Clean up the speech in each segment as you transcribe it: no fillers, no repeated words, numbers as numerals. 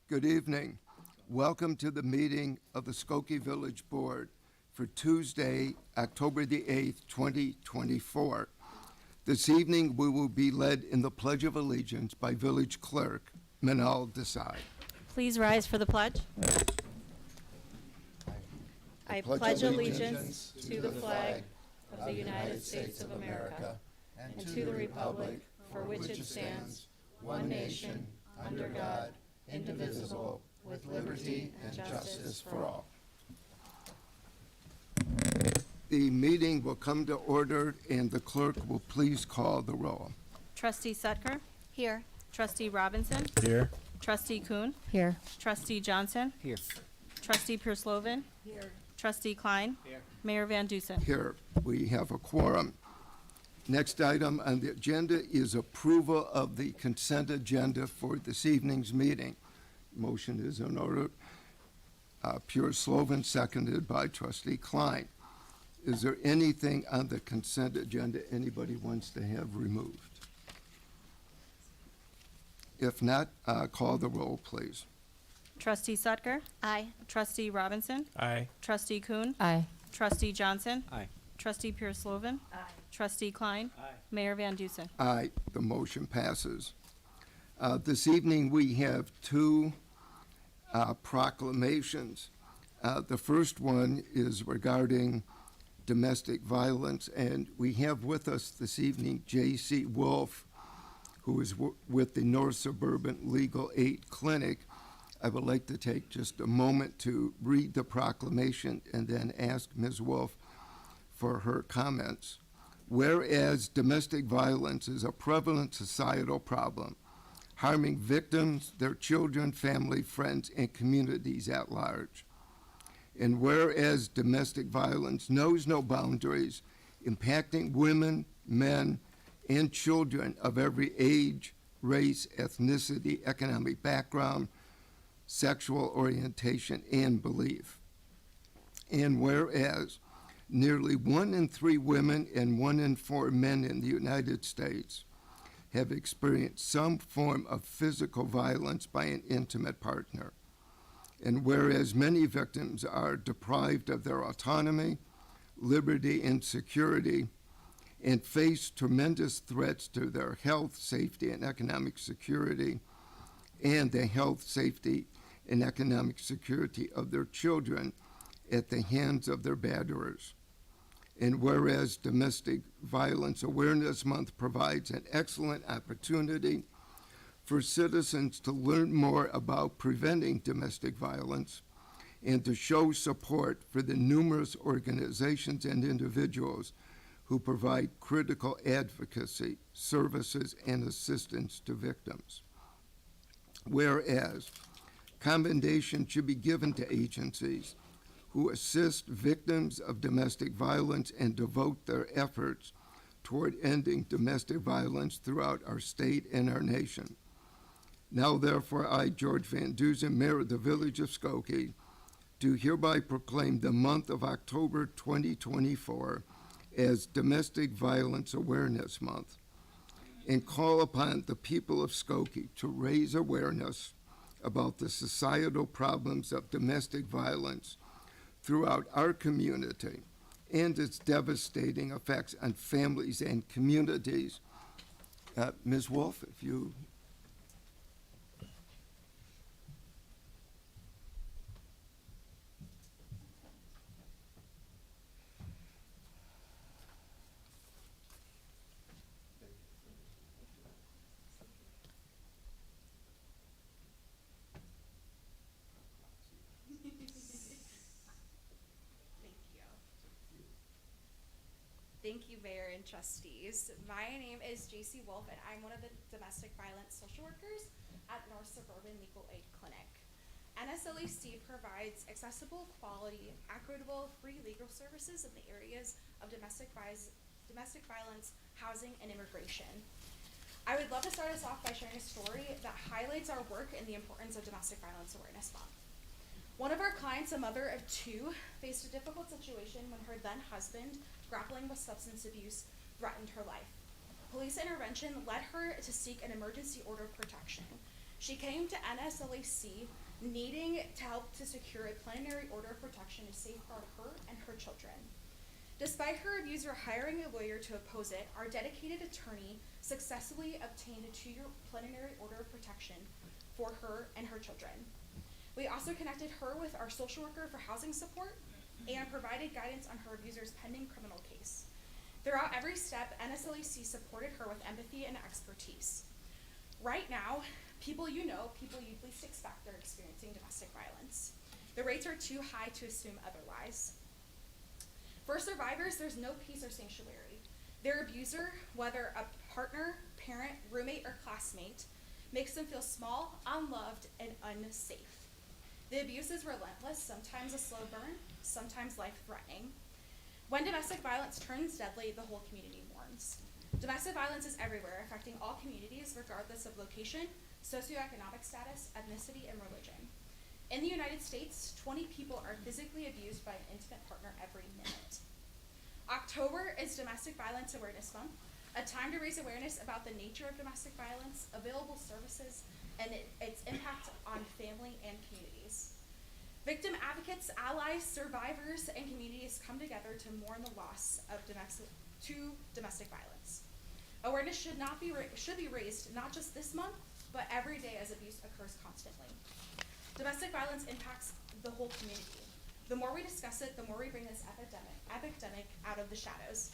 Good evening. Welcome to the meeting of the Skokie Village Board for Tuesday, October the 8th, 2024. This evening, we will be led in the Pledge of Allegiance by Village Clerk Manal Desai. Please rise for the pledge. I pledge allegiance to the flag of the United States of America and to the republic for which it stands, one nation, under God, indivisible, with liberty and justice for all. The meeting will come to order, and the clerk will please call the roll. Trustee Sutker? Here. Trustee Robinson? Here. Trustee Kuhn? Here. Trustee Johnson? Here. Trustee Pierce-Lovan? Here. Trustee Klein? Here. Mayor Van Dusen? Here, we have a quorum. Next item on the agenda is approval of the consent agenda for this evening's meeting. Motion is in order. Pierce-Lovan, seconded by Trustee Klein. Is there anything on the consent agenda anybody wants to have removed? If not, call the roll, please. Trustee Sutker? Aye. Trustee Robinson? Aye. Trustee Kuhn? Aye. Trustee Johnson? Aye. Trustee Pierce-Lovan? Aye. Trustee Klein? Aye. Mayor Van Dusen? Aye, the motion passes. This evening, we have two proclamations. The first one is regarding domestic violence, and we have with us this evening J.C. Wolf, who is with the North Suburban Legal Aid Clinic. I would like to take just a moment to read the proclamation and then ask Ms. Wolf for her comments. Whereas domestic violence is a prevalent societal problem, harming victims, their children, family, friends, and communities at large. And whereas domestic violence knows no boundaries, impacting women, men, and children of every age, race, ethnicity, economic background, sexual orientation, and belief. And whereas nearly 1 in 3 women and 1 in 4 men in the United States have experienced some form of physical violence by an intimate partner. And whereas many victims are deprived of their autonomy, liberty, and security, and face tremendous threats to their health, safety, and economic security, and the health, safety, and economic security of their children at the hands of their batterers. And whereas Domestic Violence Awareness Month provides an excellent opportunity for citizens to learn more about preventing domestic violence and to show support for the numerous organizations and individuals who provide critical advocacy, services, and assistance to victims. Whereas commendation should be given to agencies who assist victims of domestic violence and devote their efforts toward ending domestic violence throughout our state and our nation. Now, therefore, I, George Van Dusen, Mayor of the Village of Skokie, do hereby proclaim the month of October 2024 as Domestic Violence Awareness Month and call upon the people of Skokie to raise awareness about the societal problems of domestic violence throughout our community and its devastating effects on families and communities. Ms. Wolf, if you... Thank you, Mayor and Trustees. My name is J.C. Wolf, and I'm one of the domestic violence social workers at North Suburban Legal Aid Clinic. NSLEC provides accessible, quality, equitable, free legal services in the areas of domestic violence, housing, and immigration. I would love to start us off by sharing a story that highlights our work and the importance of Domestic Violence Awareness Month. One of our clients, a mother of 2, faced a difficult situation when her then husband, grappling with substance abuse, threatened her life. Police intervention led her to seek an emergency order of protection. She came to NSLAC needing to help to secure a plenary order of protection to safeguard her and her children. Despite her abuser hiring a lawyer to oppose it, our dedicated attorney successfully obtained a 2-year plenary order of protection for her and her children. We also connected her with our social worker for housing support and provided guidance on her abuser's pending criminal case. Throughout every step, NSLAC supported her with empathy and expertise. Right now, people you'd least expect are experiencing domestic violence. The rates are too high to assume otherwise. For survivors, there's no peace or sanctuary. Their abuser, whether a partner, parent, roommate, or classmate, makes them feel small, unloved, and unsafe. The abuse is relentless, sometimes a slow burn, sometimes life-threatening. When domestic violence turns deadly, the whole community mourns. Domestic violence is everywhere, affecting all communities regardless of location, socioeconomic status, ethnicity, and religion. In the United States, 20 people are physically abused by an intimate partner every minute. October is Domestic Violence Awareness Month, a time to raise awareness about the nature of domestic violence, available services, and its impact on family and communities. Victim advocates, allies, survivors, and communities come together to mourn the loss of domestic violence. Awareness should be raised not just this month, but every day as abuse occurs constantly. Domestic violence impacts the whole community. The more we discuss it, the more we bring this epidemic out of the shadows.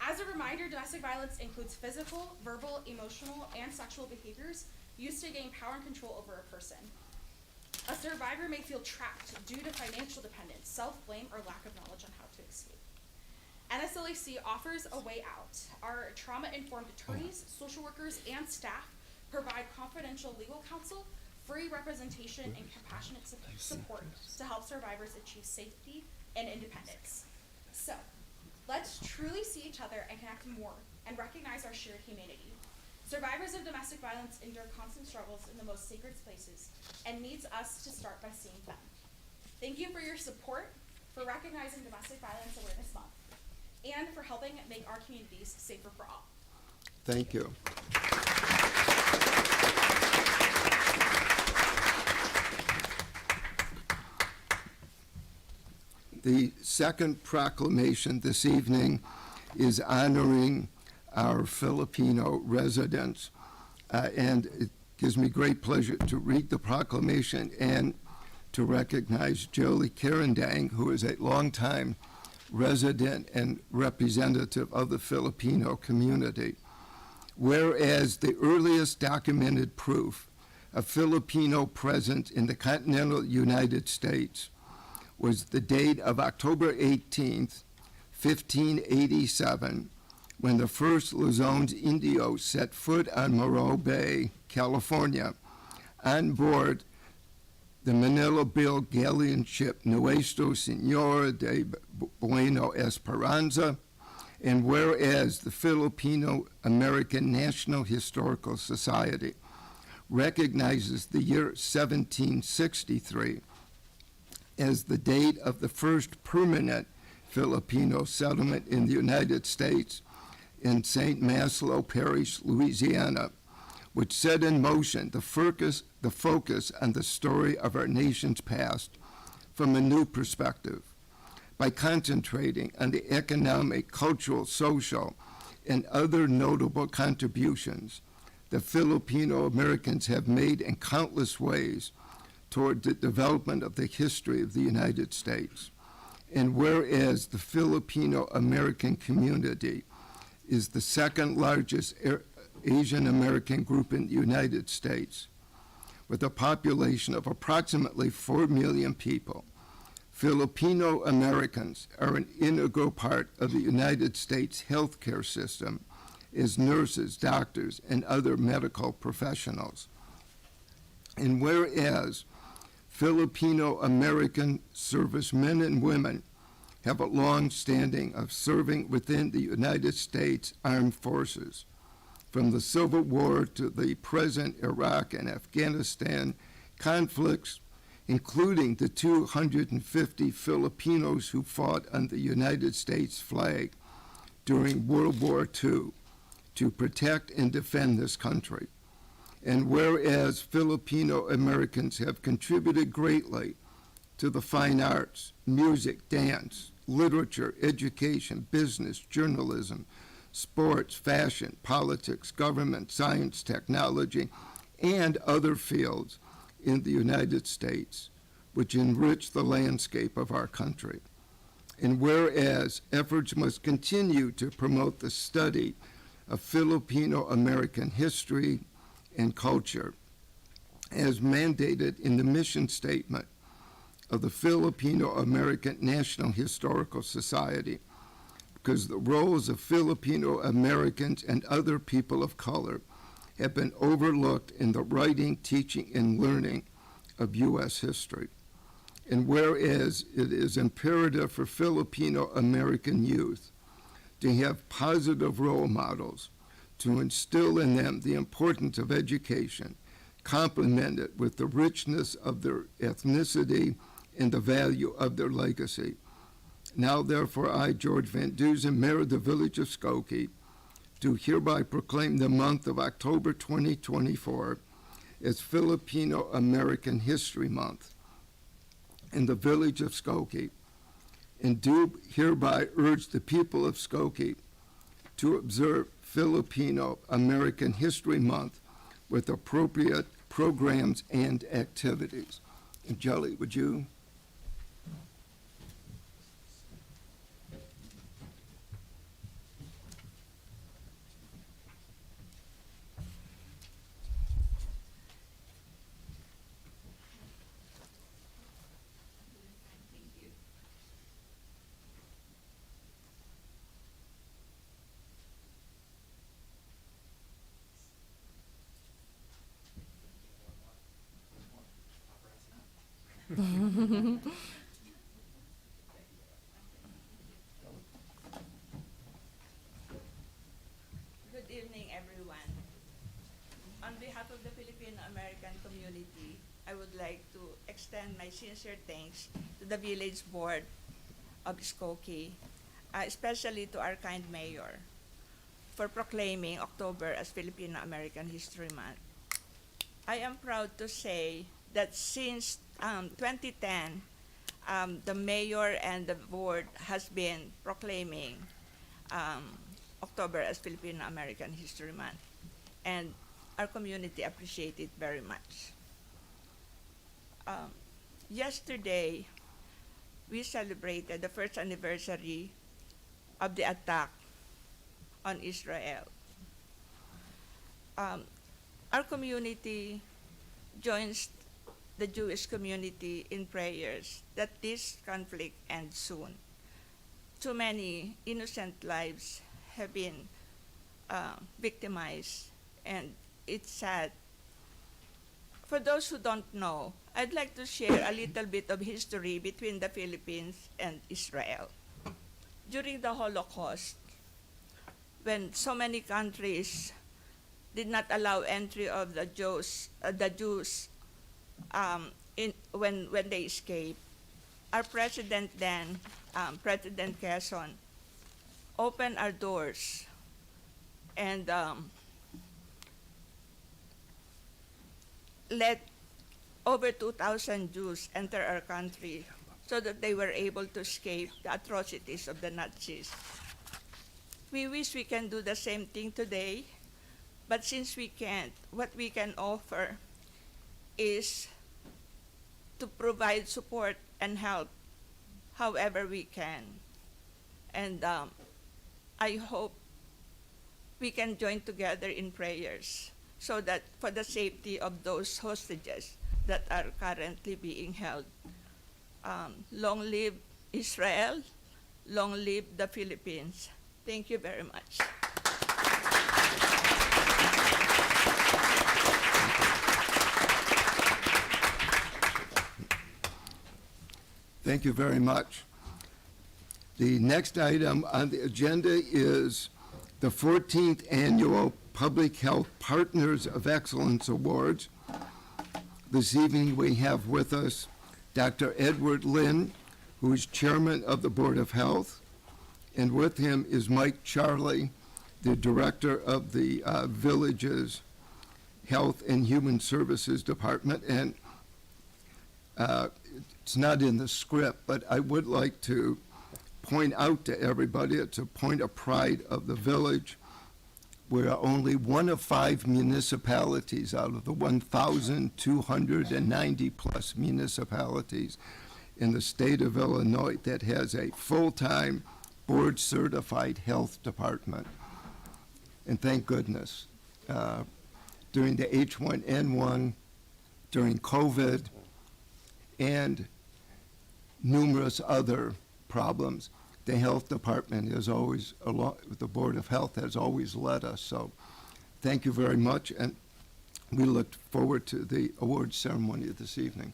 As a reminder, domestic violence includes physical, verbal, emotional, and sexual behaviors used to gain power and control over a person. A survivor may feel trapped due to financial dependence, self-blame, or lack of knowledge on how to escape. NSLAC offers a way out. Our trauma-informed attorneys, social workers, and staff provide confidential legal counsel, free representation, and compassionate support to help survivors achieve safety and independence. So, let's truly see each other and connect more and recognize our shared humanity. Survivors of domestic violence endure constant struggles in the most sacred places and needs us to start by seeing them. Thank you for your support, for recognizing Domestic Violence Awareness Month, and for helping make our communities safer for all. Thank you. The second proclamation this evening is honoring our Filipino residents, and it gives me great pleasure to read the proclamation and to recognize Jolie Carandang, who is a longtime resident and representative of the Filipino community. Whereas the earliest documented proof of Filipino presence in the continental United States was the date of October 18th, 1587, when the first Luzon's Indios set foot on Morro Bay, California, on board the Manila-built galleon ship Nuestro Señor de Bueno Esperanza, and whereas the Filipino American National Historical Society recognizes the year 1763 as the date of the first permanent Filipino settlement in the United States in St. Maslow Parish, Louisiana, which set in motion the focus on the story of our nation's past from a new perspective by concentrating on the economic, cultural, social, and other notable contributions the Filipino Americans have made in countless ways toward the development of the history of the United States. And whereas the Filipino American community is the second largest Asian American group in the United States, with a population of approximately 4 million people, Filipino Americans are an integral part of the United States healthcare system as nurses, doctors, and other medical professionals. And whereas Filipino American servicemen and women have a long standing of serving within the United States Armed Forces, from the Civil War to the present Iraq and Afghanistan conflicts, including the 250 Filipinos who fought under the United States flag during World War II to protect and defend this country. And whereas Filipino Americans have contributed greatly to the fine arts, music, dance, literature, education, business, journalism, sports, fashion, politics, government, science, technology, and other fields in the United States, which enrich the landscape of our country. And whereas efforts must continue to promote the study of Filipino American history and culture, as mandated in the mission statement of the Filipino American National Historical Society, because the roles of Filipino Americans and other people of color have been overlooked in the writing, teaching, and learning of U.S. history. And whereas it is imperative for Filipino American youth to have positive role models to instill in them the importance of education, complemented with the richness of their ethnicity and the value of their legacy. Now, therefore, I, George Van Dusen, Mayor of the Village of Skokie, do hereby proclaim the month of October 2024 as Filipino American History Month in the Village of Skokie, and do hereby urge the people of Skokie to observe Filipino American History Month with appropriate programs and activities. And Jelly, would you? Good evening, everyone. On behalf of the Filipino American community, I would like to extend my sincere thanks to the Village Board of Skokie, especially to our kind mayor, for proclaiming October as Filipino American History Month. I am proud to say that since 2010, the mayor and the board has been proclaiming October as Filipino American History Month, and our community appreciate it very much. Yesterday, we celebrated the first anniversary of the attack on Israel. Our community joins the Jewish community in prayers that this conflict ends soon. Too many innocent lives have been victimized, and it's sad. For those who don't know, I'd like to share a little bit of history between the Philippines and Israel. During the Holocaust, when so many countries did not allow entry of the Jews when they escaped, our president then, President Quezon, opened our doors and let over 2,000 Jews enter our country so that they were able to escape the atrocities of the Nazis. We wish we can do the same thing today, but since we can't, what we can offer is to provide support and help however we can. And I hope we can join together in prayers so that for the safety of those hostages that are currently being held. Long live Israel, long live the Philippines. Thank you very much. Thank you very much. The next item on the agenda is the 14th Annual Public Health Partners of Excellence Awards. This evening we have with us Dr. Edward Lynn, who is Chairman of the Board of Health, and with him is Mike Charlie, the Director of the Village's Health and Human Services Department, and it's not in the script, but I would like to point out to everybody, it's a point of pride of the village. We are only one of 5 municipalities out of the 1,290 plus municipalities in the state of Illinois that has a full-time board-certified health department. And thank goodness. During the H1N1, during COVID, and numerous other problems, the health department is always, along with the Board of Health, has always led us. So thank you very much, and we look forward to the award ceremony this evening.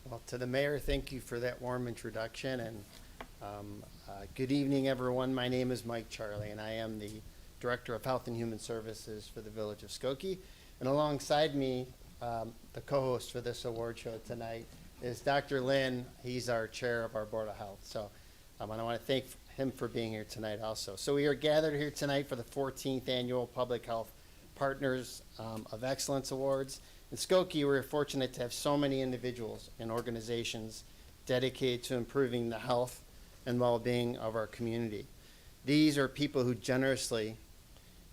Well, to the mayor, thank you for that warm introduction, and good evening, everyone. My name is Mike Charlie, and I am the Director of Health and Human Services for the Village of Skokie. And alongside me, the co-host for this award show tonight is Dr. Lynn. He's our chair of our Board of Health. So and I want to thank him for being here tonight also. So we are gathered here tonight for the 14th Annual Public Health Partners of Excellence Awards. In Skokie, we're fortunate to have so many individuals and organizations dedicated to improving the health and well-being of our community. These are people who generously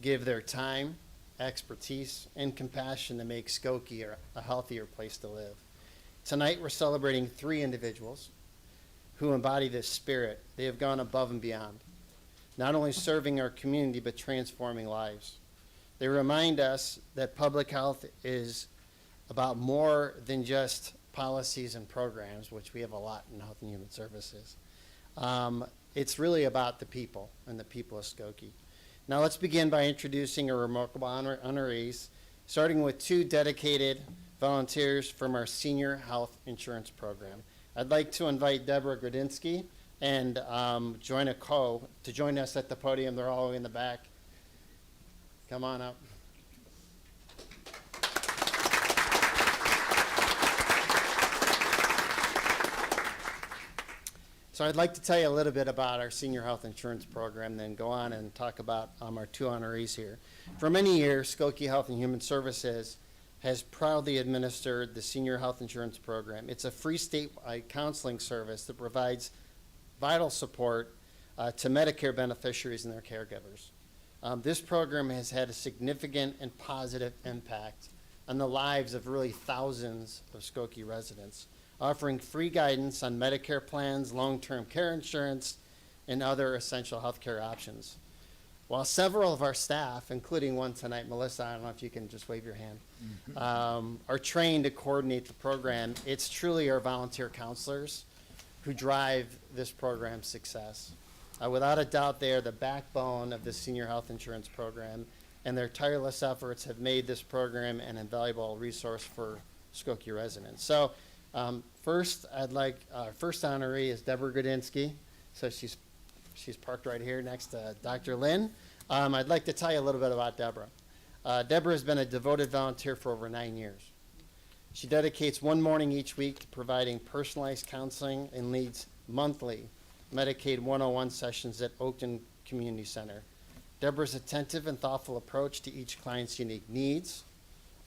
give their time, expertise, and compassion to make Skokie a healthier place to live. Tonight, we're celebrating 3 individuals who embody this spirit. They have gone above and beyond, not only serving our community, but transforming lives. They remind us that public health is about more than just policies and programs, which we have a lot in Health and Human Services. It's really about the people and the people of Skokie. Now let's begin by introducing our remarkable honorees, starting with 2 dedicated volunteers from our Senior Health Insurance Program. I'd like to invite Deborah Gradinsky and join us at the podium. They're all in the back. Come on up. So I'd like to tell you a little bit about our Senior Health Insurance Program, then go on and talk about our 2 honorees here. For many years, Skokie Health and Human Services has proudly administered the Senior Health Insurance Program. It's a free statewide counseling service that provides vital support to Medicare beneficiaries and their caregivers. This program has had a significant and positive impact on the lives of really thousands of Skokie residents, offering free guidance on Medicare plans, long-term care insurance, and other essential health care options. While several of our staff, including one tonight, Melissa, I don't know if you can just wave your hand, are trained to coordinate the program, it's truly our volunteer counselors who drive this program's success. Without a doubt, they are the backbone of the Senior Health Insurance Program, and their tireless efforts have made this program an invaluable resource for Skokie residents. So first, first honoree is Deborah Gradinsky. So she's parked right here next to Dr. Lynn. I'd like to tell you a little bit about Deborah. Deborah has been a devoted volunteer for over 9 years. She dedicates one morning each week to providing personalized counseling and leads monthly Medicaid 101 sessions at Oakton Community Center. Deborah's attentive and thoughtful approach to each client's unique needs,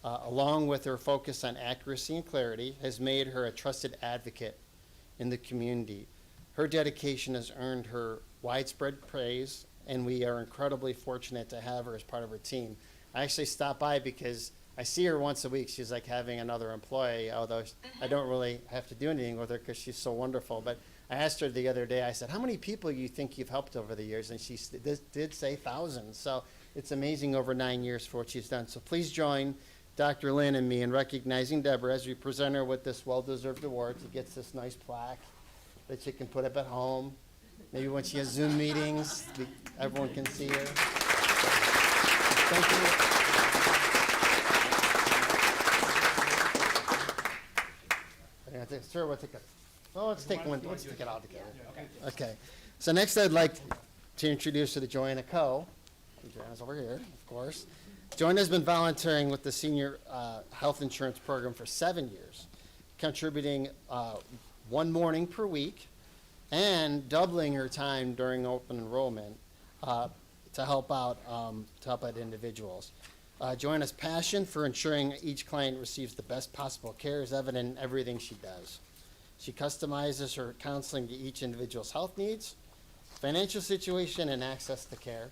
along with her focus on accuracy and clarity, has made her a trusted advocate in the community. Her dedication has earned her widespread praise, and we are incredibly fortunate to have her as part of her team. I actually stopped by because I see her once a week. She's like having another employee, although I don't really have to do anything with her because she's so wonderful. But I asked her the other day, I said, how many people do you think you've helped over the years? And she did say thousands. So it's amazing over 9 years for what she's done. So please join Dr. Lynn and me in recognizing Deborah as we present her with this well-deserved award. She gets this nice plaque that she can put up at home. Maybe when she has Zoom meetings, everyone can see her. Thank you. Sure, we'll take it. Oh, let's take one. Let's take it all together. Okay. So next, I'd like to introduce you to Joanna Coe. Joanna's over here, of course. Joanna's been volunteering with the Senior Health Insurance Program for 7 years, contributing one morning per week and doubling her time during open enrollment to help out individuals. Joanna's passion for ensuring each client receives the best possible care is evident in everything she does. She customizes her counseling to each individual's health needs, financial situation, and access to care.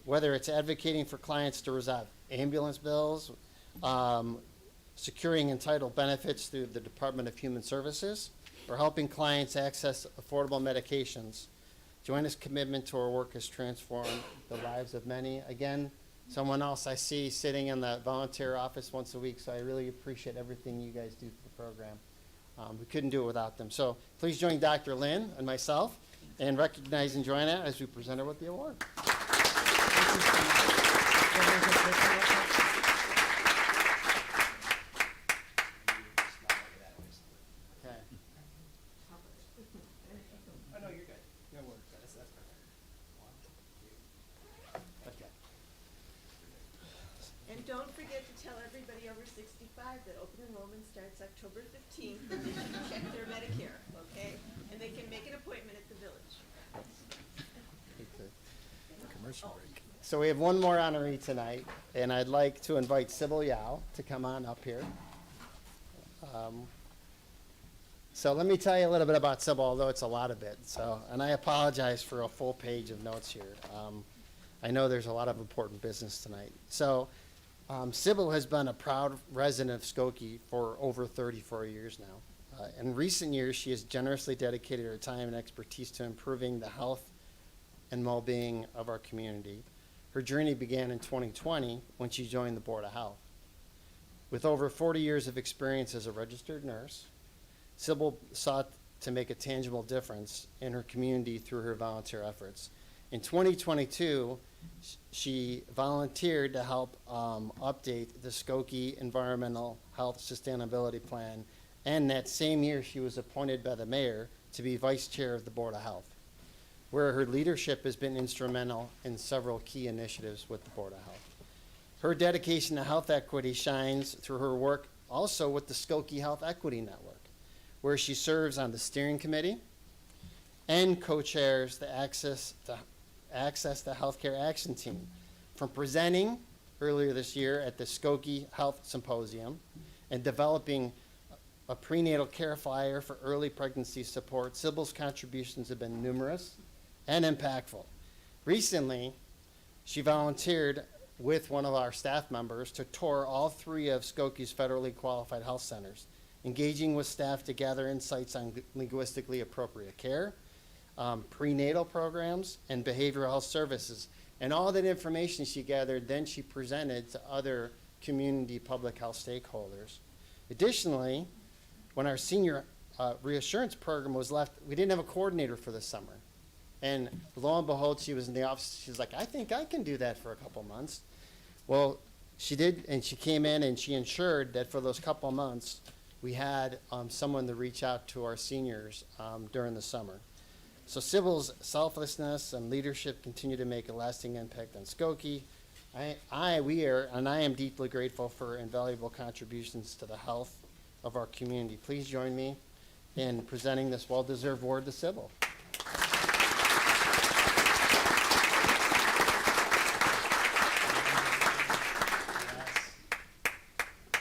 Whether it's advocating for clients to resolve ambulance bills, securing entitled benefits through the Department of Human Services, or helping clients access affordable medications, Joanna's commitment to her work has transformed the lives of many. Again, someone else I see sitting in the volunteer office once a week, so I really appreciate everything you guys do for the program. We couldn't do it without them. So please join Dr. Lynn and myself in recognizing Joanna as we present her with the award. Okay. Oh, no, you're good. Your word. That's perfect. Okay. And don't forget to tell everybody over 65 that open enrollment starts October 15th, and they should check their Medicare, okay? And they can make an appointment at the village. Commercial break. So we have one more honoree tonight, and I'd like to invite Sybil Yao to come on up here. So let me tell you a little bit about Sybil, although it's a lot of it. So, and I apologize for a full page of notes here. I know there's a lot of important business tonight. So Sybil has been a proud resident of Skokie for over 34 years now. In recent years, she has generously dedicated her time and expertise to improving the health and well-being of our community. Her journey began in 2020 when she joined the Board of Health. With over 40 years of experience as a registered nurse, Sybil sought to make a tangible difference in her community through her volunteer efforts. In 2022, she volunteered to help update the Skokie Environmental Health Sustainability Plan, and that same year she was appointed by the mayor to be vice chair of the Board of Health, where her leadership has been instrumental in several key initiatives with the Board of Health. Her dedication to health equity shines through her work also with the Skokie Health Equity Network, where she serves on the steering committee and co-chairs the Access to Healthcare Action Team. From presenting earlier this year at the Skokie Health Symposium and developing a prenatal care flyer for early pregnancy support, Sybil's contributions have been numerous and impactful. Recently, she volunteered with one of our staff members to tour all 3 of Skokie's federally qualified health centers, engaging with staff to gather insights on linguistically appropriate care, prenatal programs, and behavioral health services. And all that information she gathered, then she presented to other community public health stakeholders. Additionally, when our senior reassurance program was left, we didn't have a coordinator for the summer. And lo and behold, she was in the office. She's like, I think I can do that for a couple months. Well, she did, and she came in and she ensured that for those couple months, we had someone to reach out to our seniors during the summer. So Sybil's selflessness and leadership continue to make a lasting impact on Skokie. I am deeply grateful for her invaluable contributions to the health of our community. Please join me in presenting this well-deserved award to Sybil.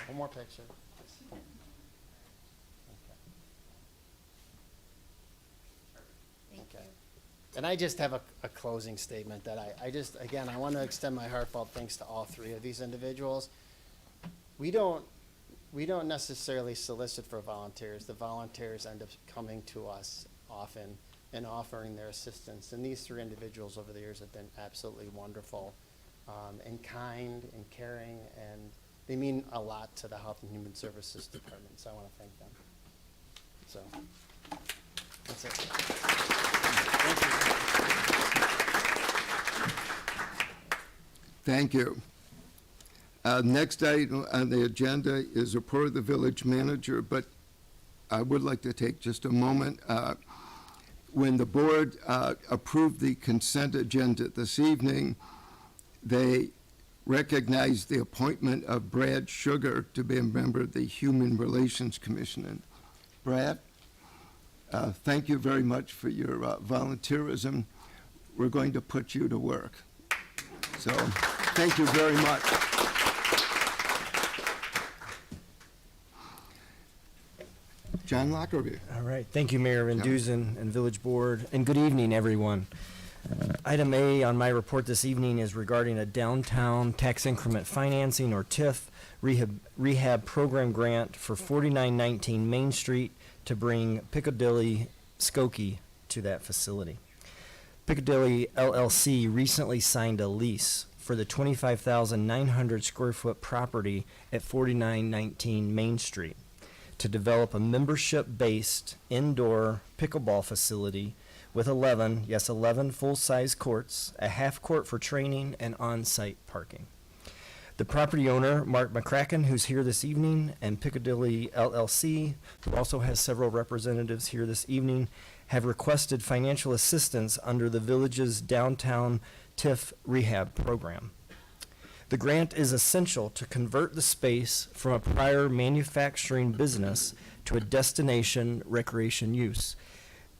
One more picture. Okay. And I just have a closing statement that I want to extend my heartfelt thanks to all 3 of these individuals. We don't necessarily solicit for volunteers. The volunteers end up coming to us often and offering their assistance. And these 3 individuals over the years have been absolutely wonderful and kind and caring, and they mean a lot to the Health and Human Services Department, so I want to thank them. So, that's it. Thank you. Next item on the agenda is a report of the village manager, but I would like to take just a moment. When the board approved the consent agenda this evening, they recognized the appointment of Brad Sugar to be a member of the Human Relations Commission. And Brad, thank you very much for your volunteerism. We're going to put you to work. So. Thank you very much. John Lockerbie. All right. Thank you, Mayor Van Duzen and Village Board, and good evening, everyone. Item A on my report this evening is regarding a downtown tax increment financing, or TIF, rehab program grant for 4919 Main Street to bring Piccadilly Skokie to that facility. Piccadilly LLC recently signed a lease for the 25,900 square foot property at 4919 Main Street to develop a membership-based indoor pickleball facility with 11 full-size courts, a half court for training, and on-site parking. The property owner, Mark McCracken, who's here this evening, and Piccadilly LLC, who also has several representatives here this evening, have requested financial assistance under the village's downtown TIF rehab program. The grant is essential to convert the space from a prior manufacturing business to a destination recreation use.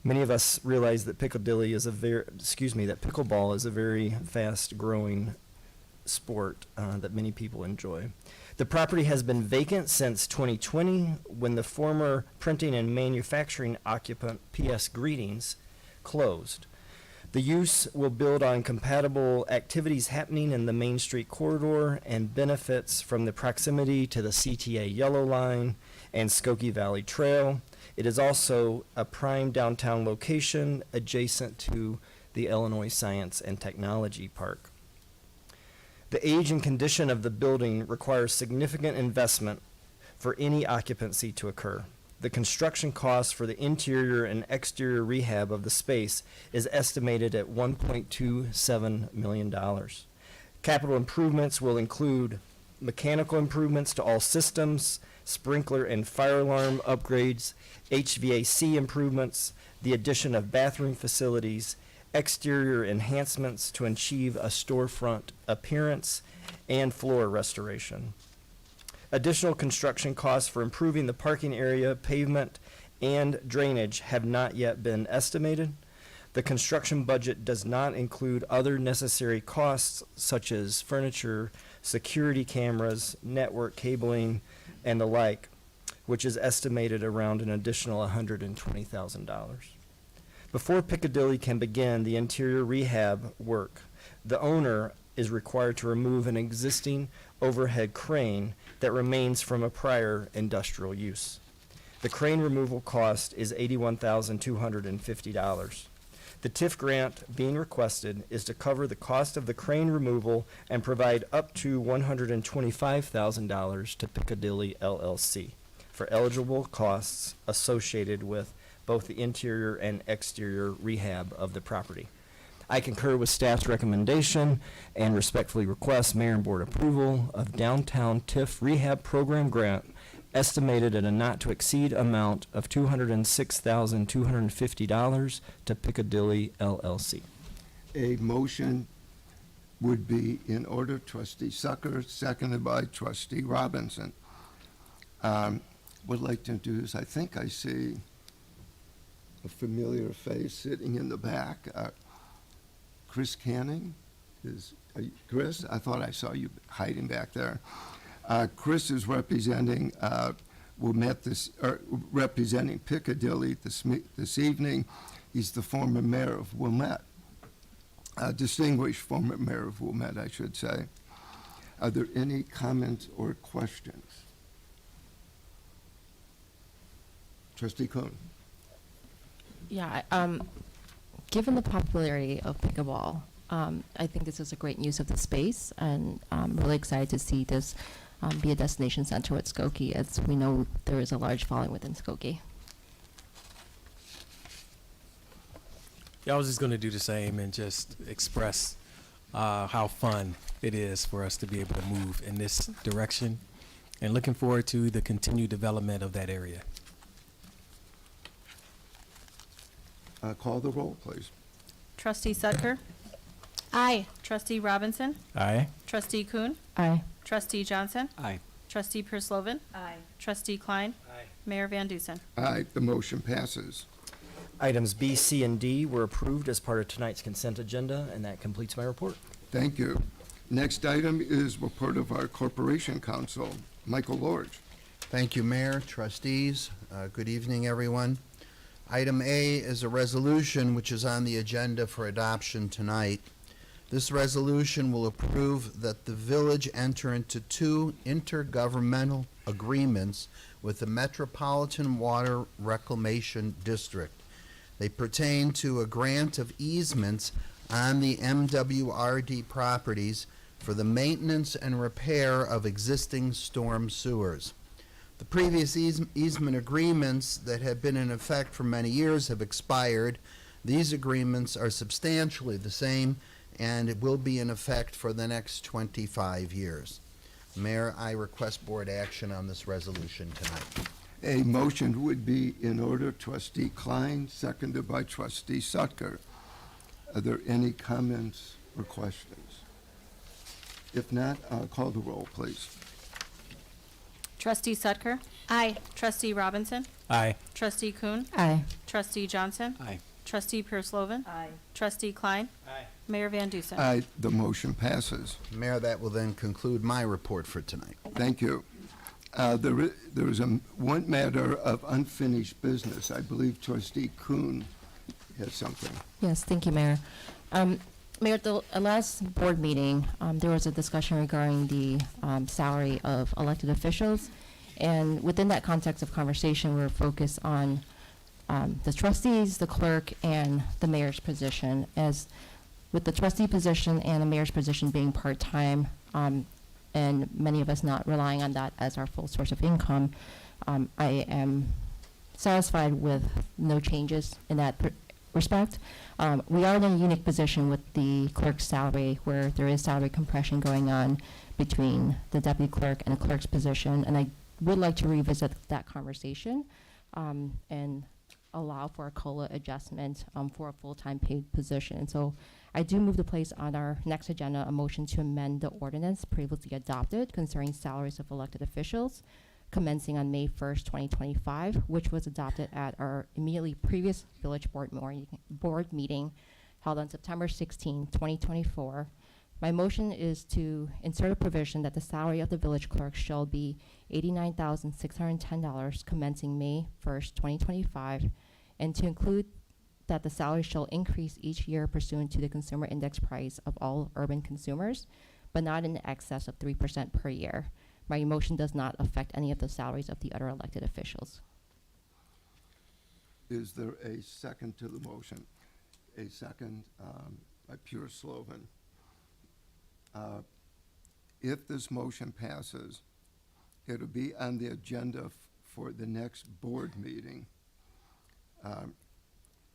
Many of us realize that pickleball is a very fast-growing sport that many people enjoy. The property has been vacant since 2020, when the former printing and manufacturing occupant, PS Greetings, closed. The use will build on compatible activities happening in the Main Street corridor and benefits from the proximity to the CTA Yellow Line and Skokie Valley Trail. It is also a prime downtown location adjacent to the Illinois Science and Technology Park. The age and condition of the building requires significant investment for any occupancy to occur. The construction cost for the interior and exterior rehab of the space is estimated at $1.27 million. Capital improvements will include mechanical improvements to all systems, sprinkler and fire alarm upgrades, HVAC improvements, the addition of bathroom facilities, exterior enhancements to achieve a storefront appearance, and floor restoration. Additional construction costs for improving the parking area, pavement, and drainage have not yet been estimated. The construction budget does not include other necessary costs such as furniture, security cameras, network cabling, and the like, which is estimated around an additional $120,000. Before Piccadilly can begin the interior rehab work, the owner is required to remove an existing overhead crane that remains from a prior industrial use. The crane removal cost is $81,250. The TIF grant being requested is to cover the cost of the crane removal and provide up to $125,000 to Piccadilly LLC for eligible costs associated with both the interior and exterior rehab of the property. I concur with staff's recommendation and respectfully request Mayor and Board approval of Downtown TIF Rehab Program Grant estimated at a not-to-exceed amount of $206,250 to Piccadilly LLC. A motion would be in order. Trustee Sucker, seconded by Trustee Robinson. Would like to introduce, I think I see a familiar face sitting in the back. Chris Canning Chris, I thought I saw you hiding back there. Chris is representing representing Piccadilly this evening. He's the former mayor of Wilmette, distinguished former mayor of Wilmette, I should say. Are there any comments or questions? Trustee Kuhn. Yeah, given the popularity of pickleball, I think this is a great use of the space, and I'm really excited to see this be a destination center at Skokie, as we know there is a large following within Skokie. Yeah, I was just going to do the same and just express how fun it is for us to be able to move in this direction, and looking forward to the continued development of that area. Call the roll, please. Trustee Sutker? Aye. Trustee Robinson? Aye. Trustee Kuhn? Aye. Trustee Johnson? Aye. Trustee Perslovan? Aye. Trustee Klein? Aye. Mayor Van Dusen? Aye, the motion passes. Items B, C, and D were approved as part of tonight's consent agenda, and that completes my report. Thank you. Next item is report of our corporation counsel, Michael Lorge. Thank you, Mayor, trustees. Good evening, everyone. Item A is a resolution which is on the agenda for adoption tonight. This resolution will approve that the village enter into 2 intergovernmental agreements with the Metropolitan Water Reclamation District. They pertain to a grant of easements on the MWRD properties for the maintenance and repair of existing storm sewers. The previous easement agreements that have been in effect for many years have expired. These agreements are substantially the same, and it will be in effect for the next 25 years. Mayor, I request board action on this resolution tonight. A motion would be in order. Trustee Klein, seconded by Trustee Sutker. Are there any comments or questions? If not, call the roll, please. Trustee Sutker? Aye. Trustee Robinson? Aye. Trustee Kuhn? Aye. Trustee Johnson? Aye. Trustee Pierce-Lovan? Aye. Trustee Klein? Aye. Mayor Van Dusen? Aye, the motion passes. Mayor, that will then conclude my report for tonight. Thank you. There is one matter of unfinished business. I believe Trustee Kuhn has something. Yes, thank you, Mayor. Mayor, at the last board meeting, there was a discussion regarding the salary of elected officials. And within that context of conversation, we were focused on the trustees, the clerk, and the mayor's position. As with the trustee position and the mayor's position being part-time, and many of us not relying on that as our full source of income, I am satisfied with no changes in that respect. We are in a unique position with the clerk's salary where there is salary compression going on between the deputy clerk and the clerk's position, and I would like to revisit that conversation and allow for a COLA adjustment for a full-time paid position. So I do move to place on our next agenda a motion to amend the ordinance previously adopted concerning salaries of elected officials commencing on May 1st, 2025, which was adopted at our immediately previous village board meeting held on September 16, 2024. My motion is to insert a provision that the salary of the village clerk shall be $89,610 commencing May 1st, 2025, and to include that the salary shall increase each year pursuant to the consumer index price of all urban consumers, but not in excess of 3% per year. My motion does not affect any of the salaries of the other elected officials. Is there a second to the motion? A second by Pierce-Lovan. If this motion passes, it'll be on the agenda for the next board meeting.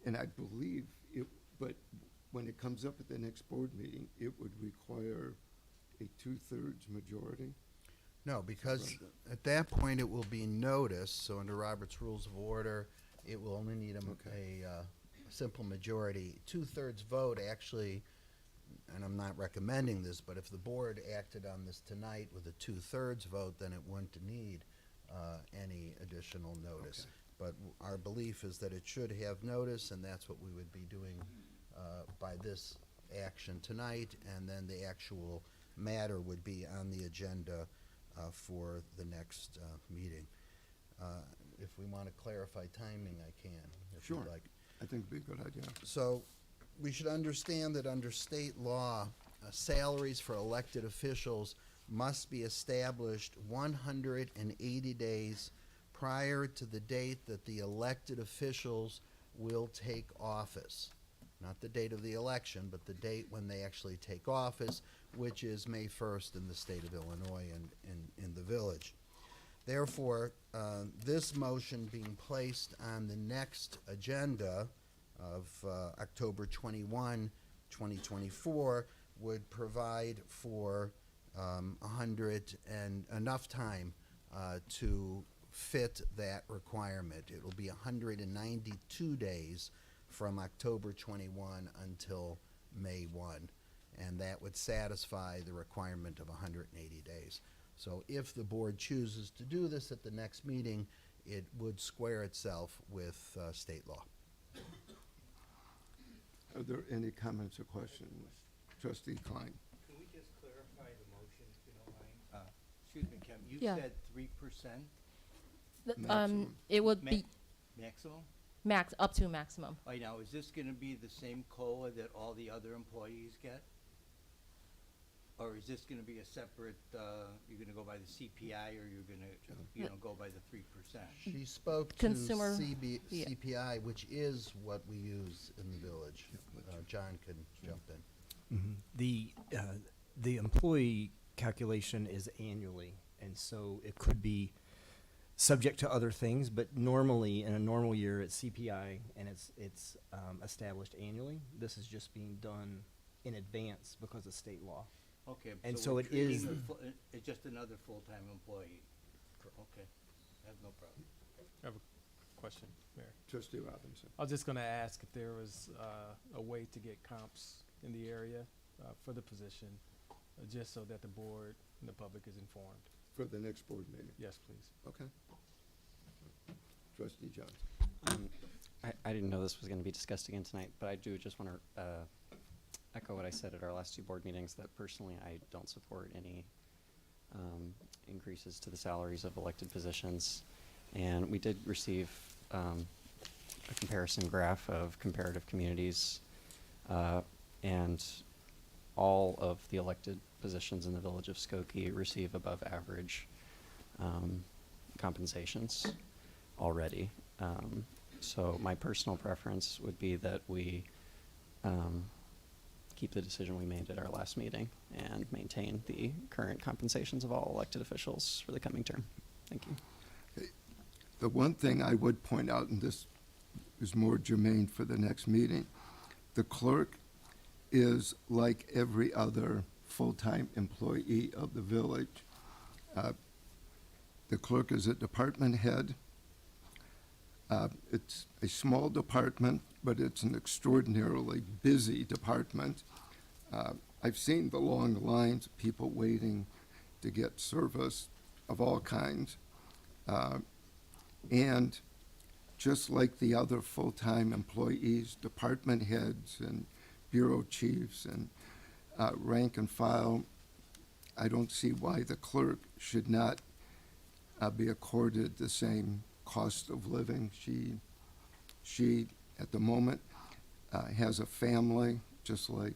And I believe but when it comes up at the next board meeting, it would require a 2/3 majority. No, because at that point it will be noticed, so under Robert's Rules of Order, it will only need a simple majority. 2/3 vote actually, and I'm not recommending this, but if the board acted on this tonight with a 2/3 vote, then it wouldn't need any additional notice. Okay. But our belief is that it should have notice, and that's what we would be doing by this action tonight, and then the actual matter would be on the agenda for the next meeting. If we want to clarify timing, I can, if you'd Sure. like. I think it'd be a good idea. So we should understand that under state law, salaries for elected officials must be established 180 days prior to the date that the elected officials will take office. Not the date of the election, but the date when they actually take office, which is May 1st in the state of Illinois and in the village. Therefore, this motion being placed on the next agenda of October 21, 2024, would provide for enough time to fit that requirement. It will be 192 days from October 21 until May 1, and that would satisfy the requirement of 180 days. So if the board chooses to do this at the next meeting, it would square itself with state law. Are there any comments or questions? Trustee Klein. Can we just clarify You Yeah. said 3% Maximum. It would ma- be maximum? up to maximum. Right now, is this gonna be the same COLA that all the other employees get? Or is this gonna be a separate, you're gonna go by the CPI, or you're gonna, go by the 3%? She spoke to Consumer- yeah. CPI, which is what we use in the village. John can jump in. The employee calculation is annually, and so it could be subject to other things, but normally, in a normal year, it's CPI, and it's established annually. This is just being done in advance because of state law. Okay, And so so we're it is- treating the it's just another full-time employee? Okay, I have no problem. I have a question, Mayor. Trustee Robinson. I was just gonna ask if there was a way to get comps in the area for the position, just so that the board and the public is informed. For the next board meeting. Yes, please. Okay. Trustee Johnson. I didn't know this was going to be discussed again tonight, but I do just want to echo what I said at our last two board meetings, that personally I don't support any increases to the salaries of elected positions. And we did receive a comparison graph of comparative communities, and all of the elected positions in the village of Skokie receive above average compensations already. So my personal preference would be that we keep the decision we made at our last meeting and maintain the current compensations of all elected officials for the coming term. Thank you. The one thing I would point out, and this is more germane for the next meeting, the clerk is like every other full-time employee of the village. The clerk is a department head. It's a small department, but it's an extraordinarily busy department. I've seen the long lines of people waiting to get service of all kinds. And just like the other full-time employees, department heads and bureau chiefs and rank and file, I don't see why the clerk should not be accorded the same cost of living. She at the moment, has a family just like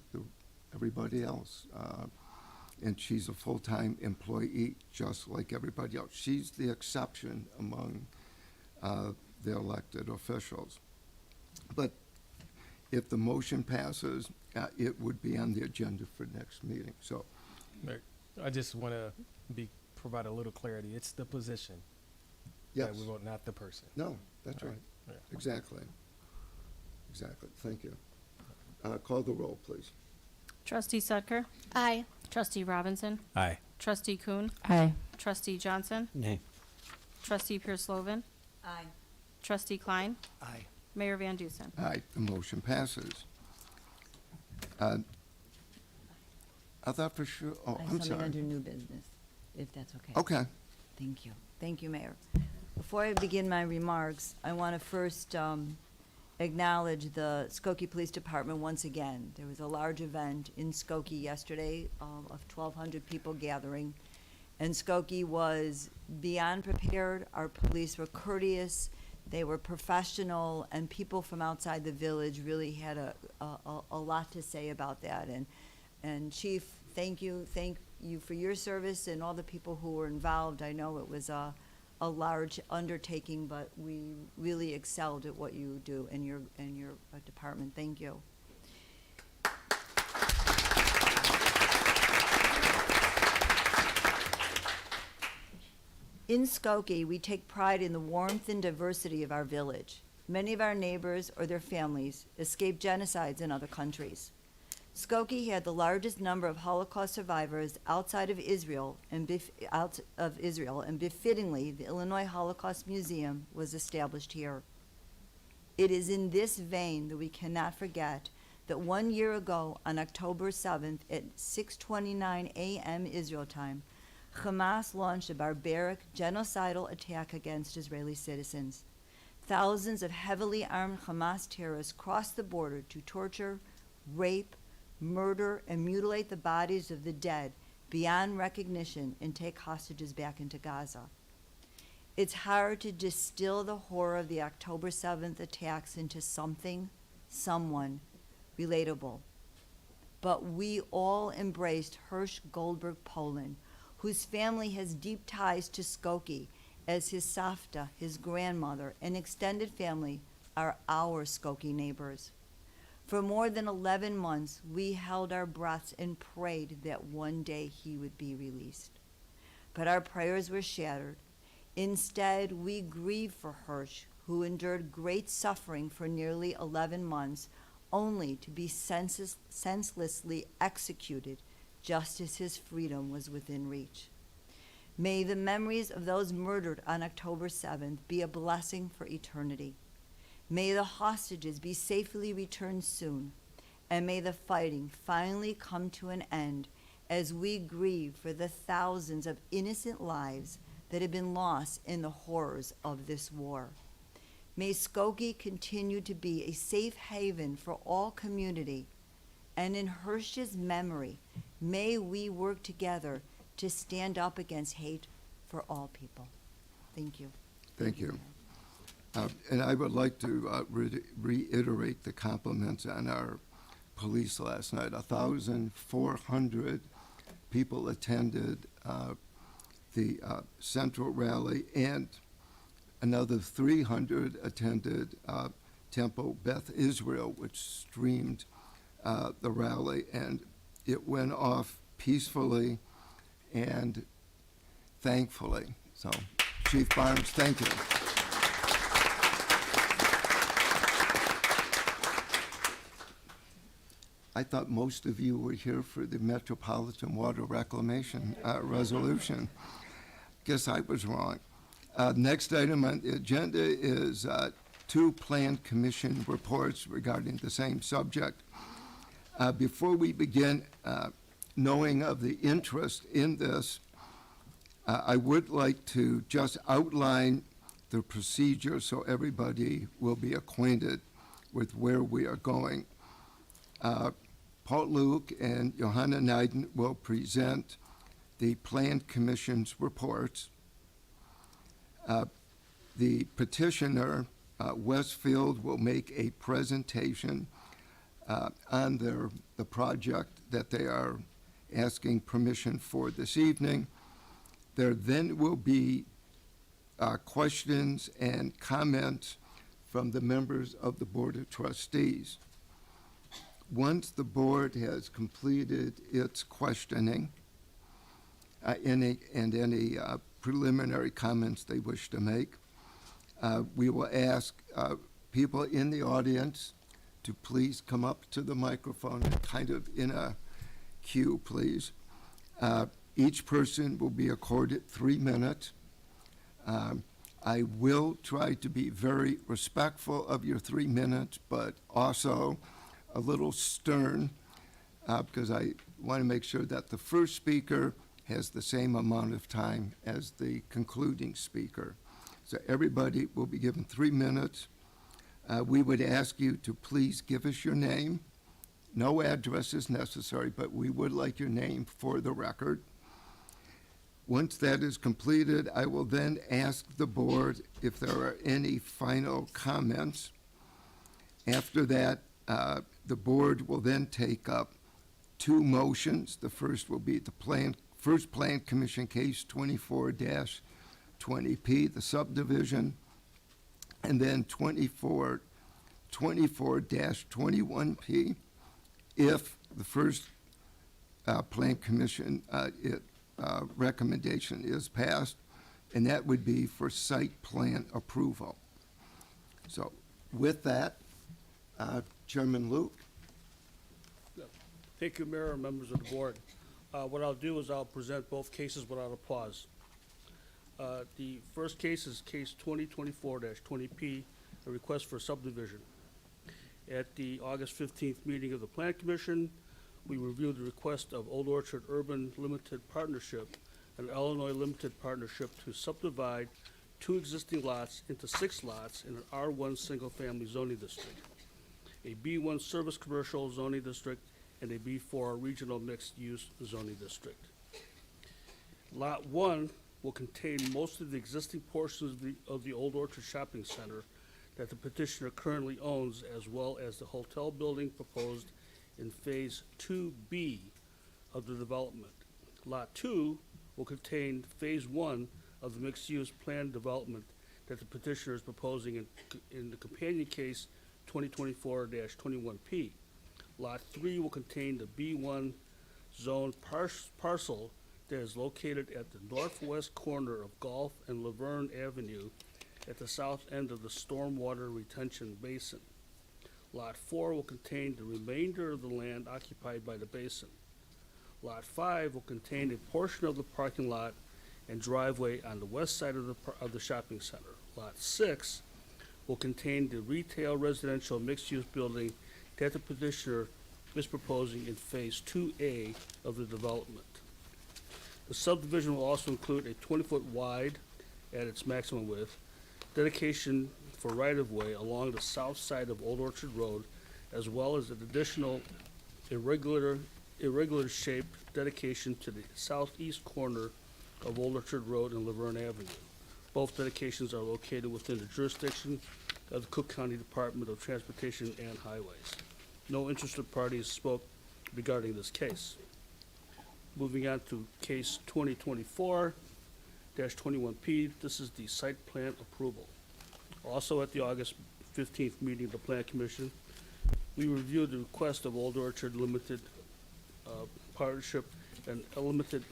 everybody else. And she's a full-time employee just like everybody else. She's the exception among the elected officials. But if the motion passes, it would be on the agenda for next meeting. So, Mayor, I just wanna provide a little clarity. It's the position. yes. That we vote, not the person. No, that's All right. Yeah. Exactly. Exactly. Thank you. Call the roll, please. Trustee Sudker? Aye. Trustee Robinson? Aye. Trustee Kuhn? Aye. Trustee Johnson? Nay. Trustee Pierce-Lovan? Aye. Trustee Klein? Aye. Mayor Van Dusen? Aye, the motion passes. I thought for sure, oh, I have I'm something sorry. under new business, if that's okay. Okay. Thank you. Thank you, Mayor. Before I begin my remarks, I want to first acknowledge the Skokie Police Department once again. There was a large event in Skokie yesterday of 1,200 people gathering, and Skokie was beyond prepared. Our police were courteous, they were professional, and people from outside the village really had a lot to say about that. And Chief, thank you for your service and all the people who were involved. I know it was a large undertaking, but we really excelled at what you do in your department. Thank you. In Skokie, we take pride in the warmth and diversity of our village. Many of our neighbors or their families escaped genocides in other countries. Skokie had the largest number of Holocaust survivors outside of Israel, and befittingly, the Illinois Holocaust Museum was established here. It is in this vein that we cannot forget that 1 year ago, on October 7th at 6:29 a.m. Israel time, Hamas launched a barbaric, genocidal attack against Israeli citizens. Thousands of heavily armed Hamas terrorists crossed the border to torture, rape, murder, and mutilate the bodies of the dead beyond recognition and take hostages back into Gaza. It's hard to distill the horror of the October 7th attacks into something, someone, relatable. But we all embraced Hirsch Goldberg Poland, whose family has deep ties to Skokie, as his Savta, his grandmother, and extended family are our Skokie neighbors. For more than 11 months, we held our breaths and prayed that one day he would be released. But our prayers were shattered. Instead, we grieved for Hirsch, who endured great suffering for nearly 11 months, only to be senselessly executed just as his freedom was within reach. May the memories of those murdered on October 7th be a blessing for eternity. May the hostages be safely returned soon, and may the fighting finally come to an end as we grieve for the thousands of innocent lives that have been lost in the horrors of this war. May Skokie continue to be a safe haven for all community, and in Hirsch's memory, may we work together to stand up against hate for all people. Thank you. Thank you. And I would like to reiterate the compliments on our police last night. 1,400 people attended the Central Rally, and another 300 attended Temple Beth Israel, which streamed the rally, and it went off peacefully and thankfully. So, Chief Barnes, thank you. I thought most of you were here for the Metropolitan Water Reclamation resolution. Guess I was wrong. Next item on the agenda is 2 Plan Commission reports regarding the same subject. Before we begin, knowing of the interest in this, I would like to just outline the procedure so everybody will be acquainted with where we are going. Paul Luke and Johanna Neiden will present the Plan Commission's reports. The petitioner, Westfield, will make a presentation on the project that they are asking permission for this evening. There then will be questions and comments from the members of the Board of Trustees. Once the board has completed its questioning, any preliminary comments they wish to make, we will ask people in the audience to please come up to the microphone, kind of in a queue, please. Each person will be accorded 3 minutes. I will try to be very respectful of your 3 minutes, but also a little stern, because I want to make sure that the first speaker has the same amount of time as the concluding speaker. So everybody will be given 3 minutes. We would ask you to please give us your name. No address is necessary, but we would like your name for the record. Once that is completed, I will then ask the board if there are any final comments. After that, the board will then take up 2 motions. The first will be the first Plan Commission case 24-20P, the subdivision, and then 24-21P, if the first Plan Commission recommendation is passed, and that would be for site plan approval. So with that, Chairman Luke. Thank you, Mayor, and members of the board. What I'll do is I'll present both cases without a pause. The first case is case 2024-20P, a request for subdivision. At the August 15th meeting of the Plan Commission, we reviewed the request of Old Orchard Urban Limited Partnership and Illinois Limited Partnership to subdivide 2 existing lots into 6 lots in an R1 single-family zoning district, a B1 service commercial zoning district, and a B4 regional mixed-use zoning district. Lot 1 will contain most of the existing portions of the Old Orchard Shopping Center that the petitioner currently owns, as well as the hotel building proposed in Phase 2B of the development. Lot 2 will contain Phase 1 of the mixed-use planned development that the petitioner is proposing in the companion case 2024-21P. Lot 3 will contain the B1 zone parcel that is located at the northwest corner of Gulf and Laverne Avenue at the south end of the stormwater retention basin. Lot 4 will contain the remainder of the land occupied by the basin. Lot 5 will contain a portion of the parking lot and driveway on the west side of the shopping center. Lot 6 will contain the retail residential mixed-use building that the petitioner is proposing in Phase 2A of the development. The subdivision will also include a 20-foot wide, at its maximum width, dedication for right-of-way along the south side of Old Orchard Road, as well as an additional irregular-shaped dedication to the southeast corner of Old Orchard Road and Laverne Avenue. Both dedications are located within the jurisdiction of the Cook County Department of Transportation and Highways. No interested parties spoke regarding this case. Moving on to case 2024-21P, this is the site plan approval. Also at the August 15th meeting of the Plan Commission, we reviewed the request of Old Orchard Limited Partnership and Illinois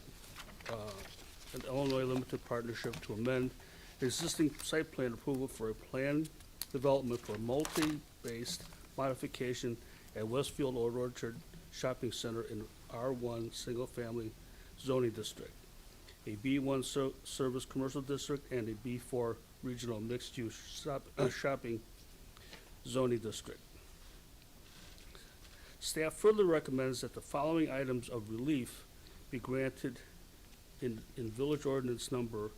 Limited Partnership to amend the existing site plan approval for a planned development for a multi-based modification at Westfield Old Orchard Shopping Center in R1 Single Family Zoning District, a B1 Service Commercial District, and a B4 Regional Mixed Use Shopping Zoning District. Staff further recommends that the following items of relief be granted in Village Ordinance Number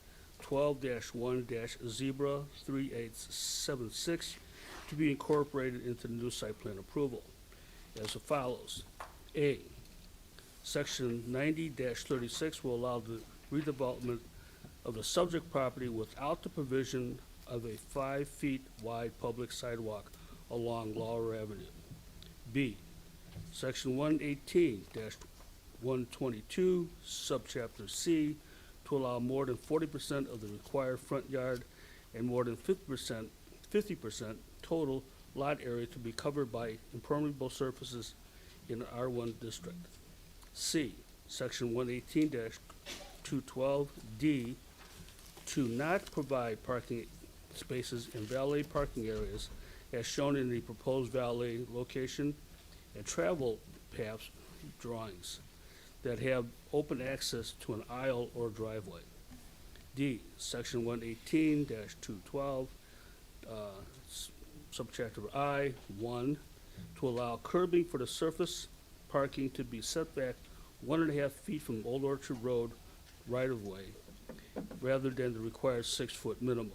12-1-Zebra 3876 to be incorporated into the new site plan approval as follows. A, Section 90-36 will allow the redevelopment of the subject property without the provision of a 5 feet wide public sidewalk along Laurel Avenue. B, Section 118-122, Subchapter C, to allow more than 40% of the required front yard and more than 50% total lot area to be covered by impermeable surfaces in the R1 district. C, Section 118-212D, to not provide parking spaces in valet parking areas as shown in the proposed valet location and travel paths drawings that have open access to an aisle or driveway. D, Section 118-212, Subchapter I, 1, to allow curbing for the surface parking to be set back 1.5 feet from Old Orchard Road right-of-way rather than the required 6-foot minimum.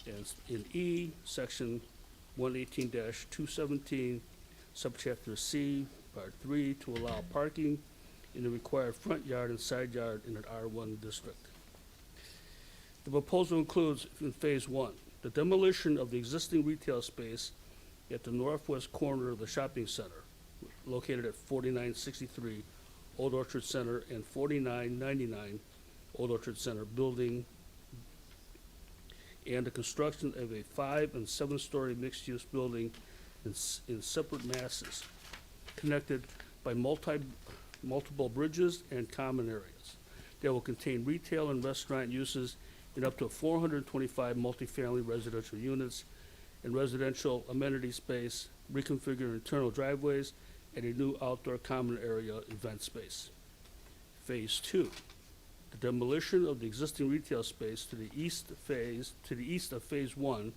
And in E, Section 118-217, Subchapter C, Part 3, to allow parking in the required front yard and side yard in an R1 district. The proposal includes, in Phase 1, the demolition of the existing retail space at the northwest corner of the shopping center, located at 4963 Old Orchard Center and 4999 Old Orchard Center building, and the construction of a 5- and 7-story mixed-use building in separate masses, connected by multiple bridges and common areas. That will contain retail and restaurant uses in up to 425 multifamily residential units and residential amenity space, reconfigure internal driveways, and a new outdoor common area event space. Phase 2, the demolition of the existing retail space to the east of Phase 1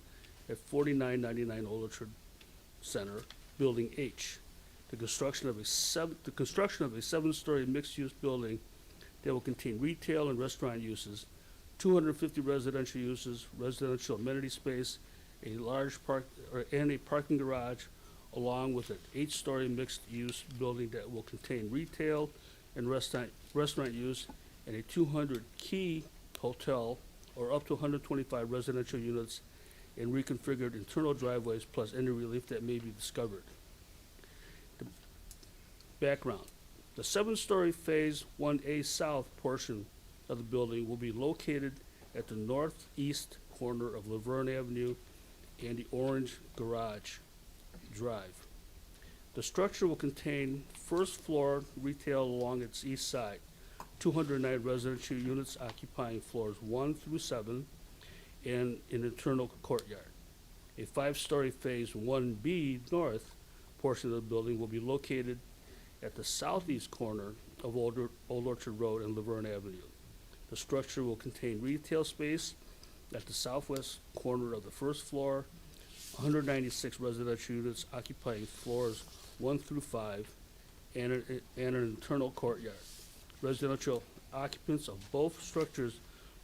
at 4999 Old Orchard Center, Building H. The construction of a 7-story mixed-use building that will contain retail and restaurant uses, 250 residential uses, residential amenity space, a large and a parking garage, along with an 8-story mixed-use building that will contain retail and restaurant use and a 200-key hotel, or up to 125 residential units and reconfigured internal driveways plus any relief that may be discovered. The background. The 7-story Phase 1A South portion of the building will be located at the northeast corner of Laverne Avenue and the Orange Garage Drive. The structure will contain first-floor retail along its east side, 209 residential units occupying floors 1 through 7, and an internal courtyard. A 5-story Phase 1B North portion of the building will be located at the southeast corner of Old Orchard Road and Laverne Avenue. The structure will contain retail space at the southwest corner of the first floor, 196 residential units occupying floors 1 through 5, and an internal courtyard. Residential occupants of both structures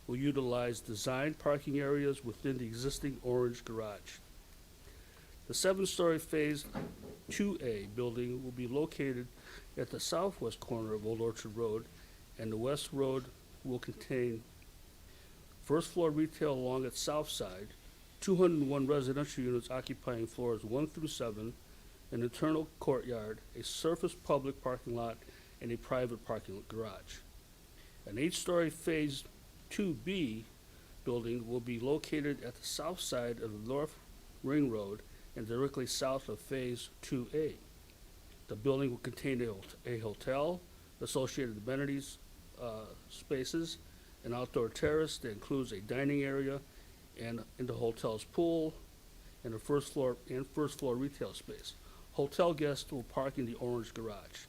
will utilize designed parking areas within the existing orange garage. The 7-story Phase 2A building will be located at the southwest corner of Old Orchard Road, and the west road will contain first-floor retail along its south side, 201 residential units occupying floors 1 through 7, an internal courtyard, a surface public parking lot, and a private parking garage. An 8-story Phase 2B building will be located at the south side of the North Ring Road and directly south of Phase 2A. The building will contain a hotel, associated amenities, spaces, an outdoor terrace that includes a dining area and in the hotel's pool, and a first floor retail space. Hotel guests will park in the orange garage.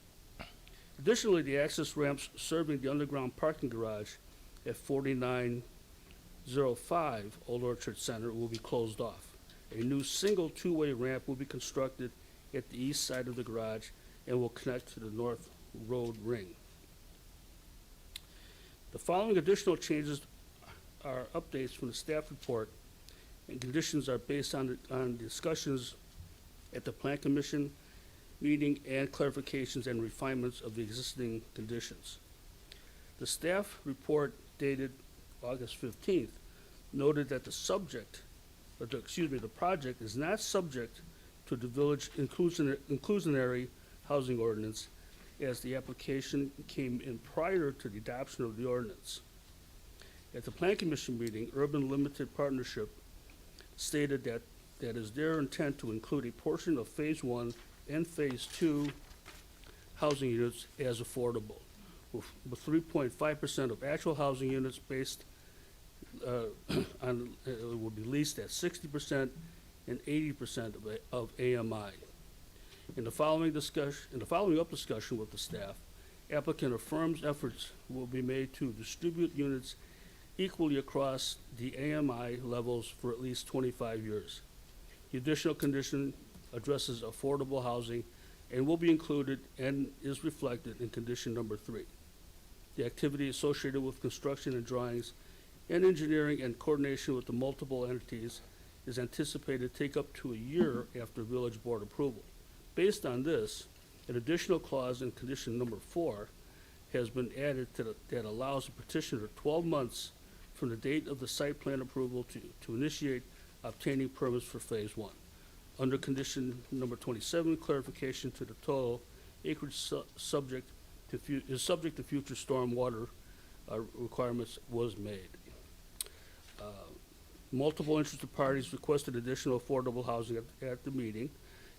Additionally, the access ramps serving the underground parking garage at 4905 Old Orchard Center will be closed off. A new single two-way ramp will be constructed at the east side of the garage and will connect to the North Road Ring. The following additional changes are updates from the staff report, and conditions are based on discussions at the Plan Commission meeting and clarifications and refinements of the existing conditions. The staff report dated August 15th noted that the project is not subject to the village inclusionary housing ordinance, as the application came in prior to the adoption of the ordinance. At the Plan Commission meeting, Urban Limited Partnership stated that is their intent to include a portion of Phase 1 and Phase 2 housing units as affordable, with 3.5% of actual housing units based will be leased at 60% and 80% of AMI. In the following up discussion with the staff, applicant affirms efforts will be made to distribute units equally across the AMI levels for at least 25 years. The additional condition addresses affordable housing and will be included and is reflected in condition number 3. The activity associated with construction and drawings and engineering and coordination with the multiple entities is anticipated to take up to a year after village board approval. Based on this, an additional clause in condition number 4 has been added that allows the petitioner 12 months from the date of the site plan approval to initiate obtaining permits for Phase 1. Under condition number 27, clarification to the total acreage subject to future stormwater requirements was made. Multiple interested parties requested additional affordable housing at the meeting.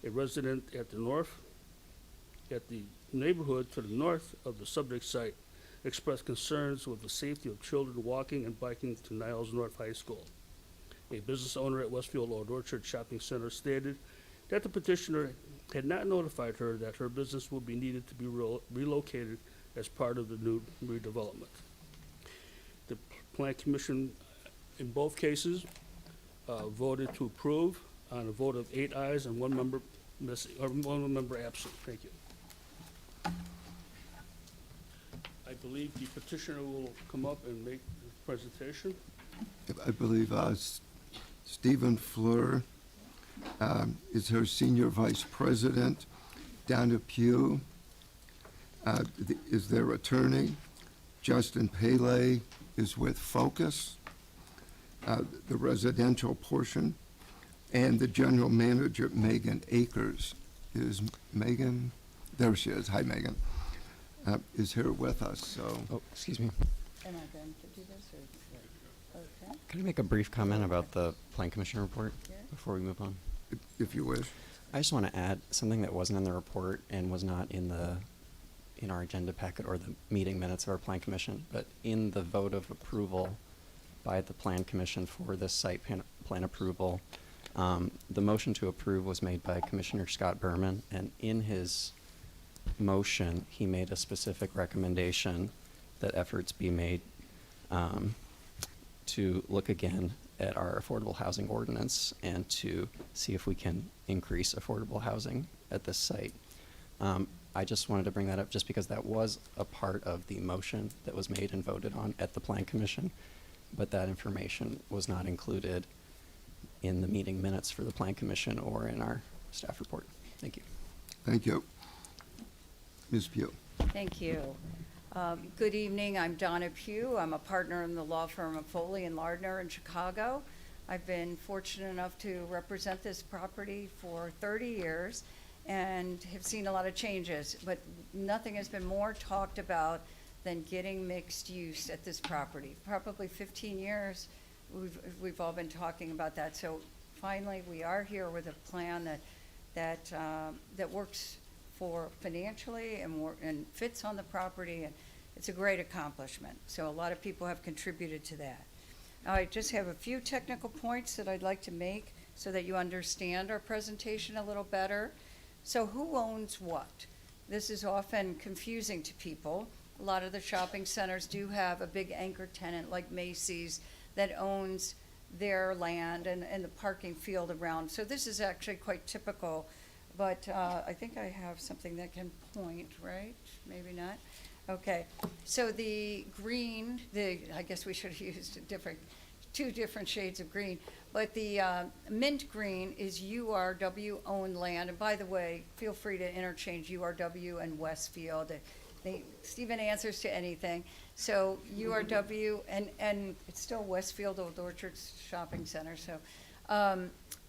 A resident at the neighborhood to the north of the subject site expressed concerns with the safety of children walking and biking to Niles North High School. A business owner at Westfield Old Orchard Shopping Center stated that the petitioner had not notified her that her business would be needed to be relocated as part of the new redevelopment. The Plan Commission, in both cases, voted to approve on a vote of 8 ayes and 1 member missing, or 1 member absent. Thank you. I believe the petitioner will come up and make the presentation. I believe Stephen Fleur is her senior vice president. Donna Pugh is their attorney. Justin Pele is with Focus, the residential portion. And the general manager, Megan Akers, is Megan, there she is, hi Megan, is here with us, so. Oh, excuse me. Am I going to do this or? Okay. Can I make a brief comment about the Plan Commission report Yeah. before we move on? If you wish. I just want to add something that wasn't in the report and was not in our agenda packet or the meeting minutes of our Plan Commission, but in the vote of approval by the Plan Commission for this site plan approval, the motion to approve was made by Commissioner Scott Berman, and in his motion, he made a specific recommendation that efforts be made to look again at our affordable housing ordinance and to see if we can increase affordable housing at this site. I just wanted to bring that up just because that was a part of the motion that was made and voted on at the Plan Commission, but that information was not included in the meeting minutes for the Plan Commission or in our staff report. Thank you. Thank you. Ms. Pugh. Thank you. Good evening. I'm Donna Pugh. I'm a partner in the law firm of Foley and Lardner in Chicago. I've been fortunate enough to represent this property for 30 years and have seen a lot of changes, but nothing has been more talked about than getting mixed use at this property. Probably 15 years we've all been talking about that. So finally we are here with a plan that works for financially and fits on the property, and it's a great accomplishment. So a lot of people have contributed to that. Now, I just have a few technical points that I'd like to make so that you understand our presentation a little better. So who owns what? This is often confusing to people. A lot of the shopping centers do have a big anchor tenant like Macy's that owns their land and the parking field around. So this is actually quite typical, but I think I have something that can point, right? Maybe not. Okay, so the green, I guess we should have used two different shades of green, but the mint green is URW owned land. And by the way, feel free to interchange URW and Westfield. Stephen answers to anything. So URW, and it's still Westfield Old Orchard Shopping Center. So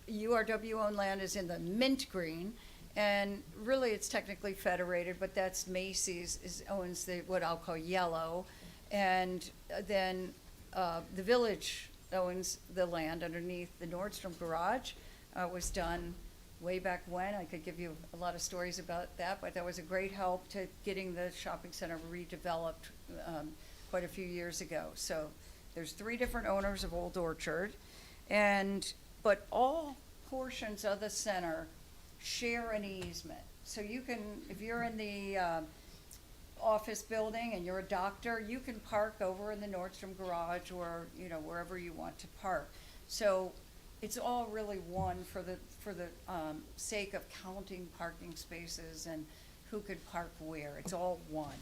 URW owned land is in the mint green, and really it's technically federated, but that's Macy's owns what I'll call yellow, and then the village owns the land underneath the Nordstrom garage. Was done way back when. I could give you a lot of stories about that, but that was a great help to getting the shopping center redeveloped quite a few years ago. So there's 3 different owners of Old Orchard, but all portions of the center share an easement. So you can, if you're in the office building and you're a doctor, you can park over in the Nordstrom garage or wherever you want to park. So it's all really one for the sake of counting parking spaces and who could park where. It's all one.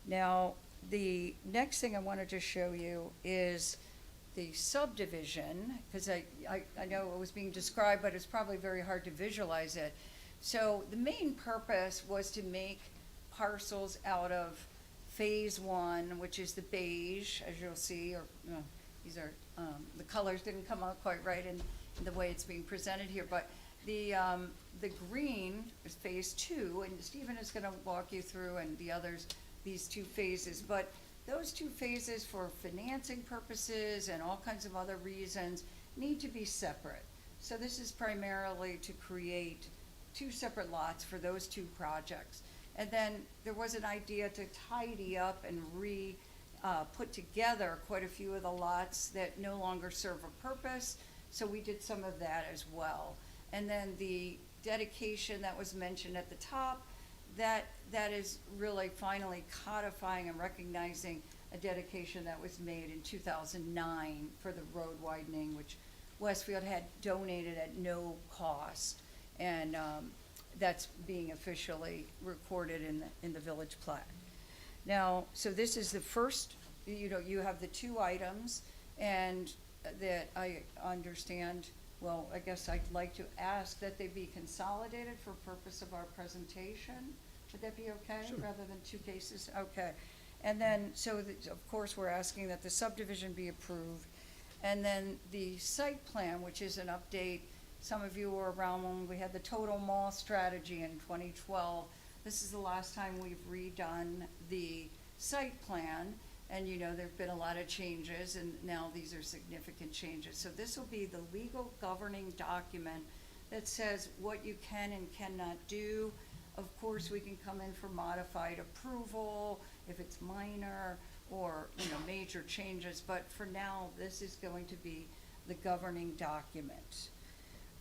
Now, the next thing I wanted to show you is the subdivision, because I know it was being described, but it's probably very hard to visualize it. So the main purpose was to make parcels out of phase 1, which is the beige, as you'll see, or these are, the colors didn't come out quite right in the way it's being presented here, but the green is phase 2, and Stephen is gonna walk you through, and the others, these 2 phases, but those 2 phases for financing purposes and all kinds of other reasons need to be separate. So this is primarily to create 2 separate lots for those 2 projects. And then there was an idea to tidy up and put together quite a few of the lots that no longer serve a purpose. So we did some of that as well. And then the dedication that was mentioned at the top, that is really finally codifying and recognizing a dedication that was made in 2009 for the road widening, which Westfield had donated at no cost. And that's being officially recorded in the village plat. Now, so this is the first, you have the 2 items, and that I understand, well, I guess I'd like to ask that they be consolidated for purpose of our presentation. Would that be okay? Sure. Rather than 2 cases? Okay. And then, of course, we're asking that the subdivision be approved. And then the site plan, which is an update, some of you were around when we had the total mall strategy in 2012. This is the last time we've redone the site plan. And you know, there've been a lot of changes, and now these are significant changes. So this will be the legal governing document that says what you can and cannot do. Of course, we can come in for modified approval if it's minor or, you know, major changes, but for now, this is going to be the governing document.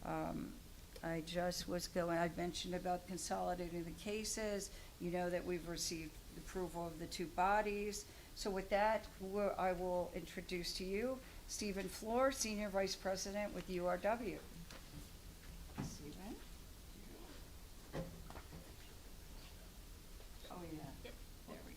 I mentioned about consolidating the cases. You know that we've received approval of the two bodies. So with that, I will introduce to you Stephen Floor, Senior Vice President with URW. Stephen? Oh, yeah. There we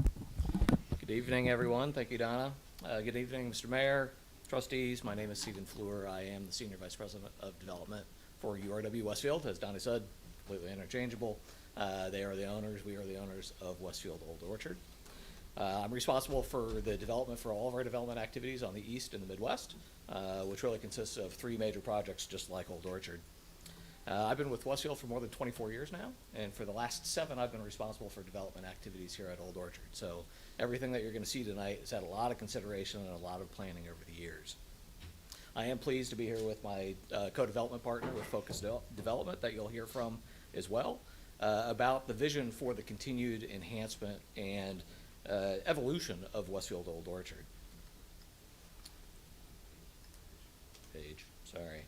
go. Good evening, everyone. Thank you, Donna. Good evening, Mr. Mayor, trustees. My name is Stephen Fleur. I am the Senior Vice President of Development for URW Westfield. As Donna said, completely interchangeable. They are the owners, we are the owners of Westfield Old Orchard. I'm responsible for the development for all of our development activities on the east and the Midwest, which really consists of 3 major projects just like Old Orchard. I've been with Westfield for more than 24 years now, and for the last 7, I've been responsible for development activities here at Old Orchard. So everything that you're going to see tonight has had a lot of consideration and a lot of planning over the years. I am pleased to be here with my co-development partner with Focus Development that you'll hear from as well. About the vision for the continued enhancement and evolution of Westfield Old Orchard. Sorry.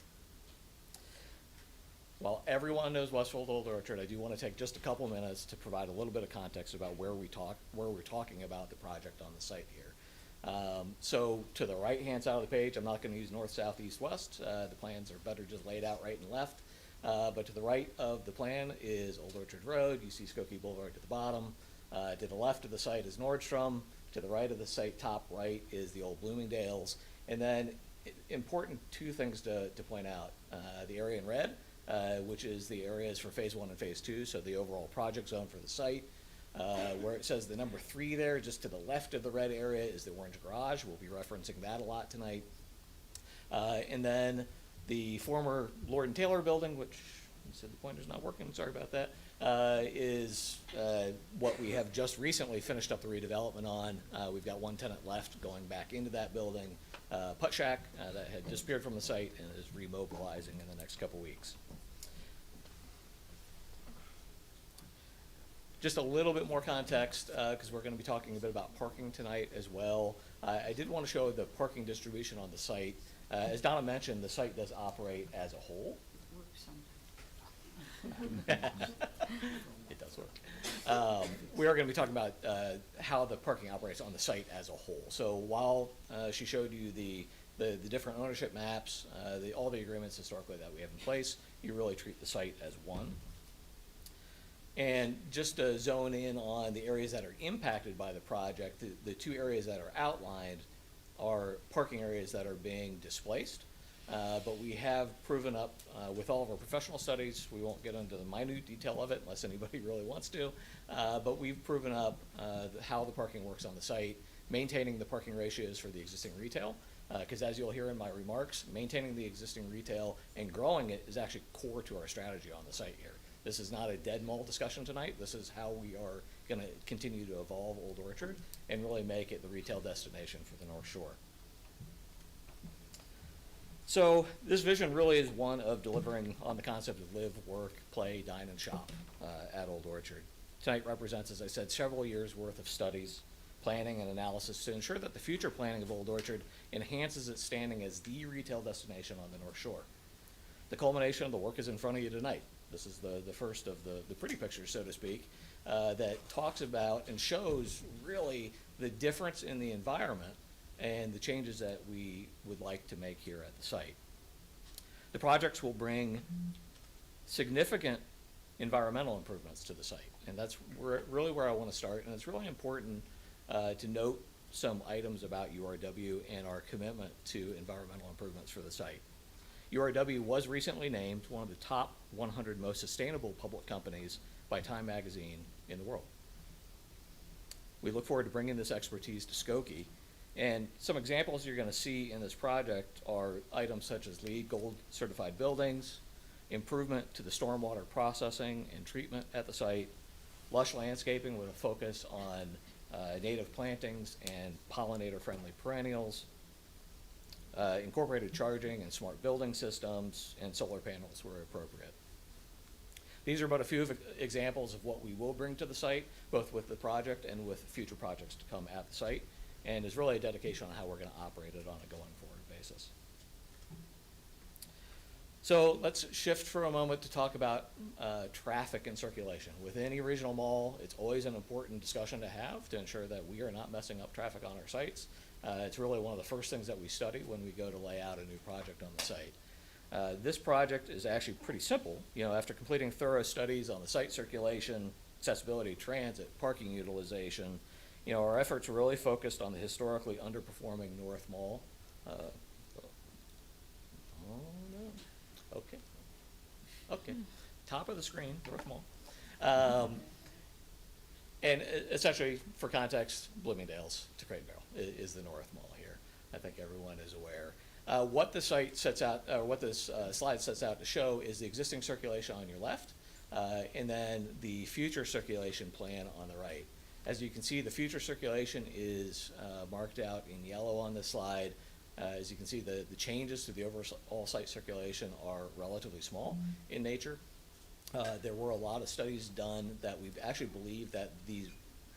While everyone knows Westfield Old Orchard, I do want to take just a couple minutes to provide a little bit of context about where we're talking about the project on the site here. So to the right-hand side of the page, I'm not going to use north, south, east, west. The plans are better just laid out right and left. But to the right of the plan is Old Orchard Road. You see Skokie Boulevard to the bottom. To the left of the site is Nordstrom. To the right of the site, top right, is the old Bloomingdale's. And then important 2 things to point out. The area in red, which is the areas for phase 1 and phase 2, so the overall project zone for the site. Where it says the number 3 there, just to the left of the red area, is the orange garage. We'll be referencing that a lot tonight. And then the former Lord & Taylor building, which you said the pointer's not working, sorry about that, is what we have just recently finished up the redevelopment on. We've got 1 tenant left going back into that building, Putt Shack, that had disappeared from the site and is remobilizing in the next couple weeks. Just a little bit more context, because we're going to be talking a bit about parking tonight as well. I did want to show the parking distribution on the site. As Donna mentioned, the site does operate as a whole. It does work. We are going to be talking about how the parking operates on the site as a whole. So while she showed you the different ownership maps, all the agreements historically that we have in place, you really treat the site as one. And just to zone in on the areas that are impacted by the project, the 2 areas that are outlined are parking areas that are being displaced. But we have proven up with all of our professional studies, we won't get into the minute detail of it unless anybody really wants to, but we've proven up how the parking works on the site, maintaining the parking ratios for the existing retail, because as you'll hear in my remarks, maintaining the existing retail and growing it is actually core to our strategy on the site here. This is not a dead mall discussion tonight. This is how we are going to continue to evolve Old Orchard and really make it the retail destination for the North Shore. So this vision really is one of delivering on the concept of live, work, play, dine, and shop at Old Orchard. Tonight represents, as I said, several years' worth of studies, planning, and analysis to ensure that the future planning of Old Orchard enhances its standing as the retail destination on the North Shore. The culmination of the work is in front of you tonight. This is the first of the pretty pictures, so to speak, that talks about and shows really the difference in the environment and the changes that we would like to make here at the site. The projects will bring significant environmental improvements to the site, and that's really where I want to start. And it's really important to note some items about URW and our commitment to environmental improvements for the site. URW was recently named one of the top 100 most sustainable public companies by Time Magazine in the world. We look forward to bringing this expertise to Skokie. And some examples you're going to see in this project are items such as LEED Gold certified buildings, improvement to the stormwater processing and treatment at the site, lush landscaping with a focus on native plantings and pollinator-friendly perennials, incorporated charging and smart building systems, and solar panels where appropriate. These are but a few of examples of what we will bring to the site, both with the project and with future projects to come at the site, and is really a dedication on how we're going to operate it on a going forward basis. So let's shift for a moment to talk about traffic and circulation. With any regional mall, it's always an important discussion to have to ensure that we are not messing up traffic on our sites. It's really one of the first things that we study when we go to lay out a new project on the site. This project is actually pretty simple. You know, after completing thorough studies on the site circulation, accessibility, transit, parking utilization, you know, our efforts are really focused on the historically underperforming North Mall. Okay. Top of the screen, North Mall. And essentially, for context, Bloomingdale's to Crate and Barrel is the North Mall here. I think everyone is aware. What the site sets out, or what this slide sets out to show is the existing circulation on your left, and then the future circulation plan on the right. As you can see, the future circulation is marked out in yellow on this slide. As you can see, the changes to the overall site circulation are relatively small in nature. There were a lot of studies done that we actually believe that these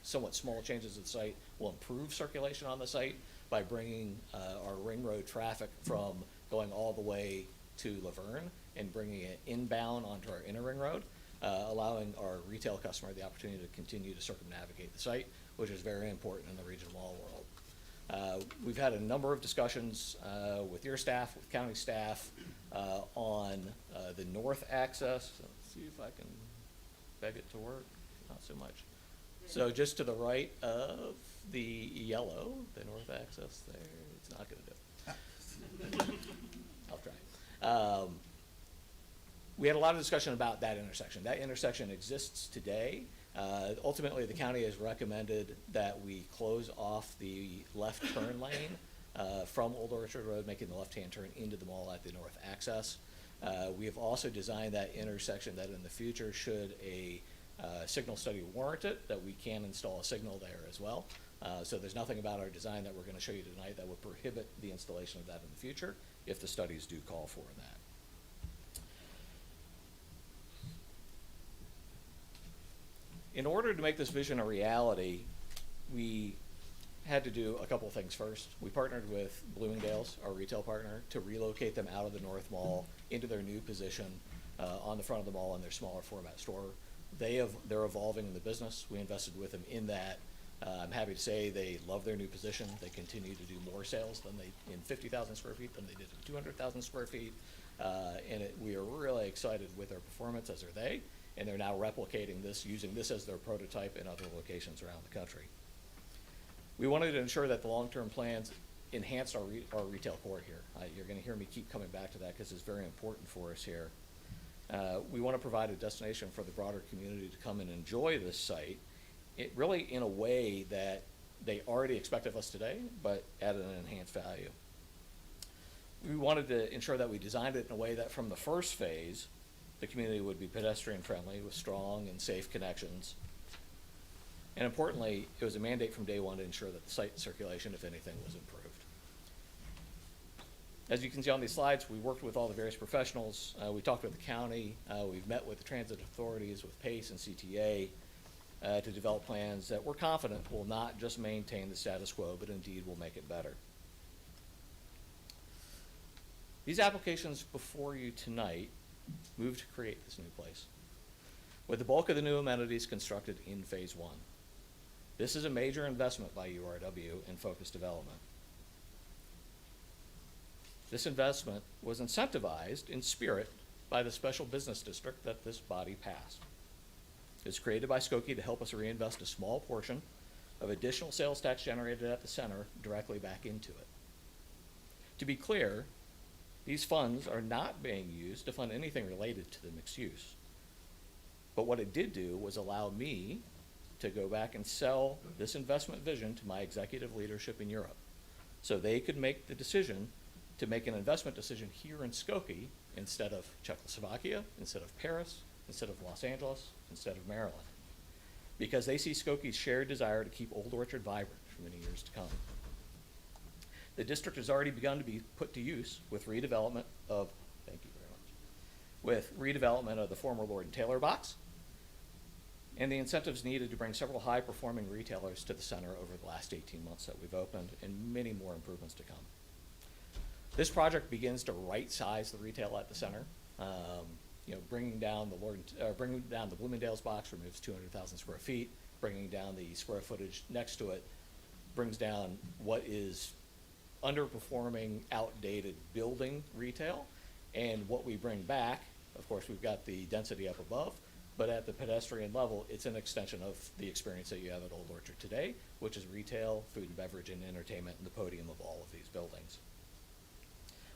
somewhat small changes to the site will improve circulation on the site by bringing our ring road traffic from going all the way to Laverne and bringing it inbound onto our inner ring road, allowing our retail customer the opportunity to continue to circumnavigate the site, which is very important in the regional mall world. We've had a number of discussions with your staff, with county staff, on the north access. Let's see if I can beg it to work. Not so much. So just to the right of the yellow, the north access there, it's not going to do it. I'll try. We had a lot of discussion about that intersection. That intersection exists today. Ultimately, the county has recommended that we close off the left turn lane from Old Orchard Road, making the left-hand turn into the mall at the north access. We have also designed that intersection that in the future, should a signal study warrant it, that we can install a signal there as well. So there's nothing about our design that we're going to show you tonight that would prohibit the installation of that in the future if the studies do call for that. In order to make this vision a reality, we had to do a couple of things first. We partnered with Bloomingdale's, our retail partner, to relocate them out of the North Mall into their new position on the front of the mall in their smaller format store. They're evolving in the business. We invested with them in that. I'm happy to say they love their new position. They continue to do more sales in 50,000 square feet than they did in 200,000 square feet. We are really excited with their performance, as are they. And they're now replicating this, using this as their prototype in other locations around the country. We wanted to ensure that the long-term plans enhanced our retail core here. You're going to hear me keep coming back to that because it's very important for us here. We want to provide a destination for the broader community to come and enjoy this site, really in a way that they already expect of us today, but at an enhanced value. We wanted to ensure that we designed it in a way that from the first phase, the community would be pedestrian friendly with strong and safe connections. And importantly, it was a mandate from day one to ensure that the site circulation, if anything, was improved. As you can see on these slides, we worked with all the various professionals. We talked with the county. We've met with the transit authorities, with PACE and CTA, to develop plans that we're confident will not just maintain the status quo, but indeed will make it better. These applications before you tonight moved to create this new place, with the bulk of the new amenities constructed in phase one. This is a major investment by URW in focused development. This investment was incentivized in spirit by the special business district that this body passed. It was created by Skokie to help us reinvest a small portion of additional sales tax generated at the center directly back into it. To be clear, these funds are not being used to fund anything related to the mixed use. But what it did do was allow me to go back and sell this investment vision to my executive leadership in Europe, so they could make the decision to make an investment decision here in Skokie instead of Czechoslovakia, instead of Paris, instead of Los Angeles, instead of Maryland, because they see Skokie's shared desire to keep Old Orchard vibrant for many years to come. The district has already begun to be put to use with redevelopment of, thank you very much, with redevelopment of the former Lord and Taylor box, and the incentives needed to bring several high-performing retailers to the center over the last 18 months that we've opened, and many more improvements to come. This project begins to right-size the retail at the center. Bringing down the Bloomingdale's box removes 200,000 square feet. Bringing down the square footage next to it brings down what is underperforming, outdated building retail. And what we bring back, of course, we've got the density up above, but at the pedestrian level, it's an extension of the experience that you have at Old Orchard today, which is retail, food and beverage, and entertainment, and the podium of all of these buildings.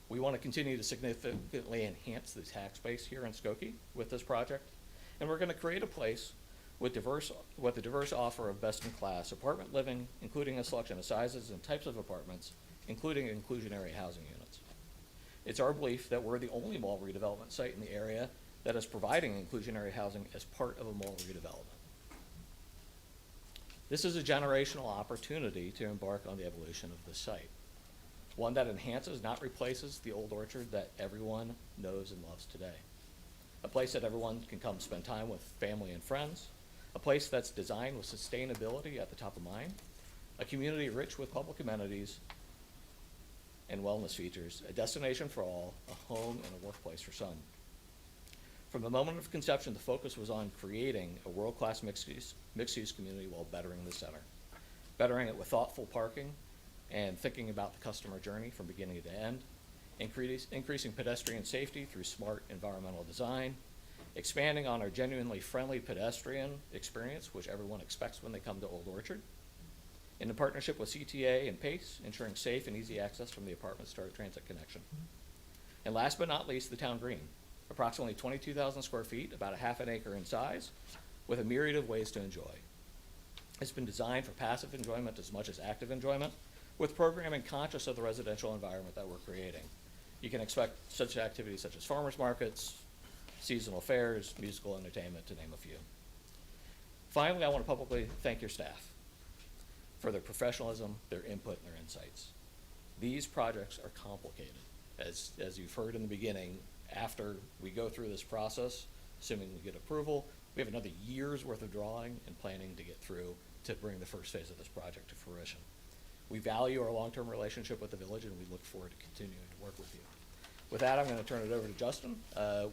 We want to continue to significantly enhance the tax base here in Skokie with this project, and we're going to create a place with a diverse offer of best-in-class apartment living, including a selection of sizes and types of apartments, including inclusionary housing units. It's our belief that we're the only mall redevelopment site in the area that is providing inclusionary housing as part of a mall redevelopment. This is a generational opportunity to embark on the evolution of the site, one that enhances, not replaces, the Old Orchard that everyone knows and loves today. A place that everyone can come spend time with family and friends, a place that's designed with sustainability at the top of mind, a community rich with public amenities and wellness features, a destination for all, a home and a workplace for some. From the moment of conception, the focus was on creating a world-class mixed-use community while bettering the center. Bettering it with thoughtful parking and thinking about the customer journey from beginning to end, increasing pedestrian safety through smart environmental design, expanding on our genuinely friendly pedestrian experience, which everyone expects when they come to Old Orchard, in partnership with CTA and PACE, ensuring safe and easy access from the apartments to our transit connection. And last but not least, the town green, approximately 22,000 square feet, about a half an acre in size, with a myriad of ways to enjoy. It's been designed for passive enjoyment as much as active enjoyment, with programming conscious of the residential environment that we're creating. You can expect such activities such as farmers markets, seasonal fairs, musical entertainment, to name a few. Finally, I want to publicly thank your staff for their professionalism, their input, and their insights. These projects are complicated. As you've heard in the beginning, after we go through this process, assuming we get approval, we have another year's worth of drawing and planning to get through to bring the first phase of this project to fruition. We value our long-term relationship with the village, and we look forward to continuing to work with you. With that, I'm going to turn it over to Justin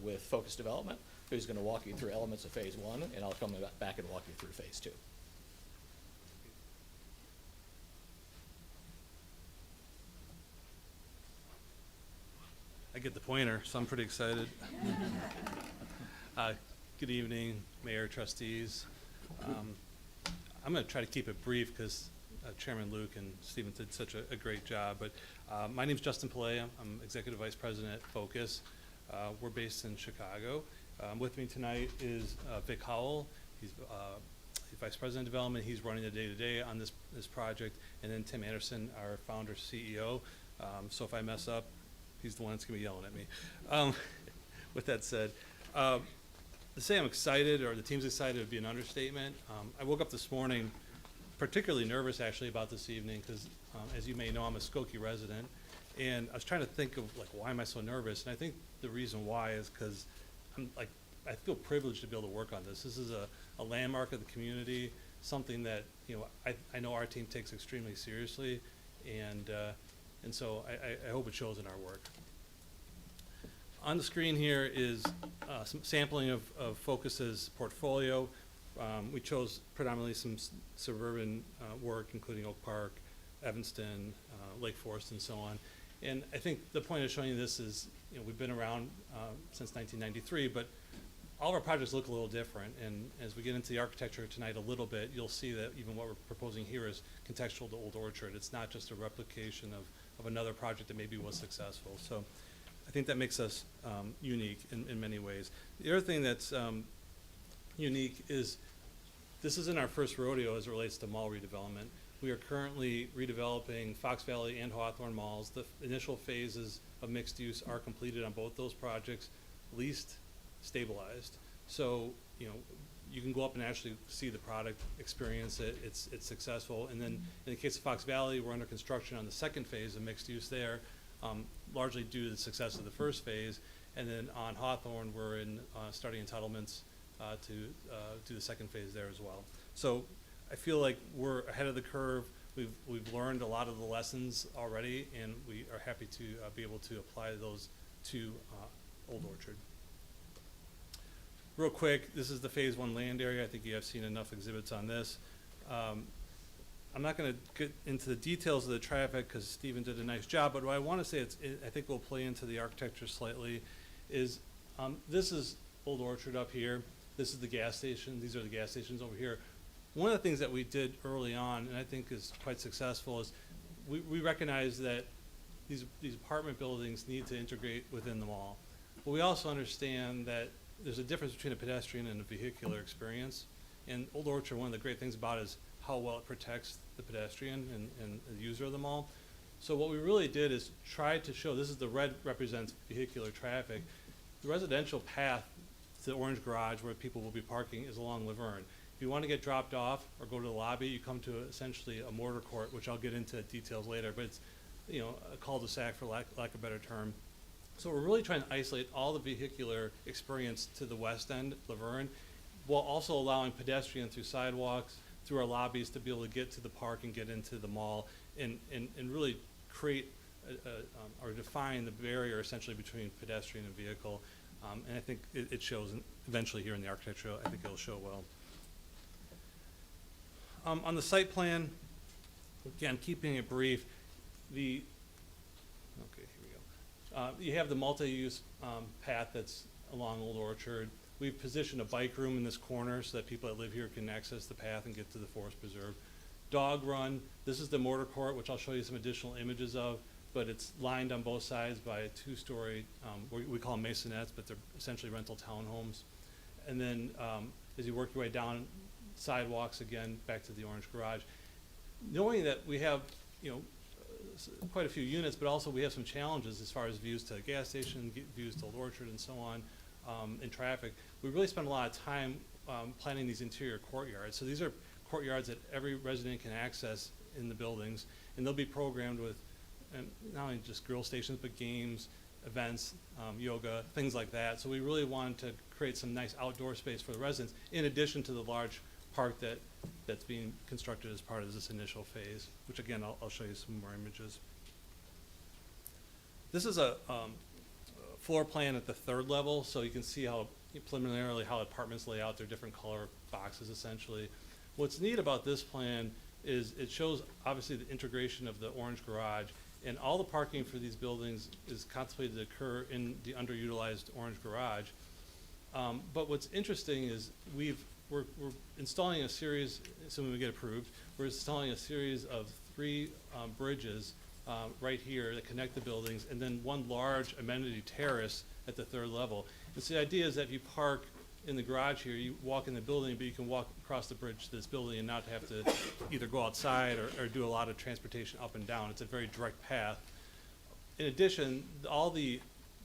with Focus Development, who's going to walk you through elements of Phase 1, and I'll come back and walk you through Phase 2. I get the pointer, so I'm pretty excited. Good evening, Mayor, trustees. I'm going to try to keep it brief because Chairman Luke and Stephen did such a great job. But my name is Justin Pillay. I'm Executive Vice President at Focus. We're based in Chicago. With me tonight is Vic Howell. He's Vice President of Development. He's running the day-to-day on this project. And then Tim Anderson, our founder CEO. So if I mess up, he's the one that's going to be yelling at me. With that said, to say I'm excited or the team's excited would be an understatement. I woke up this morning particularly nervous actually about this evening because as you may know, I'm a Skokie resident, and I was trying to think of like, why am I so nervous? And I think the reason why is because I feel privileged to be able to work on this. This is a landmark of the community, something that I know our team takes extremely seriously, and so I hope it shows in our work. On the screen here is some sampling of Focus's portfolio. We chose predominantly some suburban work, including Oak Park, Evanston, Lake Forest, and so on. And I think the point of showing you this is, we've been around since 1993, but all of our projects look a little different. And as we get into the architecture tonight a little bit, you'll see that even what we're proposing here is contextual to Old Orchard. It's not just a replication of another project that maybe was successful. So I think that makes us unique in many ways. The other thing that's unique is this isn't our first rodeo as it relates to mall redevelopment. We are currently redeveloping Fox Valley and Hawthorne malls. The initial phases of mixed use are completed on both those projects, leased, stabilized. So, you know, you can go up and actually see the product, experience it, it's successful. And then in the case of Fox Valley, we're under construction on the second phase of mixed use there, largely due to the success of the first phase. And then on Hawthorne, we're in starting entitlements to do the second phase there as well. So I feel like we're ahead of the curve. We've learned a lot of the lessons already, and we are happy to be able to apply those to Old Orchard. Real quick, this is the phase 1 land area. I think you have seen enough exhibits on this. I'm not going to get into the details of the traffic because Stephen did a nice job, but what I want to say, I think will play into the architecture slightly, is this is Old Orchard up here. This is the gas station. These are the gas stations over here. One of the things that we did early on, and I think is quite successful, is we recognize that these apartment buildings need to integrate within the mall. But we also understand that there's a difference between a pedestrian and a vehicular experience. And Old Orchard, one of the great things about it is how well it protects the pedestrian and the user of the mall. So what we really did is try to show, this is the red represents vehicular traffic. The residential path to the orange garage where people will be parking is along Laverne. If you want to get dropped off or go to the lobby, you come to essentially a mortar court, which I'll get into details later, but it's, you know, a cul-de-sac for lack of a better term. So we're really trying to isolate all the vehicular experience to the west end, Laverne, while also allowing pedestrians through sidewalks, through our lobbies to be able to get to the park and get into the mall and really create or define the barrier essentially between pedestrian and vehicle. And I think it shows eventually here in the architecture. I think it'll show well. On the site plan, again, keeping it brief, you have the multi-use path that's along Old Orchard. We've positioned a bike room in this corner so that people that live here can access the path and get to the forest preserve. Dog run, this is the mortar court, which I'll show you some additional images of, but it's lined on both sides by a two-story, we call them masonettes, but they're essentially rental townhomes. And then as you work your way down sidewalks again, back to the orange garage. Knowing that we have, you know, quite a few units, but also we have some challenges as far as views to the gas station, views to Old Orchard and so on, in traffic. We really spend a lot of time planning these interior courtyards. So these are courtyards that every resident can access in the buildings, and they'll be programmed with not only just grill stations, but games, events, yoga, things like that. So we really wanted to create some nice outdoor space for the residents, in addition to the large park that's being constructed as part of this initial phase, which again, I'll show you some more images. This is a floor plan at the third level, so you can see how preliminarily how apartments lay out their different color boxes essentially. What's neat about this plan is it shows obviously the integration of the orange garage, and all the parking for these buildings is contemplated to occur in the underutilized orange garage. But what's interesting is we're installing a series, assuming we get approved, we're installing a series of 3 bridges right here that connect the buildings, and then one large amenity terrace at the third level. And so the idea is that if you park in the garage here, you walk in the building, but you can walk across the bridge to this building and not have to either go outside or do a lot of transportation up and down. It's a very direct path. In addition, all the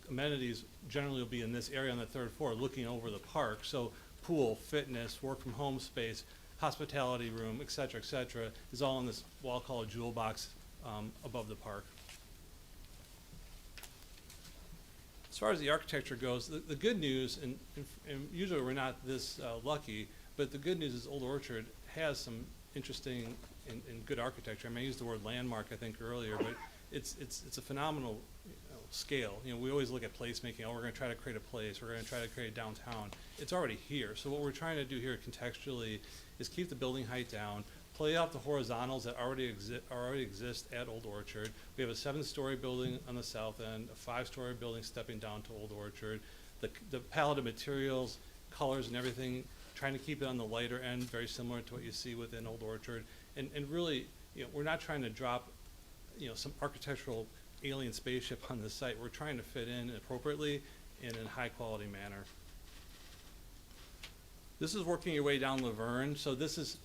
amenities generally will be in this area on the third floor looking over the park. So pool, fitness, work from home space, hospitality room, et cetera, is all in this wall called a jewel box above the park. As far as the architecture goes, the good news, and usually we're not this lucky, but the good news is Old Orchard has some interesting and good architecture. I mean, I used the word landmark, I think, earlier, but it's a phenomenal scale. You know, we always look at placemaking. Oh, we're going to try to create a place. We're going to try to create a downtown. It's already here. So what we're trying to do here contextually is keep the building height down, play out the horizontals that already exist at Old Orchard. We have a 7-story building on the south end, a 5-story building stepping down to Old Orchard. The palette of materials, colors, and everything, trying to keep it on the lighter end, very similar to what you see within Old Orchard. And really, you know, we're not trying to drop, you know, some architectural alien spaceship on the site. We're trying to fit in appropriately in a high quality manner. This is working your way down Laverne, so this is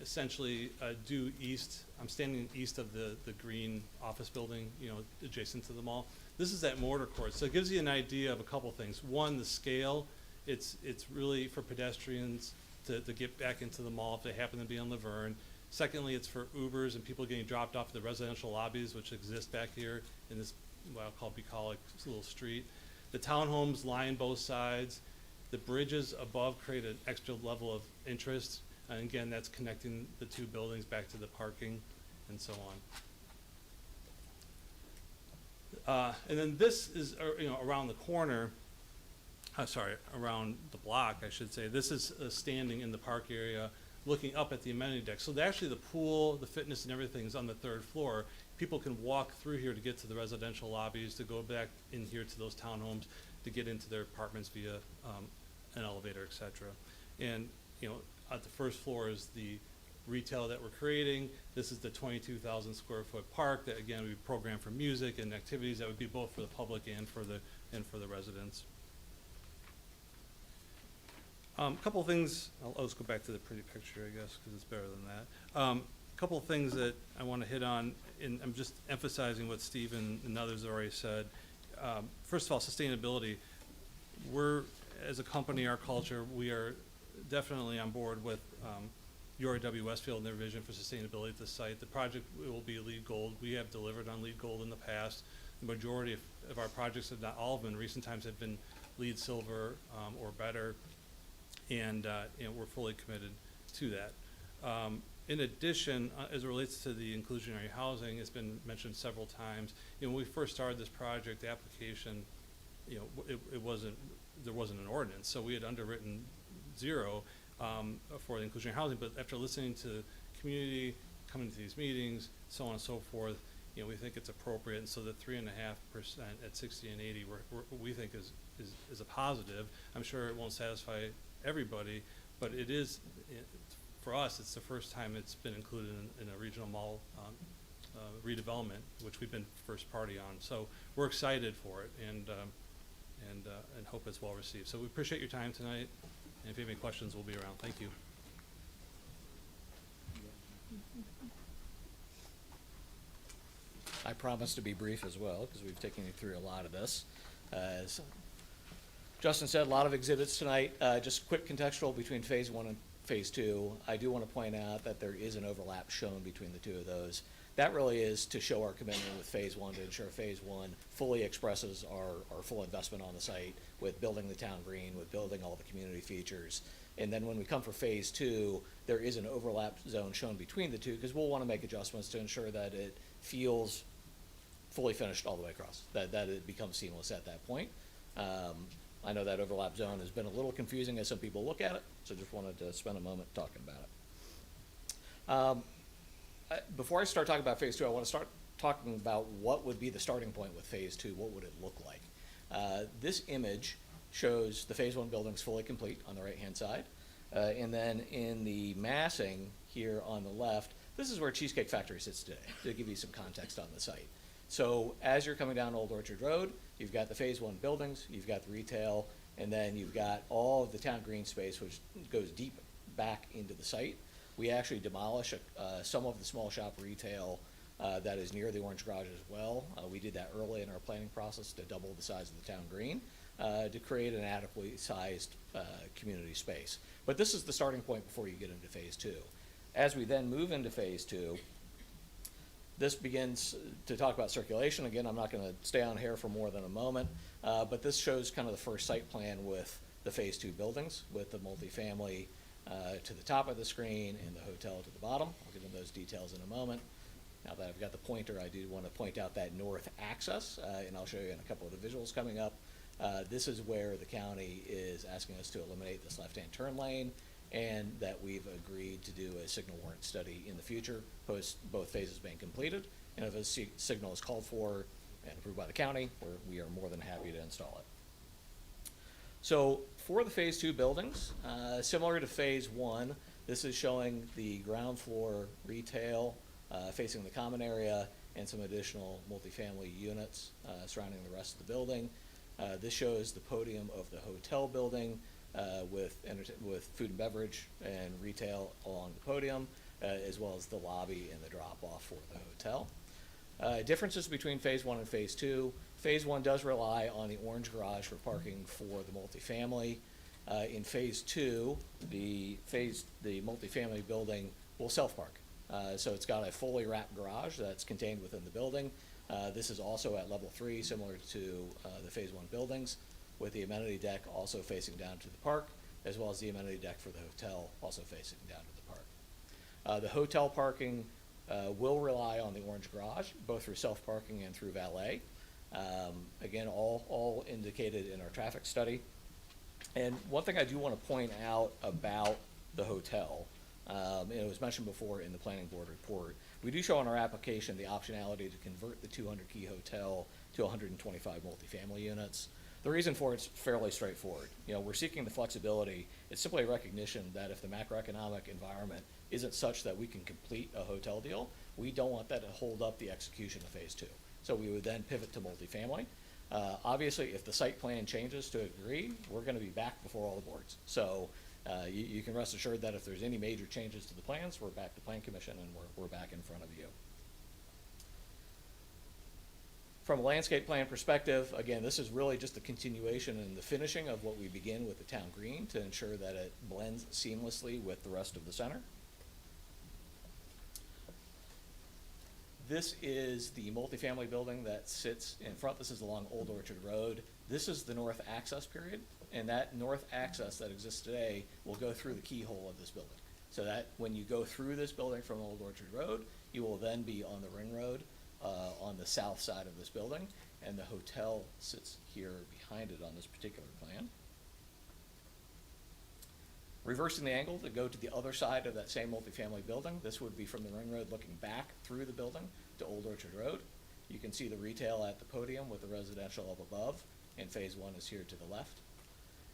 essentially due east. I'm standing east of the green office building, you know, adjacent to the mall. This is that mortar court, so it gives you an idea of a couple things. One, the scale. It's really for pedestrians to get back into the mall if they happen to be on Laverne. Secondly, it's for Ubers and people getting dropped off at the residential lobbies, which exist back here in this, what I'll call bucolic little street. The townhomes line both sides. The bridges above create an extra level of interest. And again, that's connecting the two buildings back to the parking and so on. And then this is, you know, around the corner, around the block, I should say. This is standing in the park area, looking up at the amenity deck. So actually the pool, the fitness and everything is on the third floor. People can walk through here to get to the residential lobbies, to go back in here to those townhomes, to get into their apartments via an elevator, et cetera. And, you know, at the first floor is the retail that we're creating. This is the 22,000 square foot park that, again, we program for music and activities that would be both for the public and for the residents. A couple of things, I'll just go back to the pretty picture, I guess, because it's better than that. A couple of things that I want to hit on, and I'm just emphasizing what Stephen and others have already said. First of all, sustainability. We're, as a company, our culture, we are definitely on board with URW Westfield and their vision for sustainability at the site. The project will be LEED Gold. We have delivered on LEED Gold in the past. The majority of our projects, if not all of them in recent times, have been LEED Silver or better. And you know, we're fully committed to that. In addition, as it relates to the inclusionary housing, it's been mentioned several times. You know, when we first started this project, the application, you know, there wasn't an ordinance, so we had underwritten 0 for the inclusionary housing. But after listening to community, coming to these meetings, so on and so forth, you know, we think it's appropriate. And so the 3.5% at 60 and 80, we think is a positive. I'm sure it won't satisfy everybody, but it is, for us, it's the first time it's been included in a regional mall redevelopment, which we've been first party on. So we're excited for it and hope it's well received. So we appreciate your time tonight, and if you have any questions, we'll be around. Thank you. I promise to be brief as well, because we've taken you through a lot of this. As Justin said, a lot of exhibits tonight. Just quick contextual between phase 1 and phase 2. I do want to point out that there is an overlap shown between the two of those. That really is to show our commitment with phase 1, to ensure phase 1 fully expresses our full investment on the site with building the town green, with building all the community features. And then when we come for phase 2, there is an overlap zone shown between the two, because we'll want to make adjustments to ensure that it feels fully finished all the way across, that it becomes seamless at that point. I know that overlap zone has been a little confusing as some people look at it, so just wanted to spend a moment talking about it. Before I start talking about phase 2, I want to start talking about what would be the starting point with phase 2. What would it look like? This image shows the phase 1 buildings fully complete on the right-hand side. And then in the massing here on the left, this is where Cheesecake Factory sits today, to give you some context on the site. So as you're coming down Old Orchard Road, you've got the phase 1 buildings, you've got the retail, and then you've got all of the town green space, which goes deep back into the site. We actually demolish some of the small shop retail that is near the Orange Garage as well. We did that early in our planning process to double the size of the town green to create an adequately sized community space. But this is the starting point before you get into phase 2. As we then move into phase 2, this begins to talk about circulation. Again, I'm not going to stay on here for more than a moment, but this shows kind of the first site plan with the phase 2 buildings, with the multifamily to the top of the screen and the hotel to the bottom. I'll get into those details in a moment. Now that I've got the pointer, I do want to point out that north access, and I'll show you in a couple of the visuals coming up. This is where the county is asking us to eliminate this left-hand turn lane, and that we've agreed to do a signal warrant study in the future, post both phases being completed. And if a signal is called for and approved by the county, we are more than happy to install it. So for the phase 2 buildings, similar to phase 1, this is showing the ground floor retail facing the common area and some additional multifamily units surrounding the rest of the building. This shows the podium of the hotel building with food and beverage and retail along the podium, as well as the lobby and the drop-off for the hotel. Differences between Phase 1 and Phase 2. Phase 1 does rely on the orange garage for parking for the multifamily. In Phase 2, the multifamily building will self-park. So it's got a fully wrapped garage that's contained within the building. This is also at level 3, similar to the Phase 1 buildings, with the amenity deck also facing down to the park, as well as the amenity deck for the hotel also facing down to the park. The hotel parking will rely on the orange garage, both through self-parking and through valet. Again, all indicated in our traffic study. And one thing I do want to point out about the hotel, and it was mentioned before in the planning board report, we do show on our application the optionality to convert the 200-key hotel to 125 multifamily units. The reason for it's fairly straightforward. You know, we're seeking the flexibility. It's simply a recognition that if the macroeconomic environment isn't such that we can complete a hotel deal, we don't want that to hold up the execution of Phase 2. So we would then pivot to multifamily. Obviously, if the site plan changes to a degree, we're going to be back before all the boards. So you can rest assured that if there's any major changes to the plans, we're back to Plan Commission and we're back in front of you. From a landscape plan perspective, again, this is really just the continuation and the finishing of what we begin with the town green to ensure that it blends seamlessly with the rest of the center. This is the multifamily building that sits in front. This is along Old Orchard Road. This is the north access period, and that north access that exists today will go through the keyhole of this building. So that when you go through this building from Old Orchard Road, you will then be on the ring road on the south side of this building, and the hotel sits here behind it on this particular plan. Reversing the angle to go to the other side of that same multifamily building, this would be from the ring road looking back through the building to Old Orchard Road. You can see the retail at the podium with the residential up above, and Phase 1 is here to the left.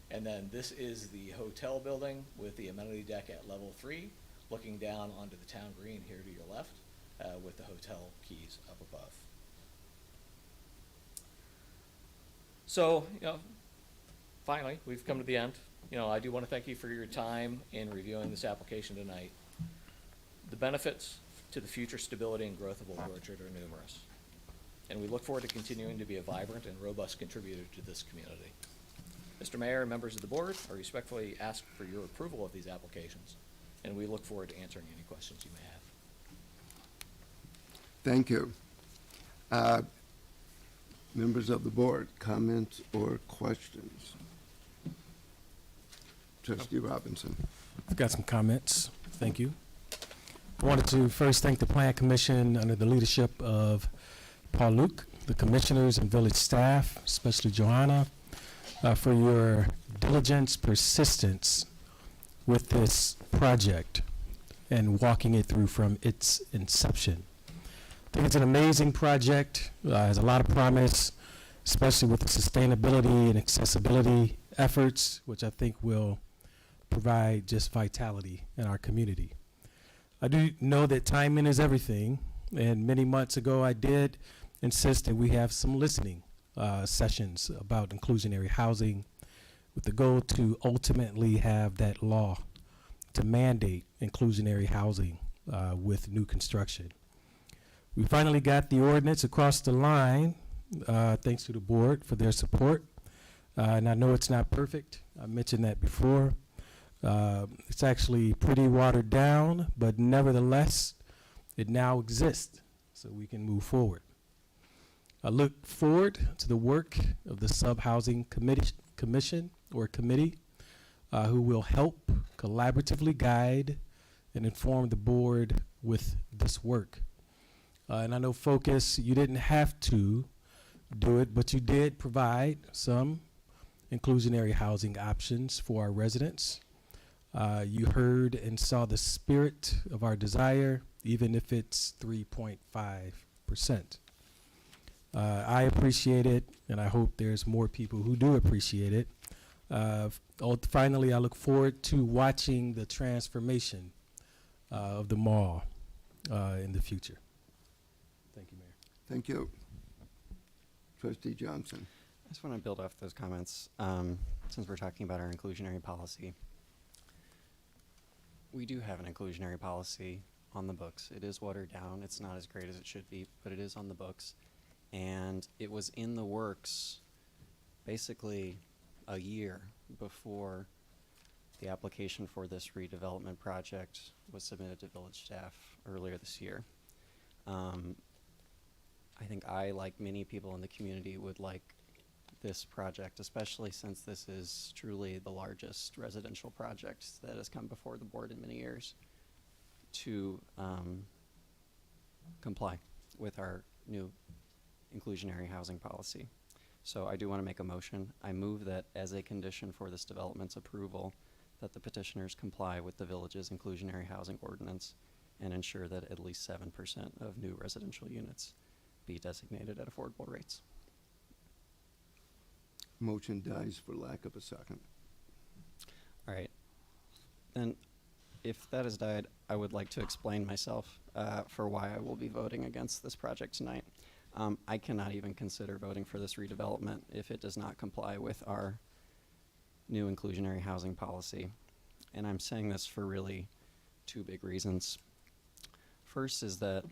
And then this is the hotel building with the amenity deck at level 3, looking down onto the town green here to your left, with the hotel keys up above. So, you know, finally, we've come to the end. You know, I do want to thank you for your time in reviewing this application tonight. The benefits to the future stability and growth of Old Orchard are numerous, and we look forward to continuing to be a vibrant and robust contributor to this community. Mr. Mayor and members of the board, I respectfully ask for your approval of these applications, and we look forward to answering any questions you may have. Thank you. Members of the board, comments or questions? Trustee Robinson. I've got some comments. Thank you. I wanted to first thank the Plan Commission under the leadership of Paul Luke, the commissioners and village staff, especially Johanna, for your diligence, persistence with this project and walking it through from its inception. I think it's an amazing project, has a lot of promise, especially with the sustainability and accessibility efforts, which I think will provide just vitality in our community. I do know that timing is everything, and many months ago I did insist that we have some listening sessions about inclusionary housing with the goal to ultimately have that law to mandate inclusionary housing with new construction. We finally got the ordinance across the line, thanks to the board for their support. And I know it's not perfect. I mentioned that before. It's actually pretty watered down, but nevertheless, it now exists, so we can move forward. I look forward to the work of the Sub-Housing Commission or Committee, who will help collaboratively guide and inform the board with this work. And I know Focus, you didn't have to do it, but you did provide some inclusionary housing options for our residents. You heard and saw the spirit of our desire, even if it's 3.5%. I appreciate it, and I hope there's more people who do appreciate it. Finally, I look forward to watching the transformation of the mall in the future. Thank you, Mayor. Thank you. Trustee Johnson. I just want to build off those comments. Since we're talking about our inclusionary policy, we do have an inclusionary policy on the books. It is watered down. It's not as great as it should be, but it is on the books. And it was in the works basically a year before the application for this redevelopment project was submitted to village staff earlier this year. I think I, like many people in the community, would like this project, especially since this is truly the largest residential project that has come before the board in many years, to comply with our new inclusionary housing policy. So I do want to make a motion. I move that as a condition for this development's approval, that the petitioners comply with the village's inclusionary housing ordinance and ensure that at least 7% of new residential units be designated at affordable rates. Motion dies for lack of a second. All right. Then, if that has died, I would like to explain myself for why I will be voting against this project tonight. I cannot even consider voting for this redevelopment if it does not comply with our new inclusionary housing policy. And I'm saying this for really two big reasons. First is that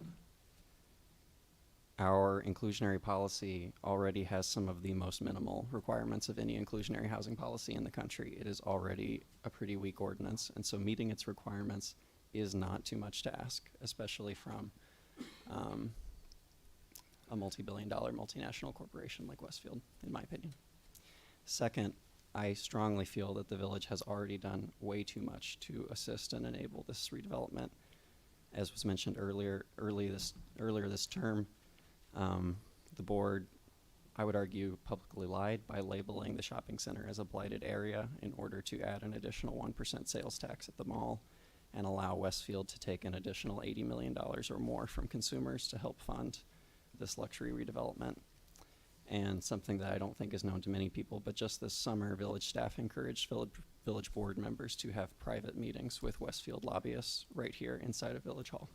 our inclusionary policy already has some of the most minimal requirements of any inclusionary housing policy in the country. It is already a pretty weak ordinance, and so meeting its requirements is not too much to ask, especially from a multi-billion-dollar multinational corporation like Westfield, in my opinion. Second, I strongly feel that the village has already done way too much to assist and enable this redevelopment. As was mentioned earlier this term, the board, I would argue, publicly lied by labeling the shopping center as a blighted area in order to add an additional 1% sales tax at the mall and allow Westfield to take an additional $80 million or more from consumers to help fund this luxury redevelopment. And something that I don't think is known to many people, but just this summer, village staff encouraged village board members to have private meetings with Westfield lobbyists right here inside of Village Hall.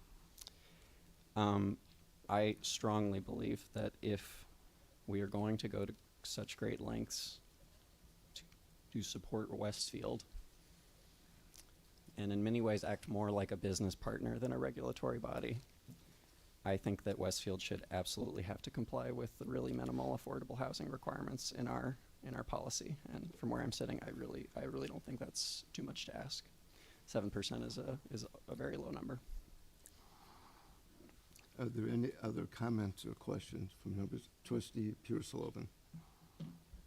I strongly believe that if we are going to go to such great lengths to support Westfield, and in many ways act more like a business partner than a regulatory body, I think that Westfield should absolutely have to comply with the really minimal affordable housing requirements in our policy. And from where I'm sitting, I really don't think that's too much to ask. 7% is a very low number. Are there any other comments or questions from members? Trustee Pure-Sullivan. I'd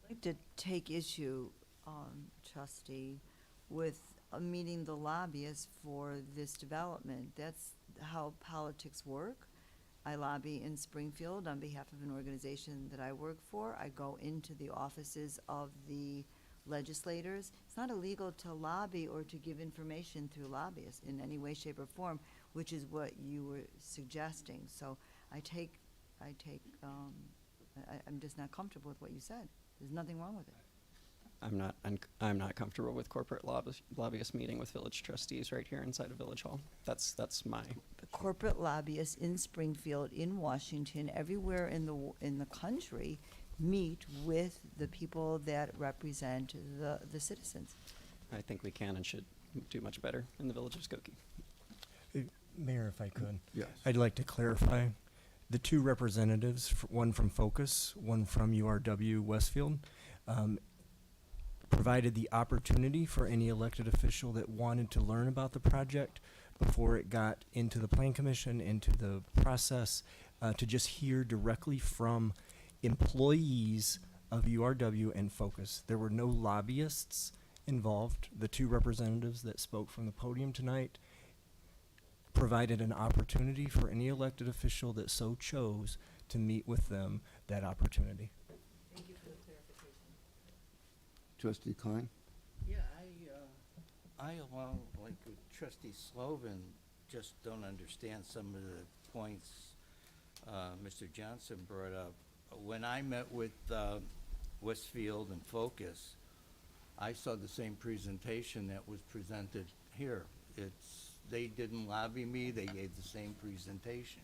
like to take issue, trustee, with meeting the lobbyists for this development. That's how politics work. I lobby in Springfield on behalf of an organization that I work for. I go into the offices of the legislators. It's not illegal to lobby or to give information through lobbyists in any way, shape, or form, which is what you were suggesting. So I'm just not comfortable with what you said. There's nothing wrong with it. I'm not comfortable with corporate lobbyist meeting with village trustees right here inside of Village Hall. That's my. The corporate lobbyists in Springfield, in Washington, everywhere in the country meet with the people that represent the citizens. I think we can and should do much better in the village of Skokie. Mayor, if I could. Yes. I'd like to clarify. The two representatives, one from Focus, one from URW Westfield, provided the opportunity for any elected official that wanted to learn about the project before it got into the Plan Commission, into the process, to just hear directly from employees of URW and Focus. There were no lobbyists involved. The two representatives that spoke from the podium tonight provided an opportunity for any elected official that so chose to meet with them, that opportunity. Thank you for the clarification. Trustee Klein? Yeah, I along like with Trustee Slovan, just don't understand some of the points Mr. Johnson brought up. When I met with Westfield and Focus, I saw the same presentation that was presented here. They didn't lobby me, they gave the same presentation.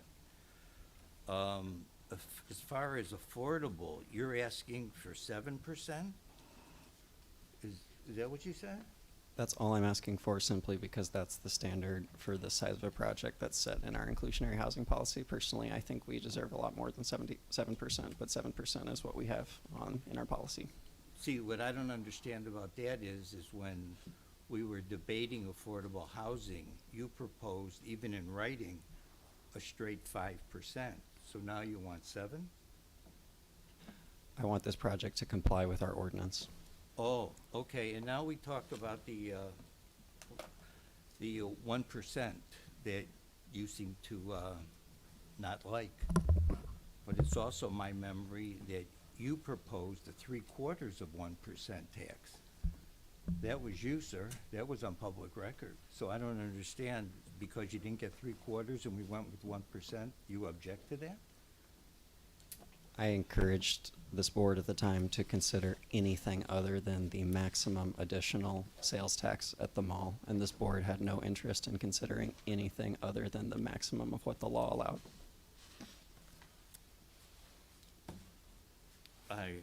as far as affordable, you're asking for 7%? Is that what you said? That's all I'm asking for, simply because that's the standard for the size of a project that's set in our inclusionary housing policy. Personally, I think we deserve a lot more than 7%, but 7% is what we have in our policy. See, what I don't understand about that is when we were debating affordable housing, you proposed, even in writing, a straight 5%. So now you want 7? I want this project to comply with our ordinance. Oh, okay, and now we talk about the 1% that you seem to not like. But it's also my memory that you proposed a 3/4 of 1% tax. That was you, sir. That was on public record. So I don't understand, because you didn't get 3/4 and we went with 1%, you object to that? I encouraged this board at the time to consider anything other than the maximum additional sales tax at the mall, and this board had no interest in considering anything other than the maximum of what the law allowed. I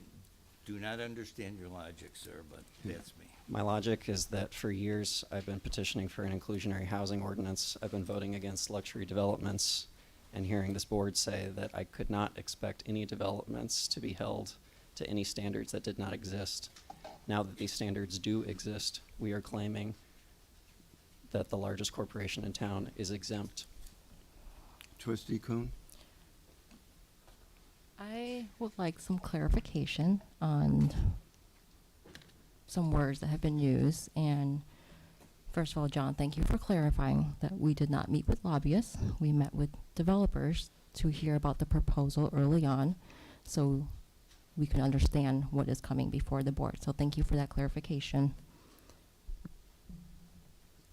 do not understand your logic, sir, but that's me. My logic is that for years I've been petitioning for an inclusionary housing ordinance. I've been voting against luxury developments, and hearing this board say that I could not expect any developments to be held to any standards that did not exist. Now that these standards do exist, we are claiming that the largest corporation in town is exempt. Trustee Kuhn? I would like some clarification on some words that have been used. And first of all, John, thank you for clarifying that we did not meet with lobbyists. We met with developers to hear about the proposal early on, so we can understand what is coming before the board. So thank you for that clarification.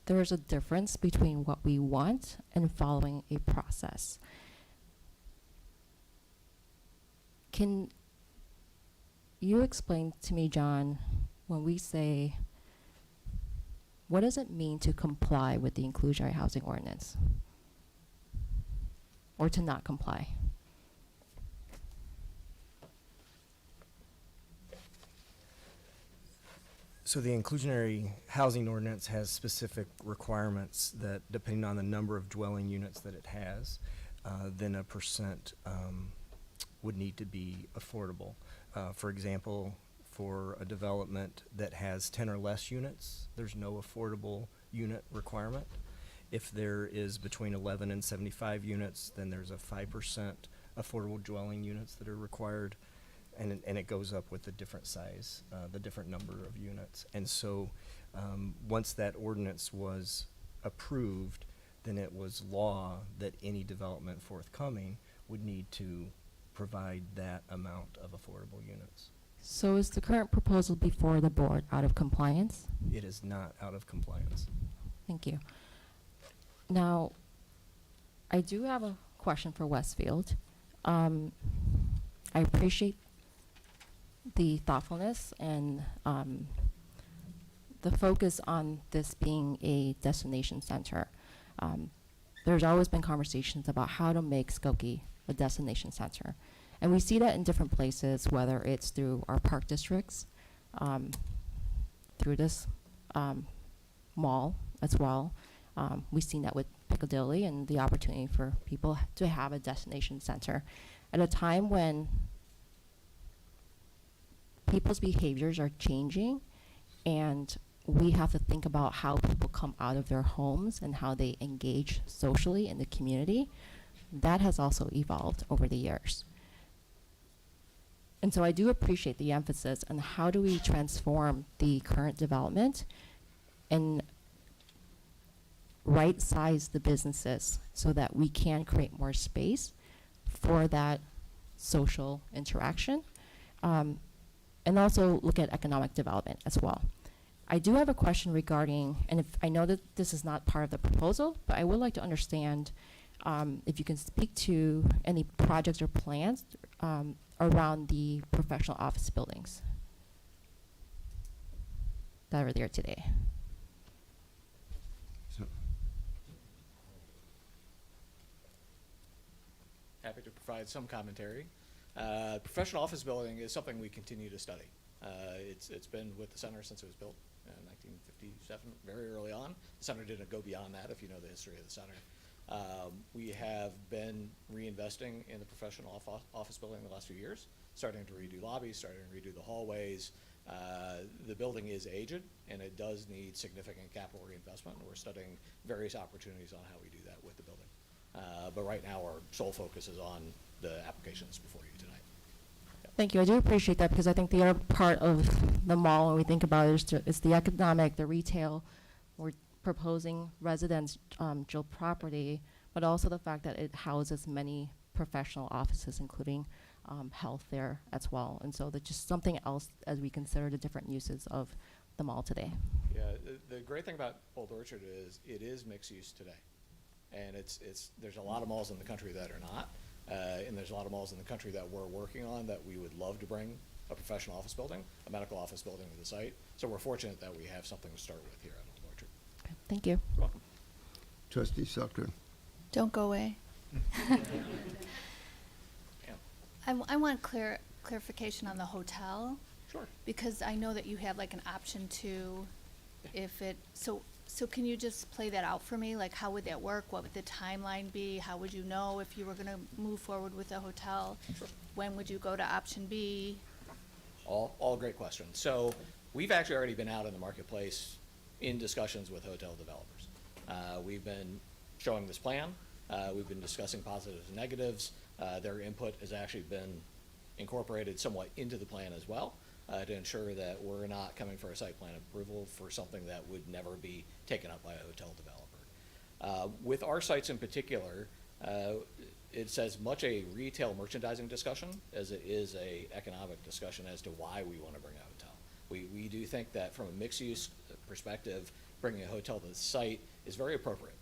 There is a difference between what we want and following a process. Can you explain to me, John, when we say, what does it mean to comply with the inclusionary housing ordinance? Or to not comply? So the inclusionary housing ordinance has specific requirements that, depending on the number of dwelling units that it has, then a percent would need to be affordable. For example, for a development that has 10 or less units, there's no affordable unit requirement. If there is between 11 and 75 units, then there's a 5% affordable dwelling units that are required, and it goes up with the different size, the different number of units. And so once that ordinance was approved, then it was law that any development forthcoming would need to provide that amount of affordable units. So is the current proposal before the board out of compliance? It is not out of compliance. Thank you. Now, I do have a question for Westfield. I appreciate the thoughtfulness and the focus on this being a destination center. There's always been conversations about how to make Skokie a destination center. And we see that in different places, whether it's through our park districts, through this mall as well. We've seen that with Piccadilly and the opportunity for people to have a destination center at a time when people's behaviors are changing, and we have to think about how people come out of their homes and how they engage socially in the community. That has also evolved over the years. And so I do appreciate the emphasis on how do we transform the current development and right-size the businesses so that we can create more space for that social interaction, and also look at economic development as well. I do have a question regarding, and if I know that this is not part of the proposal, but I would like to understand if you can speak to any projects or plans around the professional office buildings that are there today. happy to provide some commentary. Professional office building is something we continue to study. It's been with the center since it was built in 1957, very early on. The center didn't go beyond that, if you know the history of the center. We have been reinvesting in the professional office building the last few years, starting to redo lobbies, starting to redo the hallways. The building is aged, and it does need significant capital reinvestment. We're studying various opportunities on how we do that with the building. But right now, our sole focus is on the applications before you tonight. Thank you. I do appreciate that because I think the other part of the mall, when we think about it, is the economic, the retail. We're proposing residential property, but also the fact that it houses many professional offices, including health there as well. And so that's just something else as we consider the different uses of the mall today. Yeah, the great thing about Old Orchard is it is mixed use today. And there's a lot of malls in the country that are not. And there's a lot of malls in the country that we're working on that we would love to bring a professional office building, a medical office building to the site. So we're fortunate that we have something to start with here at Old Orchard. Okay, thank you. You're welcome. Trustee Sucker. Don't go away. I want clarification on the hotel. Sure. Because I know that you have like an option to, if it, so can you just play that out for me? Like, how would that work? What would the timeline be? How would you know if you were gonna move forward with a hotel? Sure. When would you go to option B? All great questions. So we've actually already been out in the marketplace in discussions with hotel developers. We've been showing this plan. We've been discussing positives and negatives. Their input has actually been incorporated somewhat into the plan as well, to ensure that we're not coming for a site plan approval for something that would never be taken up by a hotel developer. With our sites in particular, it's as much a retail merchandising discussion as it is a economic discussion as to why we want to bring a hotel. We do think that from a mixed use perspective, bringing a hotel to the site is very appropriate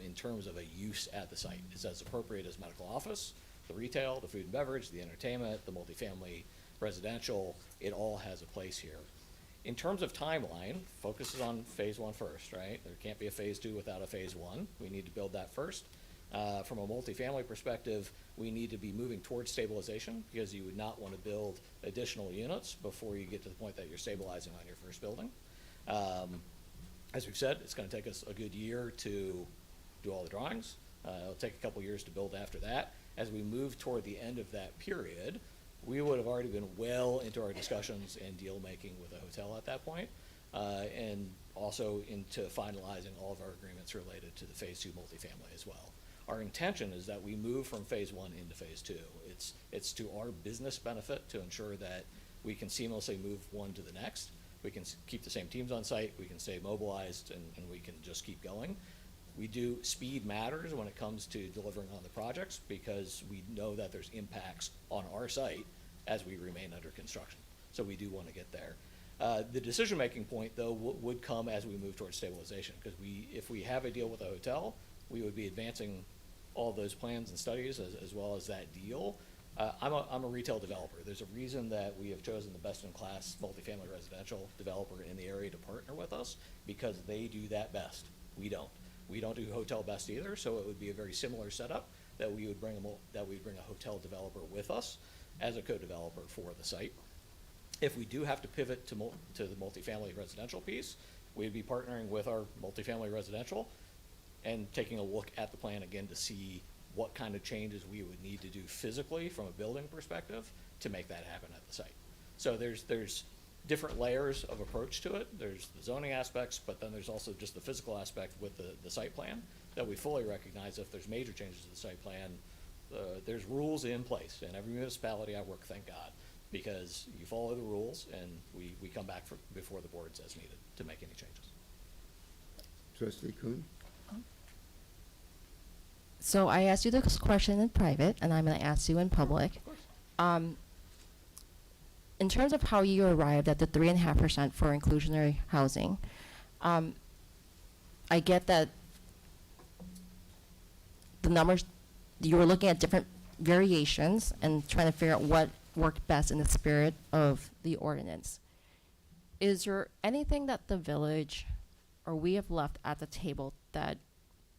in terms of a use at the site. It's as appropriate as medical office, the retail, the food and beverage, the entertainment, the multifamily, residential. It all has a place here. In terms of timeline, focuses on phase 1 first, right? There can't be a phase 2 without a phase 1. We need to build that first. From a multifamily perspective, we need to be moving towards stabilization because you would not want to build additional units before you get to the point that you're stabilizing on your first building. As we've said, it's going to take us a good year to do all the drawings. It'll take a couple years to build after that. As we move toward the end of that period, we would have already been well into our discussions and deal making with a hotel at that point, and also into finalizing all of our agreements related to the phase 2 multifamily as well. Our intention is that we move from phase 1 into phase 2. It's to our business benefit to ensure that we can seamlessly move one to the next. We can keep the same teams on site, we can stay mobilized, and we can just keep going. We do, speed matters when it comes to delivering on the projects because we know that there's impacts on our site as we remain under construction. So we do want to get there. The decision-making point, though, would come as we move towards stabilization because if we have a deal with a hotel, we would be advancing all those plans and studies as well as that deal. I'm a retail developer. There's a reason that we have chosen the best-in-class multifamily residential developer in the area to partner with us because they do that best. We don't. We don't do hotel best either, so it would be a very similar setup that we would bring a hotel developer with us as a co-developer for the site. If we do have to pivot to the multifamily residential piece, we'd be partnering with our multifamily residential and taking a look at the plan again to see what kind of changes we would need to do physically from a building perspective to make that happen at the site. So there's different layers of approach to it. There's the zoning aspects, but then there's also just the physical aspect with the site plan that we fully recognize if there's major changes to the site plan, there's rules in place. In every municipality I work, thank God, because you follow the rules and we come back before the boards as needed to make any changes. Trustee Kuhn? So I asked you this question in private, and I'm going to ask you in public. In terms of how you arrived at the 3.5% for inclusionary housing, I get that the numbers, you were looking at different variations and trying to figure out what worked best in the spirit of the ordinance. Is there anything that the village or we have left at the table that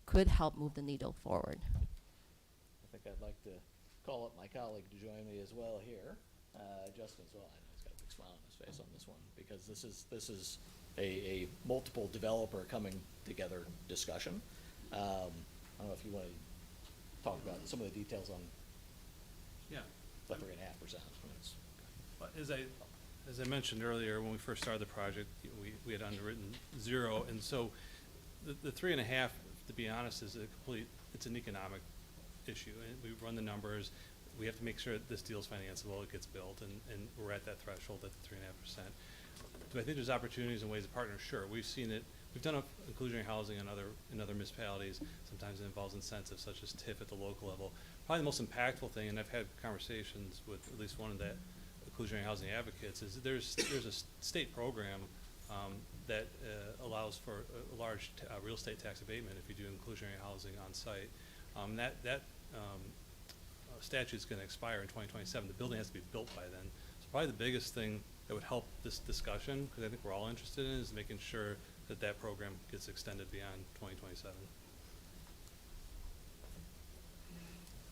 could help move the needle forward? I think I'd like to call up my colleague to join me as well here. Justin, as well, I know he's got a big smile on his face on this one, because this is a multiple developer coming together discussion. I don't know if you want to talk about some of the details on Yeah. the 3.5%. But as I mentioned earlier, when we first started the project, we had underwritten 0, and so the 3.5, to be honest, is it's an economic issue. And we run the numbers. We have to make sure that this deal's financeable, it gets built, and we're at that threshold at the 3.5%. Do I think there's opportunities and ways to partner? Sure. We've seen it. We've done inclusionary housing in other municipalities. Sometimes it involves incentives such as TIF at the local level. Probably the most impactful thing, and I've had conversations with at least one of the inclusionary housing advocates, is there's a state program that allows for a large real estate tax abatement if you do inclusionary housing on site. That statute's going to expire in 2027. The building has to be built by then. So probably the biggest thing that would help this discussion, because I think we're all interested in, is making sure that that program gets extended beyond 2027.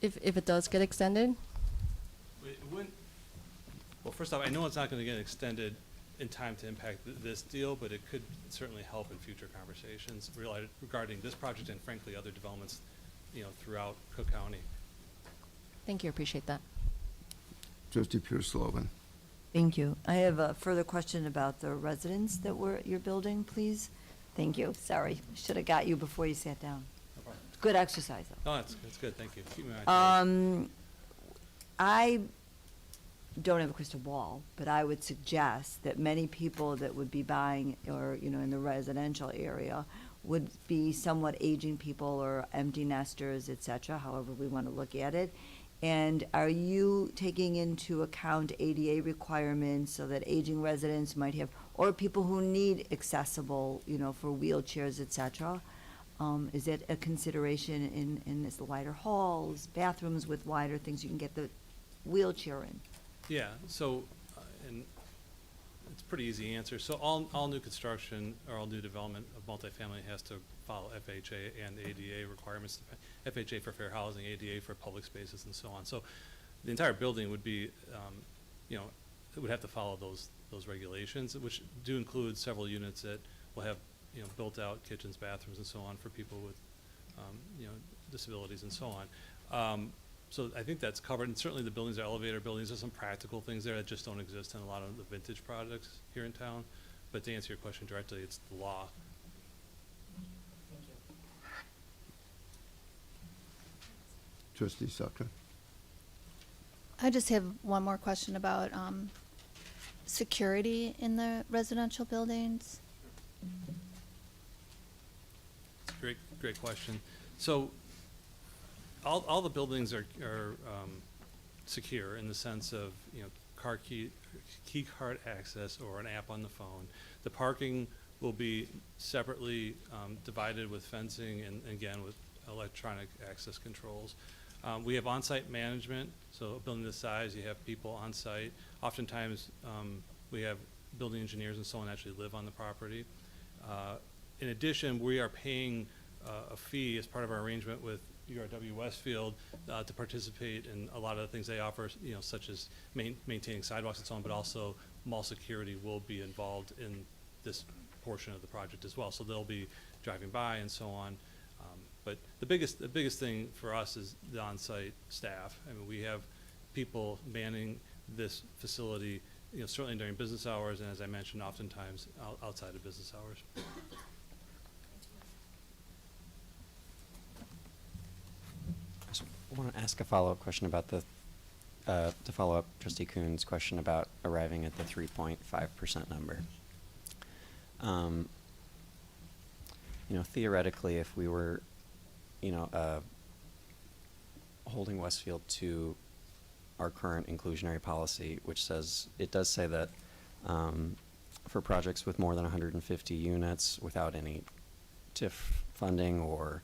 If it does get extended? It wouldn't. Well, first off, I know it's not going to get extended in time to impact this deal, but it could certainly help in future conversations regarding this project and, frankly, other developments, throughout Cook County. Thank you, appreciate that. Trustee Pierce-Sullivan. Thank you. I have a further question about the residents that were at your building, please. Thank you. Sorry, should have got you before you sat down. No problem. Good exercise, though. Oh, that's good. Thank you. Keep me on my toes. I don't have a crystal ball, but I would suggest that many people that would be buying or, in the residential area would be somewhat aging people or empty nesters, et cetera, however we want to look at it. And are you taking into account ADA requirements so that aging residents might have, or people who need accessible, for wheelchairs, et cetera? Is it a consideration in this wider halls, bathrooms with wider things you can get the wheelchair in? Yeah, so, and it's a pretty easy answer. So all new construction or all new development of multifamily has to follow FHA and ADA requirements. FHA for fair housing, ADA for public spaces, and so on. So the entire building would be, it would have to follow those regulations, which do include several units that will have, built out kitchens, bathrooms, and so on for people with, disabilities and so on. So I think that's covered, and certainly the buildings are elevator buildings. There's some practical things there that just don't exist in a lot of the vintage products here in town. But to answer your question directly, it's the law. Trustee Sucker. I just have one more question about security in the residential buildings. It's a great question. So all the buildings are secure in the sense of, key card access or an app on the phone. The parking will be separately divided with fencing and again with electronic access controls. We have on-site management, so a building this size, you have people on site. Oftentimes, we have building engineers and so on actually live on the property. In addition, we are paying a fee as part of our arrangement with URW Westfield to participate in a lot of the things they offer, such as maintaining sidewalks and so on, but also mall security will be involved in this portion of the project as well. So they'll be driving by and so on. But the biggest thing for us is the on-site staff. I mean, we have people manning this facility, certainly during business hours, and as I mentioned, oftentimes outside of business hours. I want to ask a follow-up question about to follow up Trustee Kuhn's question about arriving at the 3.5% number. Theoretically, if we were, holding Westfield to our current inclusionary policy, which does say that for projects with more than 150 units without any TIF funding or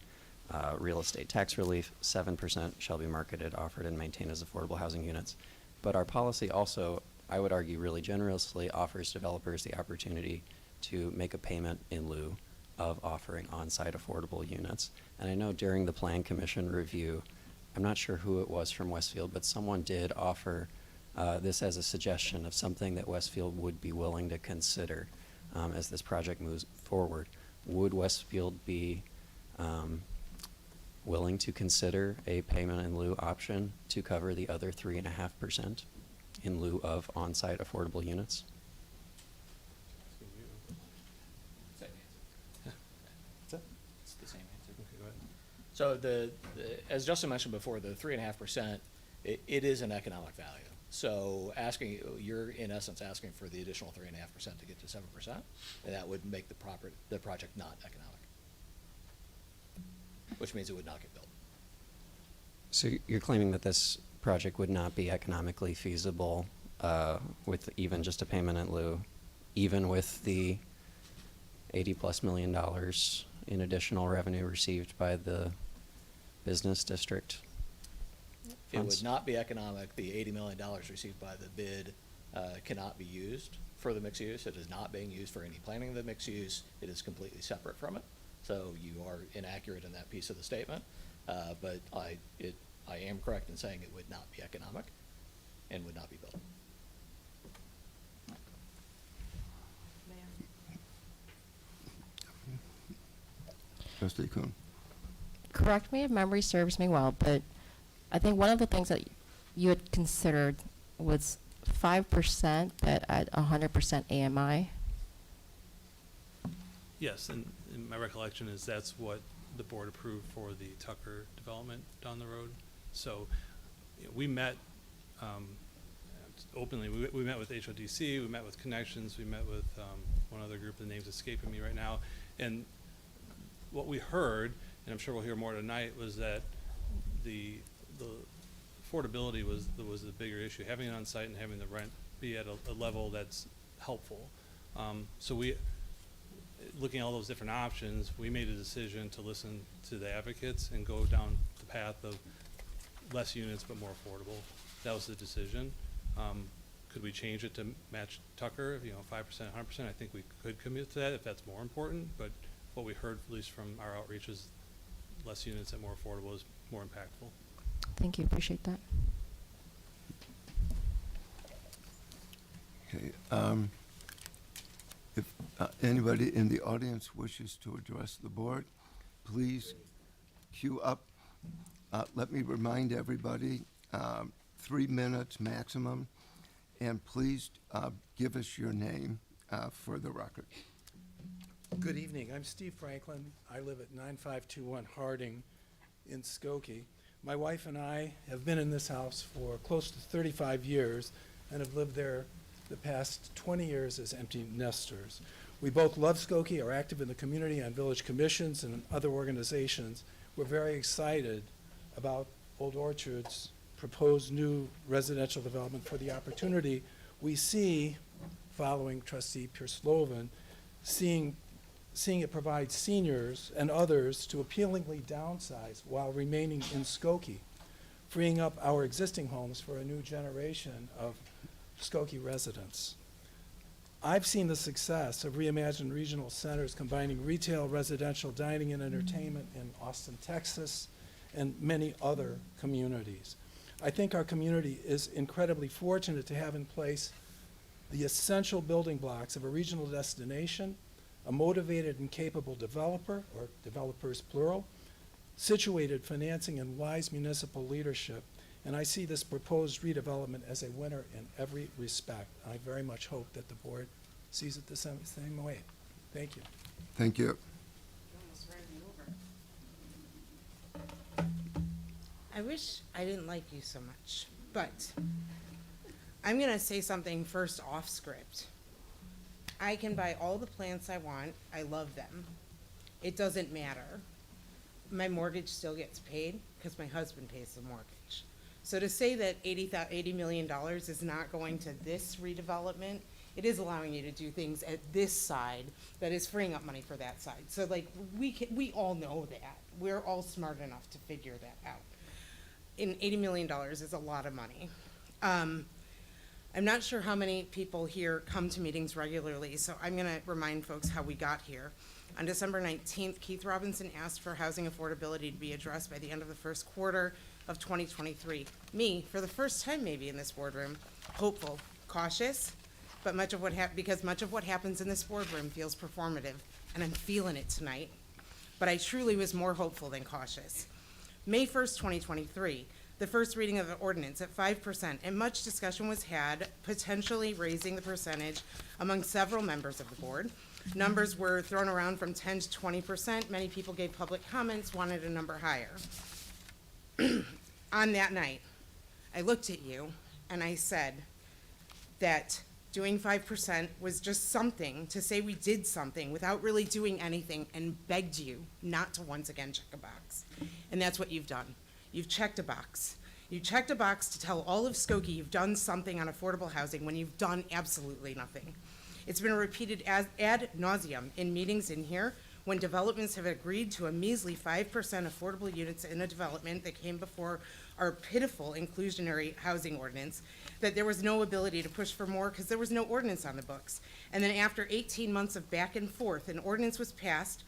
real estate tax relief, 7% shall be marketed, offered, and maintained as affordable housing units. But our policy also, I would argue, really generously offers developers the opportunity to make a payment in lieu of offering on-site affordable units. And I know during the Plan Commission review, I'm not sure who it was from Westfield, but someone did offer this as a suggestion of something that Westfield would be willing to consider as this project moves forward. Would Westfield be willing to consider a payment in lieu option to cover the other 3.5% in lieu of on-site affordable units? It's the same answer. Okay, go ahead. So as Justin mentioned before, the 3.5%, it is an economic value. So you're in essence asking for the additional 3.5% to get to 7%, and that would make the project not economic, which means it would not get built. So you're claiming that this project would not be economically feasible with even just a payment in lieu, even with the $80+ million in additional revenue received by the business district? It would not be economic. The $80 million received by the bid cannot be used for the mixed use. It is not being used for any planning of the mixed use. It is completely separate from it. So you are inaccurate in that piece of the statement. But I am correct in saying it would not be economic and would not be built. Trustee Kuhn. Correct me if memory serves me well, but I think one of the things that you had considered was 5%, but at 100% AMI. Yes, and my recollection is that's what the board approved for the Tucker development down the road. So we met openly. We met with HODC, we met with Connections, we met with one other group, the name's escaping me right now. And what we heard, and I'm sure we'll hear more tonight, was that the affordability was the bigger issue, having it on site and having the rent be at a level that's helpful. So looking at all those different options, we made a decision to listen to the advocates and go down the path of less units but more affordable. That was the decision. Could we change it to match Tucker, 5%, 100%? I think we could commit to that if that's more important, but what we heard, at least from our outreach, is less units and more affordable is more impactful. Thank you, appreciate that. Okay. If anybody in the audience wishes to address the board, please queue up. Let me remind everybody, 3 minutes maximum, and please give us your name for the record. Good evening. I'm Steve Franklin. I live at 9521 Harding in Skokie. My wife and I have been in this house for close to 35 years and have lived there the past 20 years as empty nesters. We both love Skokie, are active in the community on village commissions and other organizations. We're very excited about Old Orchard's proposed new residential development for the opportunity we see, following Trustee Pierce-Lovan, seeing it provide seniors and others to appealingly downsize while remaining in Skokie, freeing up our existing homes for a new generation of Skokie residents. I've seen the success of reimagined regional centers combining retail, residential, dining, and entertainment in Austin, Texas, and many other communities. I think our community is incredibly fortunate to have in place the essential building blocks of a regional destination, a motivated and capable developer, or developers plural, situated financing and wise municipal leadership, and I see this proposed redevelopment as a winner in every respect. I very much hope that the board sees it the same way. Thank you. Thank you. I wish I didn't like you so much, but I'm gonna say something first off script. I can buy all the plants I want. I love them. It doesn't matter. My mortgage still gets paid because my husband pays the mortgage. So to say that $80 million is not going to this redevelopment, it is allowing you to do things at this side that is freeing up money for that side. So like we all know that. We're all smart enough to figure that out. And $80 million is a lot of money. I'm not sure how many people here come to meetings regularly, so I'm gonna remind folks how we got here. On December 19th, Keith Robinson asked for housing affordability to be addressed by the end of the first quarter. of 2023. Me, for the first time maybe in this boardroom, hopeful, cautious, but because much of what happens in this boardroom feels performative, and I'm feeling it tonight. But I truly was more hopeful than cautious. May 1st, 2023, the first reading of the ordinance at 5%, and much discussion was had, potentially raising the percentage among several members of the board. Numbers were thrown around from 10 to 20%. Many people gave public comments, wanted a number higher. On that night, I looked at you and I said that doing 5% was just something to say we did something without really doing anything, and begged you not to once again check a box. And that's what you've done. You've checked a box. You checked a box to tell all of Skokie you've done something on affordable housing when you've done absolutely nothing. It's been repeated ad nauseum in meetings in here when developments have agreed to a measly 5% affordable units in a development that came before our pitiful inclusionary housing ordinance, that there was no ability to push for more because there was no ordinance on the books. And then after 18 months of back and forth, an ordinance was passed,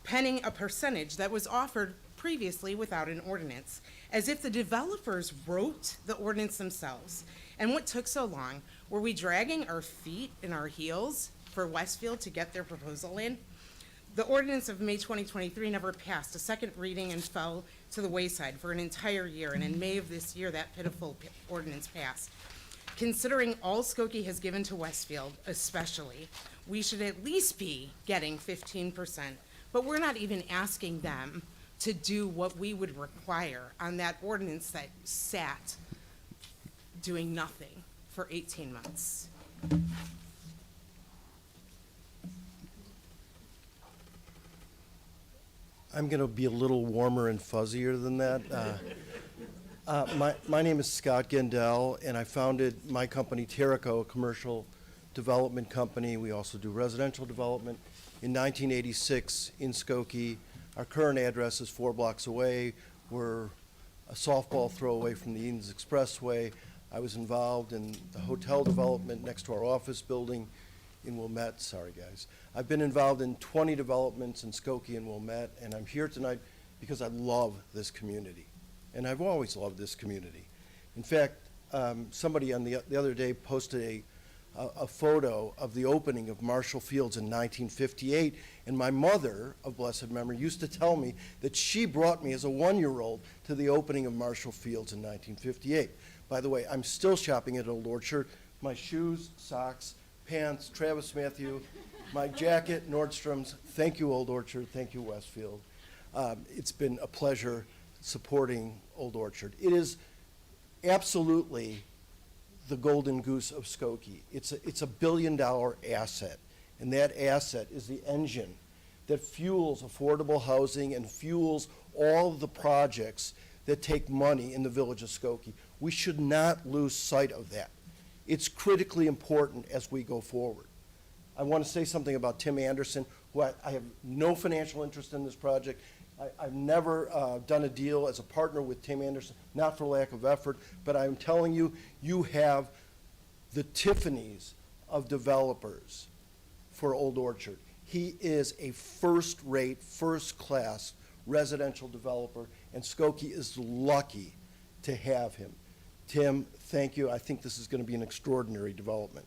penning a percentage that was offered previously without an ordinance, as if the developers wrote the ordinance themselves. And what took so long? Were we dragging our feet in our heels for Westfield to get their proposal in? The ordinance of May 2023 never passed a second reading and fell to the wayside for an entire year, and in May of this year, that pitiful ordinance passed. Considering all Skokie has given to Westfield, especially, we should at least be getting 15%, but we're not even asking them to do what we would require on that ordinance that sat doing nothing for 18 months. I'm going to be a little warmer and fuzzier than that. My name is Scott Gendell, and I founded my company, Terrico, a commercial development company. We also do residential development. In 1986 in Skokie. Our current address is 4 blocks away. We're a softball throw away from the Edens Expressway. I was involved in the hotel development next to our office building in Wilmette. Sorry, guys. I've been involved in 20 developments in Skokie and Wilmette, and I'm here tonight because I love this community. And I've always loved this community. In fact, somebody on the other day posted a photo of the opening of Marshall Fields in 1958, and my mother, of blessed memory, used to tell me that she brought me as a 1-year-old to the opening of Marshall Fields in 1958. By the way, I'm still shopping at Old Orchard. My shoes, socks, pants, Travis Matthew, my jacket, Nordstrom's. Thank you, Old Orchard. Thank you, Westfield. It's been a pleasure supporting Old Orchard. It is absolutely the golden goose of Skokie. It's a $1 billion asset, and that asset is the engine that fuels affordable housing and fuels all of the projects that take money in the village of Skokie. We should not lose sight of that. It's critically important as we go forward. I want to say something about Tim Anderson, who I have no financial interest in this project. I've never done a deal as a partner with Tim Anderson, not for lack of effort, but I'm telling you, you have the Tiffany's of developers for Old Orchard. He is a first-rate, first-class residential developer, and Skokie is lucky to have him. Tim, thank you. I think this is going to be an extraordinary development.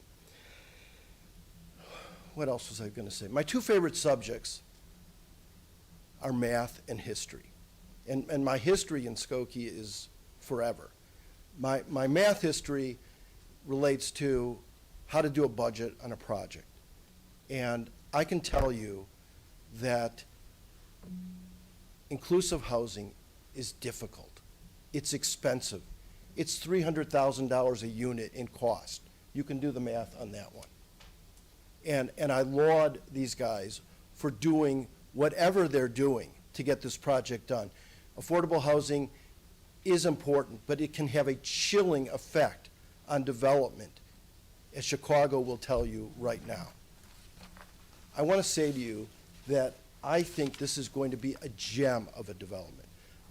What else was I going to say? My two favorite subjects are math and history. And my history in Skokie is forever. My math history relates to how to do a budget on a project. And I can tell you that inclusive housing is difficult. It's expensive. It's $300,000 a unit in cost. You can do the math on that one. And I laud these guys for doing whatever they're doing to get this project done. Affordable housing is important, but it can have a chilling effect on development, as Chicago will tell you right now. I want to say to you that I think this is going to be a gem of a development.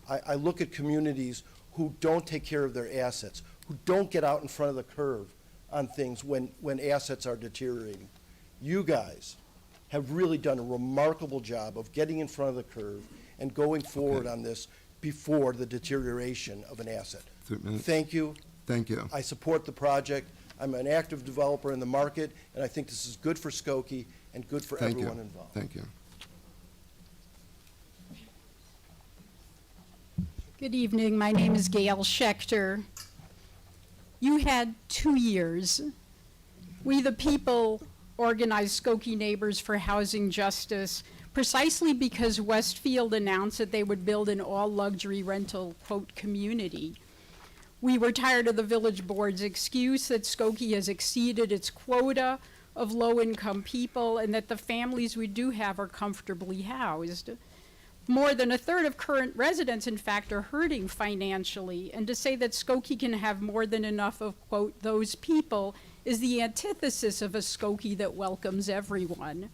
I look at communities who don't take care of their assets, who don't get out in front of the curve on things when assets are deteriorating. You guys have really done a remarkable job of getting in front of the curve and going forward on this before the deterioration of an asset. Certainly. Thank you. Thank you. I support the project. I'm an active developer in the market, and I think this is good for Skokie and good for Thank you. everyone involved. Thank you. Good evening. My name is Gail Schechter. You had 2 years. We, the people, organized Skokie Neighbors for Housing Justice precisely because Westfield announced that they would build an all-luxury rental, quote, community. We were tired of the village board's excuse that Skokie has exceeded its quota of low-income people and that the families we do have are comfortably housed. More than a third of current residents, in fact, are hurting financially, and to say that Skokie can have more than enough of, quote, those people is the antithesis of a Skokie that welcomes everyone.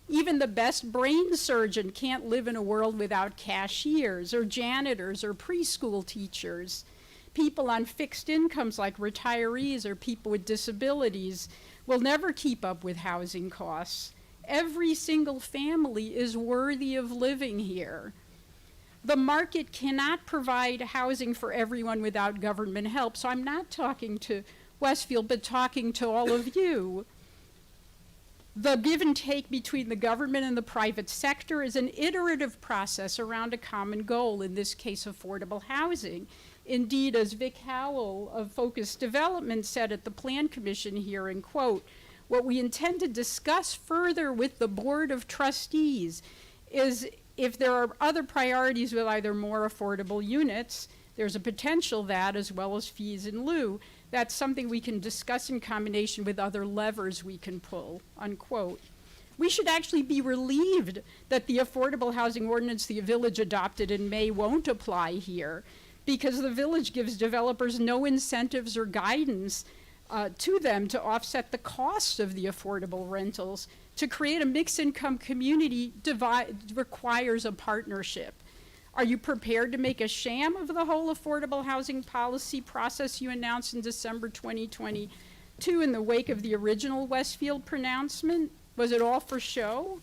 Even the best brain surgeon can't live in a world without cashiers or janitors or preschool teachers. People on fixed incomes like retirees or people with disabilities will never keep up with housing costs. Every single family is worthy of living here. The market cannot provide housing for everyone without government help, so I'm not talking to Westfield, but talking to all of you. The give and take between the government and the private sector is an iterative process around a common goal, in this case, affordable housing. Indeed, as Vic Howell of Focus Development said at the Plan Commission hearing, quote, what we intend to discuss further with the Board of Trustees is if there are other priorities with either more affordable units, there's a potential that, as well as fees in lieu, that's something we can discuss in combination with other levers we can pull, unquote. We should actually be relieved that the affordable housing ordinance the village adopted in May won't apply here, because the village gives developers no incentives or guidance to them to offset the cost of the affordable rentals. To create a mixed income community requires a partnership. Are you prepared to make a sham of the whole affordable housing policy process you announced in December 2022 in the wake of the original Westfield pronouncement? Was it all for show?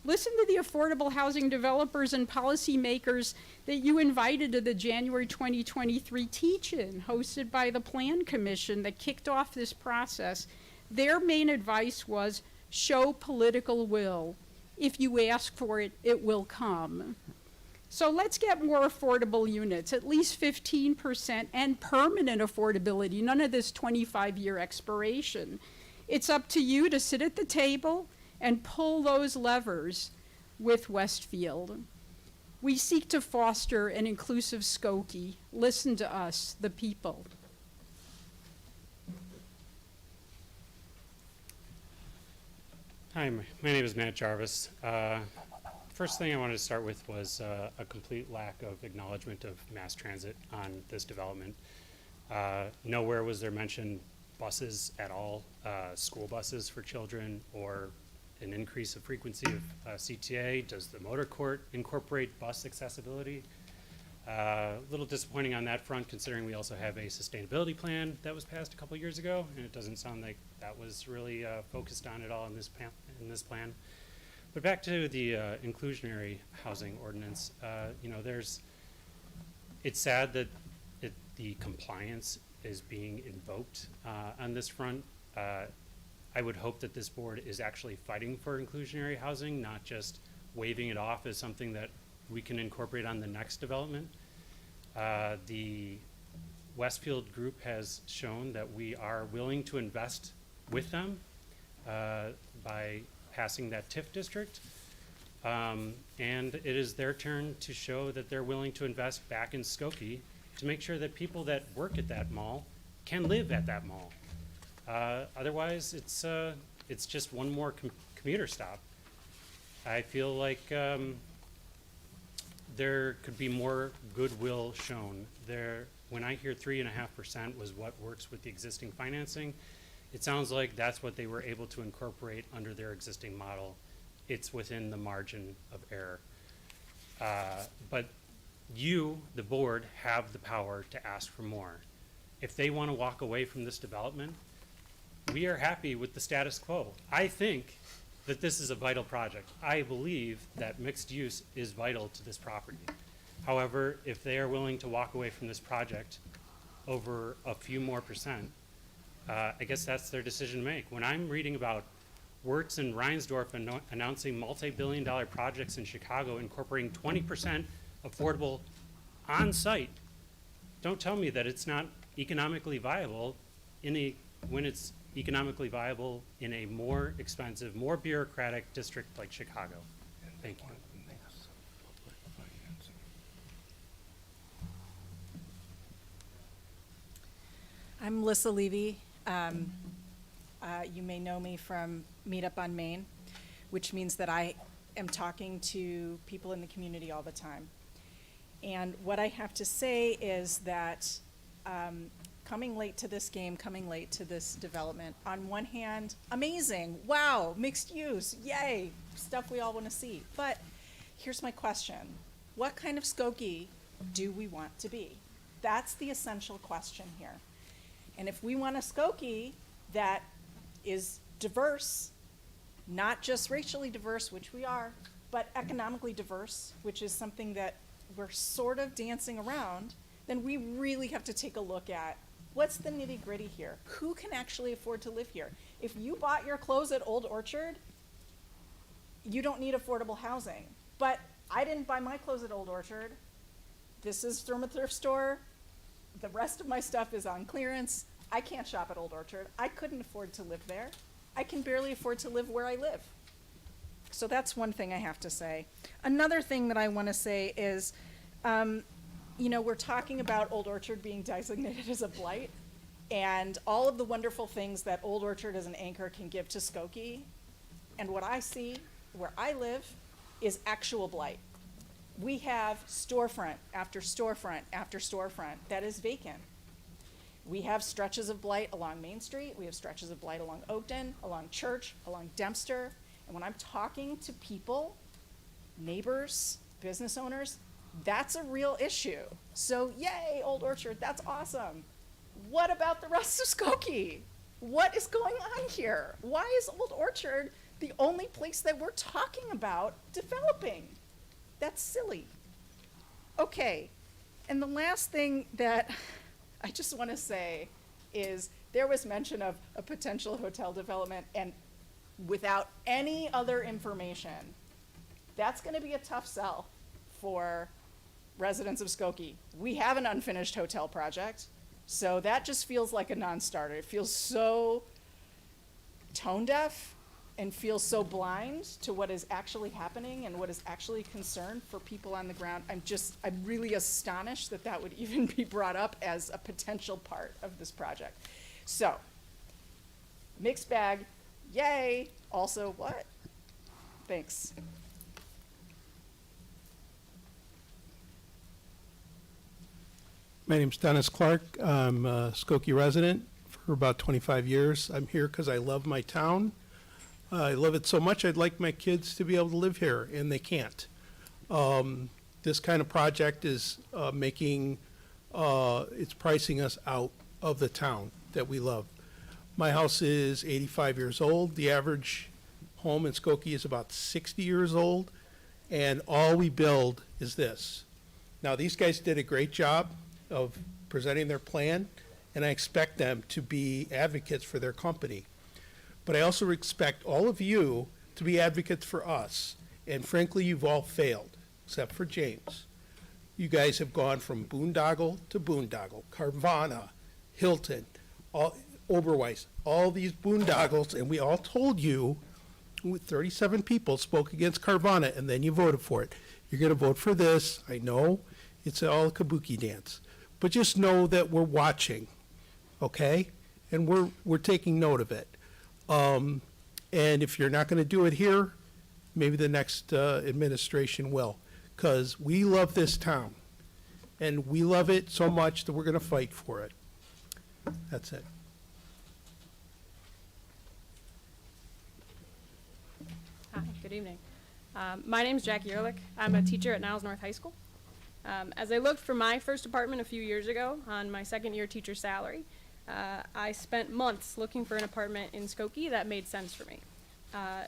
Listen to the affordable housing developers and policymakers that you invited to the January 2023 teach-in hosted by the Plan Commission that kicked off this process. Their main advice was show political will. If you ask for it, it will come. So let's get more affordable units, at least 15% and permanent affordability, none of this 25-year expiration. It's up to you to sit at the table and pull those levers with Westfield. We seek to foster an inclusive Skokie. Listen to us, the people. Hi, my name is Matt Jarvis. First thing I wanted to start with was a complete lack of acknowledgement of mass transit on this development. Nowhere was there mentioned buses at all, school buses for children, or an increase of frequency of CTA. Does the motor court incorporate bus accessibility? A little disappointing on that front, considering we also have a sustainability plan that was passed a couple years ago, and it doesn't sound like that was really focused on at all in this plan. But back to the inclusionary housing ordinance, it's sad that the compliance is being invoked on this front. I would hope that this board is actually fighting for inclusionary housing, not just waving it off as something that we can incorporate on the next development. The Westfield group has shown that we are willing to invest with them by passing that TIF district. And it is their turn to show that they're willing to invest back in Skokie to make sure that people that work at that mall can live at that mall. Otherwise, it's just one more commuter stop. I feel like there could be more goodwill shown there. When I hear 3.5% was what works with the existing financing, it sounds like that's what they were able to incorporate under their existing model. It's within the margin of error. But you, the board, have the power to ask for more. If they want to walk away from this development, we are happy with the status quo. I think that this is a vital project. I believe that mixed use is vital to this property. However, if they are willing to walk away from this project over a few more percent, I guess that's their decision to make. When I'm reading about Wirtz and Reinsdorf announcing multi-billion-dollar projects in Chicago incorporating 20% affordable on-site, don't tell me that it's not economically viable when it's economically viable in a more expensive, more bureaucratic district like Chicago. Thank you. I'm Lissa Levy. You may know me from Meetup on Main, which means that I am talking to people in the community all the time. And what I have to say is that coming late to this game, coming late to this development, on one hand, amazing, wow, mixed use, yay, stuff we all want to see. But here's my question. What kind of Skokie do we want to be? That's the essential question here. And if we want a Skokie that is diverse, not just racially diverse, which we are, but economically diverse, which is something that we're sort of dancing around, then we really have to take a look at what's the nitty-gritty here. Who can actually afford to live here? If you bought your clothes at Old Orchard, you don't need affordable housing. But I didn't buy my clothes at Old Orchard. This is from a thrift store. The rest of my stuff is on clearance. I can't shop at Old Orchard. I couldn't afford to live there. I can barely afford to live where I live. So that's one thing I have to say. Another thing that I want to say is, you know, we're talking about Old Orchard being designated as a blight, and all of the wonderful things that Old Orchard as an anchor can give to Skokie. And what I see where I live is actual blight. We have storefront after storefront after storefront that is vacant. We have stretches of blight along Main Street. We have stretches of blight along Oakton, along Church, along Dempster. And when I'm talking to people, neighbors, business owners, that's a real issue. So yay, Old Orchard, that's awesome. What about the rest of Skokie? What is going on here? Why is Old Orchard the only place that we're talking about developing? That's silly. Okay, and the last thing that I just want to say is there was mention of a potential hotel development, and without any other information, that's going to be a tough sell for residents of Skokie. We have an unfinished hotel project, so that just feels like a non-starter. It feels so tone deaf and feels so blind to what is actually happening and what is actually concerned for people on the ground. I'm really astonished that that would even be brought up as a potential part of this project. So, mixed bag, yay. Also, what? Thanks. My name's Dennis Clark. I'm a Skokie resident for about 25 years. I'm here because I love my town. I love it so much I'd like my kids to be able to live here, and they can't. This kind of project is it's pricing us out of the town that we love. My house is 85 years old. The average home in Skokie is about 60 years old, and all we build is this. Now, these guys did a great job of presenting their plan, and I expect them to be advocates for their company. But I also expect all of you to be advocates for us. And frankly, you've all failed, except for James. You guys have gone from boondoggle to boondoggle. Carvana, Hilton, Oberweis, all these boondoggles, and we all told you, 37 people spoke against Carvana, and then you voted for it. You're going to vote for this. I know it's all a kabuki dance. But just know that we're watching, okay? And we're taking note of it. And if you're not going to do it here, maybe the next administration will, because we love this town, and we love it so much that we're going to fight for it. That's it. Hi, good evening. My name's Jackie Ehrlich. I'm a teacher at Niles North High School. As I looked for my first apartment a few years ago on my second-year teacher salary, I spent months looking for an apartment in Skokie that made sense for me.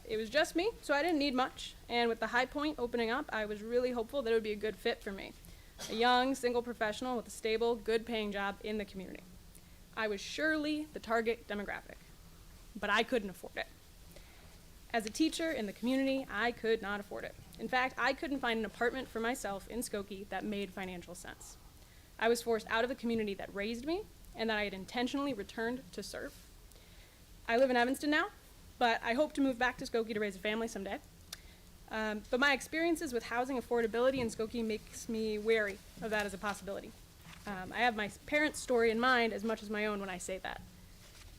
It was just me, so I didn't need much, and with the High Point opening up, I was really hopeful that it would be a good fit for me. a young, single professional with a stable, good-paying job in the community. I was surely the target demographic, but I couldn't afford it. As a teacher in the community, I could not afford it. In fact, I couldn't find an apartment for myself in Skokie that made financial sense. I was forced out of the community that raised me and that I had intentionally returned to serve. I live in Evanston now, but I hope to move back to Skokie to raise a family someday. But my experiences with housing affordability in Skokie makes me wary of that as a possibility. I have my parents' story in mind as much as my own when I say that.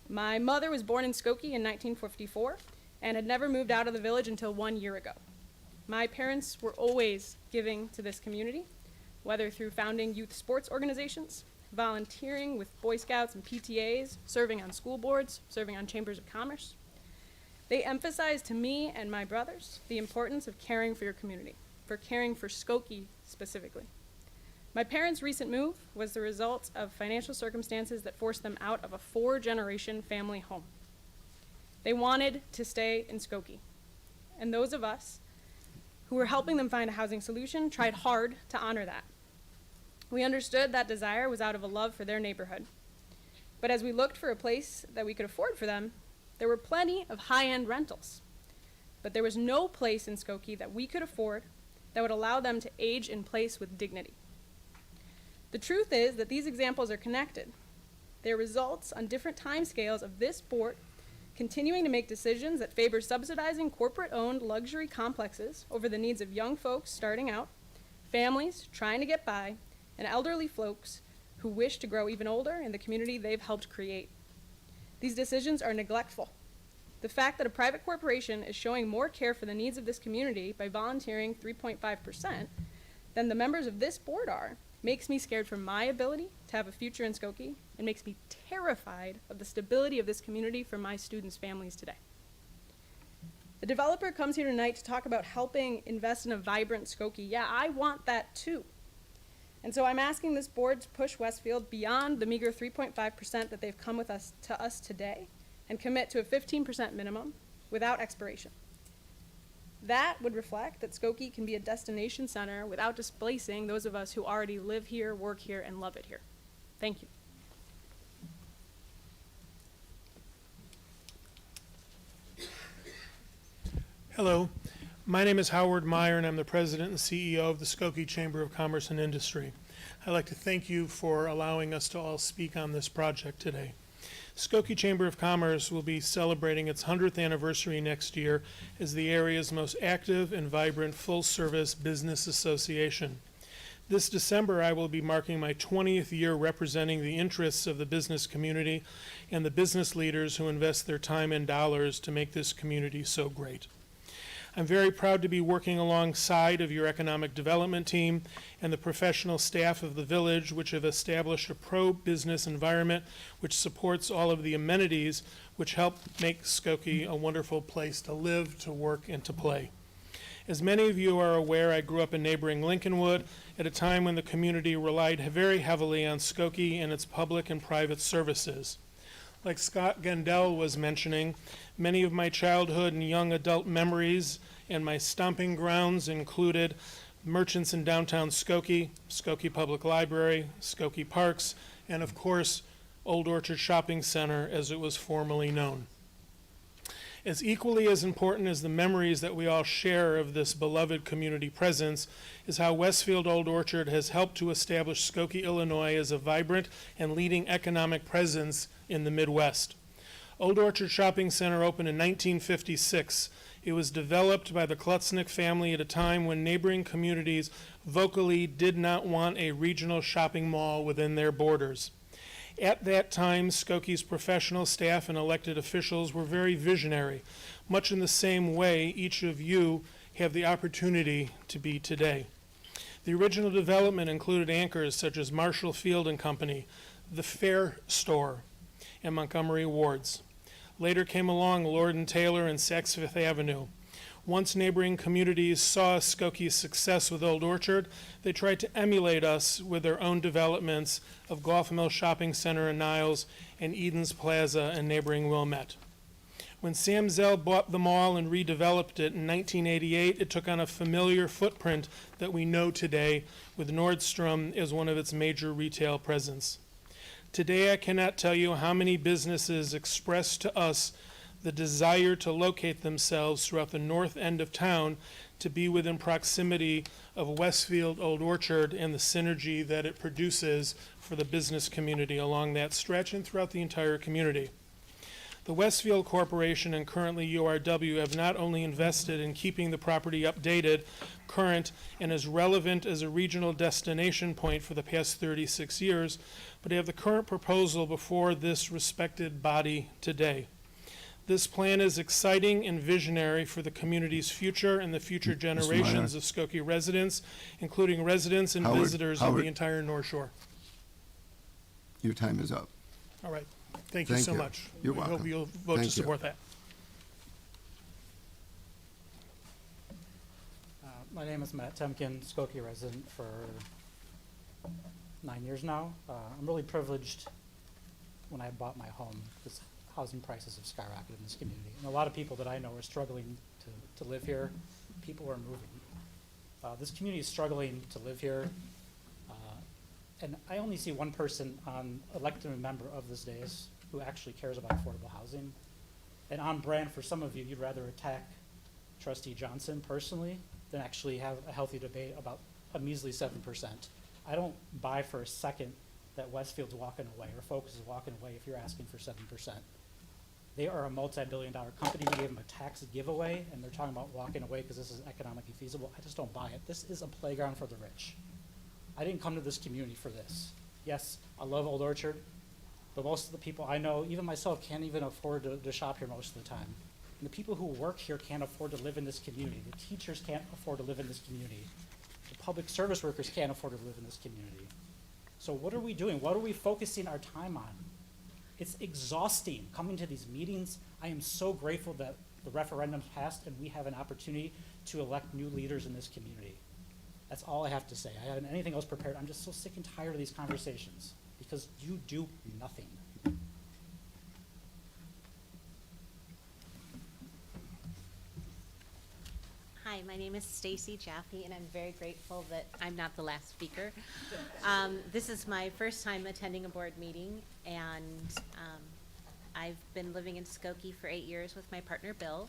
My mother was born in Skokie in 1954 and had never moved out of the village until 1 year ago. My parents were always giving to this community, whether through founding youth sports organizations, volunteering with Boy Scouts and PTAs, serving on school boards, serving on chambers of commerce. They emphasized to me and my brothers the importance of caring for your community, for caring for Skokie specifically. My parents' recent move was the result of financial circumstances that forced them out of a 4-generation family home. They wanted to stay in Skokie, and those of us who were helping them find a housing solution tried hard to honor that. We understood that desire was out of a love for their neighborhood. But as we looked for a place that we could afford for them, there were plenty of high-end rentals. But there was no place in Skokie that we could afford that would allow them to age in place with dignity. The truth is that these examples are connected. They're results on different timescales of this board continuing to make decisions that favor subsidizing corporate-owned luxury complexes over the needs of young folks starting out, families trying to get by, and elderly folks who wish to grow even older in the community they've helped create. These decisions are neglectful. The fact that a private corporation is showing more care for the needs of this community by volunteering 3.5% than the members of this board are makes me scared for my ability to have a future in Skokie and makes me terrified of the stability of this community for my students' families today. The developer comes here tonight to talk about helping invest in a vibrant Skokie. Yeah, I want that too. And so I'm asking this board to push Westfield beyond the meager 3.5% that they've come to us today and commit to a 15% minimum without expiration. That would reflect that Skokie can be a destination center without displacing those of us who already live here, work here, and love it here. Thank you. Hello, my name is Howard Meyer, and I'm the president and CEO of the Skokie Chamber of Commerce and Industry. I'd like to thank you for allowing us to all speak on this project today. Skokie Chamber of Commerce will be celebrating its 100th anniversary next year as the area's most active and vibrant full-service business association. This December, I will be marking my 20th year representing the interests of the business community and the business leaders who invest their time and dollars to make this community so great. I'm very proud to be working alongside of your economic development team and the professional staff of the village, which have established a pro-business environment which supports all of the amenities which help make Skokie a wonderful place to live, to work, and to play. As many of you are aware, I grew up in neighboring Lincolnwood at a time when the community relied very heavily on Skokie and its public and private services. Like Scott Gendell was mentioning, many of my childhood and young adult memories and my stomping grounds included merchants in downtown Skokie, Skokie Public Library, Skokie Parks, and of course, Old Orchard Shopping Center as it was formerly known. As equally as important as the memories that we all share of this beloved community presence is how Westfield Old Orchard has helped to establish Skokie, Illinois as a vibrant and leading economic presence in the Midwest. Old Orchard Shopping Center opened in 1956. It was developed by the Klutznick family at a time when neighboring communities vocally did not want a regional shopping mall within their borders. At that time, Skokie's professional staff and elected officials were very visionary, much in the same way each of you have the opportunity to be today. The original development included anchors such as Marshall Field and Company, the Fair Store, and Montgomery Ward's. Later came along Lord & Taylor and Saks Fifth Avenue. Once neighboring communities saw Skokie's success with Old Orchard, they tried to emulate us with their own developments of Golf Mill Shopping Center in Niles and Eden's Plaza in neighboring Wilmette. When Sam Zell bought the mall and redeveloped it in 1988, it took on a familiar footprint that we know today, with Nordstrom as one of its major retail presence. Today, I cannot tell you how many businesses expressed to us the desire to locate themselves throughout the north end of town to be within proximity of Westfield Old Orchard and the synergy that it produces for the business community along that stretch and throughout the entire community. The Westfield Corporation and currently URW have not only invested in keeping the property updated, current, and as relevant as a regional destination point for the past 36 years, but they have the current proposal before this respected body today. This plan is exciting and visionary for the community's future and the future generations of Skokie residents, including residents and visitors of the entire North Shore. Your time is up. All right. Thank you so much. You're I welcome. hope you'll vote to support that. My name is Matt Temkin, Skokie resident for 9 years now. I'm really privileged when I bought my home because housing prices have skyrocketed in this community. And a lot of people that I know are struggling to live here. People are moving. This community is struggling to live here. And I only see one person on elected member of this dais who actually cares about affordable housing. And on brand for some of you, you'd rather attack Trustee Johnson personally than actually have a healthy debate about a measly 7%. I don't buy for a second that Westfield's walking away or Focus is walking away if you're asking for 7%. They are a multi-billion-dollar company. We gave them a tax giveaway, and they're talking about walking away because this is economically feasible. I just don't buy it. This is a playground for the rich. I didn't come to this community for this. Yes, I love Old Orchard, but most of the people I know, even myself, can't even afford to shop here most of the time. And the people who work here can't afford to live in this community. The teachers can't afford to live in this community. The public service workers can't afford to live in this community. So what are we doing? What are we focusing our time on? It's exhausting coming to these meetings. I am so grateful that the referendum passed and we have an opportunity to elect new leaders in this community. That's all I have to say. I haven't anything else prepared. I'm just so sick and tired of these conversations because you do nothing. Hi, my name is Stacy Jaffe, and I'm very grateful that I'm not the last speaker. This is my first time attending a board meeting, and I've been living in Skokie for 8 years with my partner, Bill.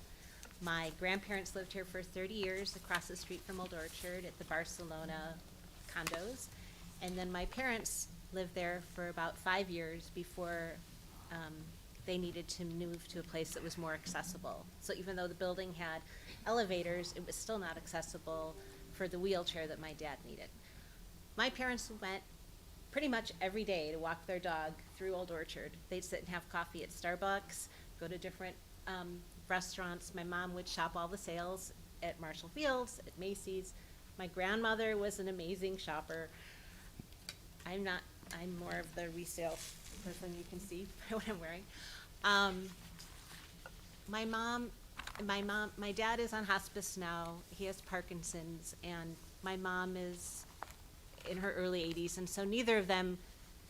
My grandparents lived here for 30 years across the street from Old Orchard at the Barcelona condos. And then my parents lived there for about 5 years before they needed to move to a place that was more accessible. So even though the building had elevators, it was still not accessible for the wheelchair that my dad needed. My parents went pretty much every day to walk their dog through Old Orchard. They'd sit and have coffee at Starbucks, go to different restaurants. My mom would shop all the sales at Marshall Fields, at Macy's. My grandmother was an amazing shopper. I'm more of the resale person, you can see what I'm wearing. My dad is on hospice now. He has Parkinson's, and my mom is in her early 80s, and so neither of them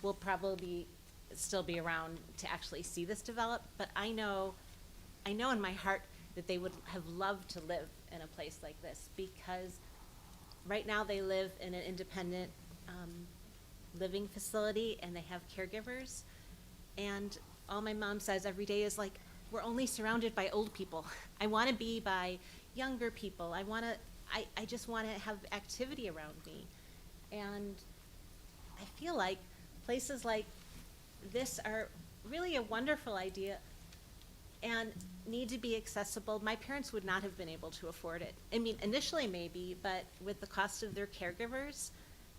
will probably still be around to actually see this develop, but I know in my heart that they would have loved to live in a place like this, because right now they live in an independent living facility and they have caregivers, and all my mom says every day is like, we're only surrounded by old people. I want to be by younger people. I just want to have activity around me. And I feel like places like this are really a wonderful idea and need to be accessible. My parents would not have been able to afford it. I mean, initially maybe, but with the cost of their caregivers,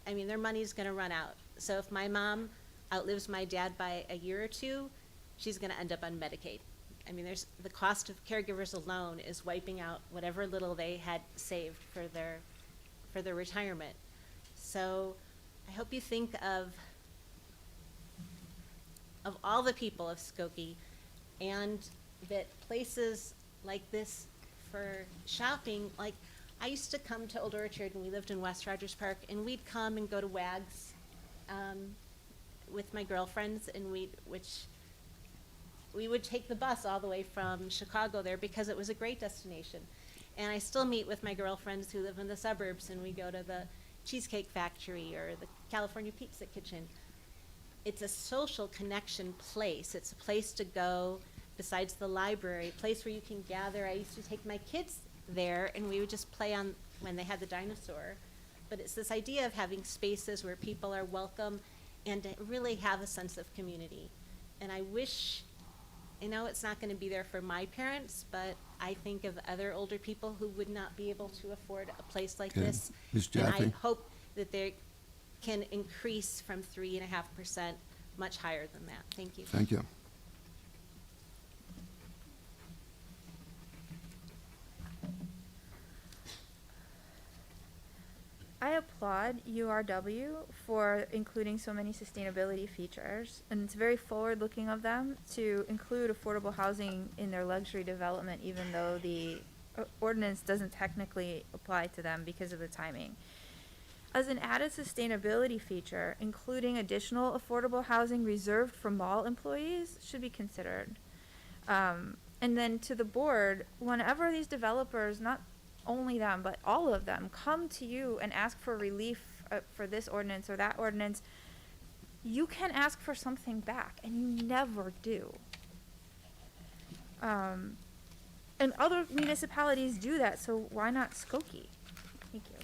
I mean, their money's going to run out. So if my mom outlives my dad by a year or two, she's going to end up on Medicaid. I mean, the cost of caregivers alone is wiping out whatever little they had saved for their retirement. So I hope you think of all the people of Skokie, and that places like this for shopping, like I used to come to Old Orchard and we lived in West Rogers Park, and we'd come and go to WAG's with my girlfriends, and which we would take the bus all the way from Chicago there because it was a great destination. And I still meet with my girlfriends who live in the suburbs, and we go to the Cheesecake Factory or the California Pizza Kitchen. It's a social connection place. It's a place to go besides the library, a place where you can gather. I used to take my kids there, and we would just play on when they had the dinosaur. But it's this idea of having spaces where people are welcome and to really have a sense of community. And I wish, I know it's not going to be there for my parents, but I think of other older people who would not be able to afford a place like Okay. this. Ms. And I Jaffe? hope that they can increase from 3.5% much higher than that. Thank you. Thank you. I applaud URW for including so many sustainability features, and it's very forward-looking of them to include affordable housing in their luxury development, even though the ordinance doesn't technically apply to them because of the timing. As an added sustainability feature, including additional affordable housing reserved for mall employees should be considered. And then to the board, whenever these developers, not only them, but all of them, come to you and ask for relief for this ordinance or that ordinance, you can ask for something back, and you never do. And other municipalities do that, so why not Skokie? Thank you.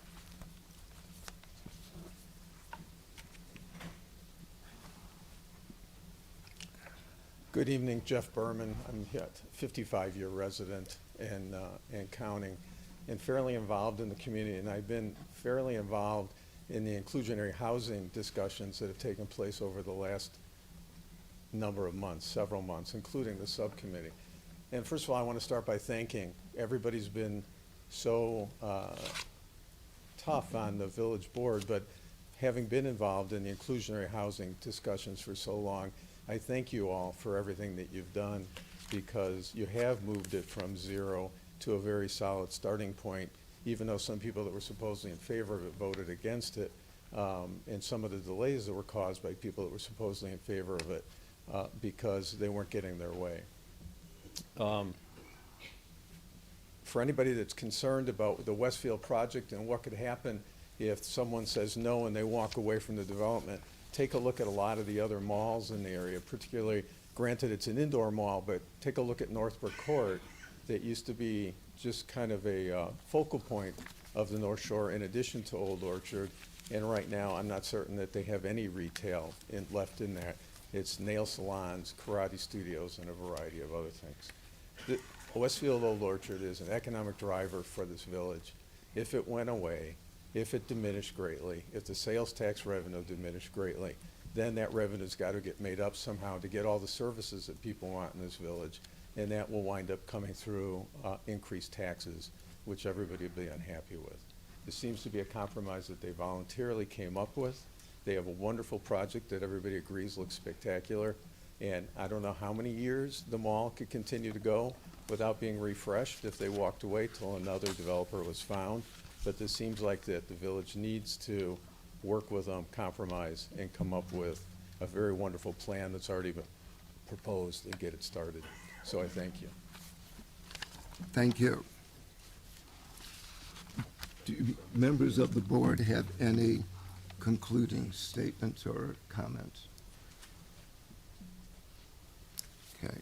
Good evening, Jeff Berman. I'm a 55-year resident and counting, and fairly involved in the community. And I've been fairly involved in the inclusionary housing discussions that have taken place over the last number of months, several months, including the subcommittee. And first of all, I want to start by thanking everybody's been so tough on the village board, but having been involved in the inclusionary housing discussions for so long, I thank you all for everything that you've done, because you have moved it from zero to a very solid starting point, even though some people that were supposedly in favor of it voted against it, and some of the delays that were caused by people that were supposedly in favor of it because they weren't getting their way. For anybody that's concerned about the Westfield project and what could happen if someone says no and they walk away from the development, take a look at a lot of the other malls in the area, particularly, granted it's an indoor mall, but take a look at Northbrook Court that used to be just kind of a focal point of the North Shore in addition to Old Orchard. And right now, I'm not certain that they have any retail left in there. It's nail salons, karate studios, and a variety of other things. The Westfield Old Orchard is an economic driver for this village. If it went away, if it diminished greatly, if the sales tax revenue diminished greatly, then that revenue's got to get made up somehow to get all the services that people want in this village, and that will wind up coming through increased taxes, which everybody will be unhappy with. This seems to be a compromise that they voluntarily came up with. They have a wonderful project that everybody agrees looks spectacular, and I don't know how many years the mall could continue to go without being refreshed if they walked away till another developer was found. But this seems like that the village needs to work with them, compromise, and come up with a very wonderful plan that's already been proposed and get it started. So I thank you. Thank you. Do members of the board have any concluding statements or comments? Okay.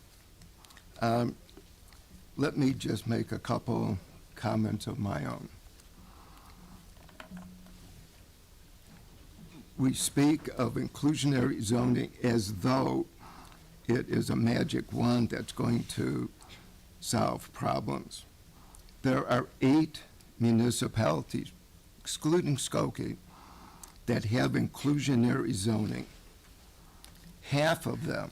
Let me just make a couple comments of my own. We speak of inclusionary zoning as though it is a magic wand that's going to solve problems. There are 8 municipalities, excluding Skokie, that have inclusionary zoning. Half of them,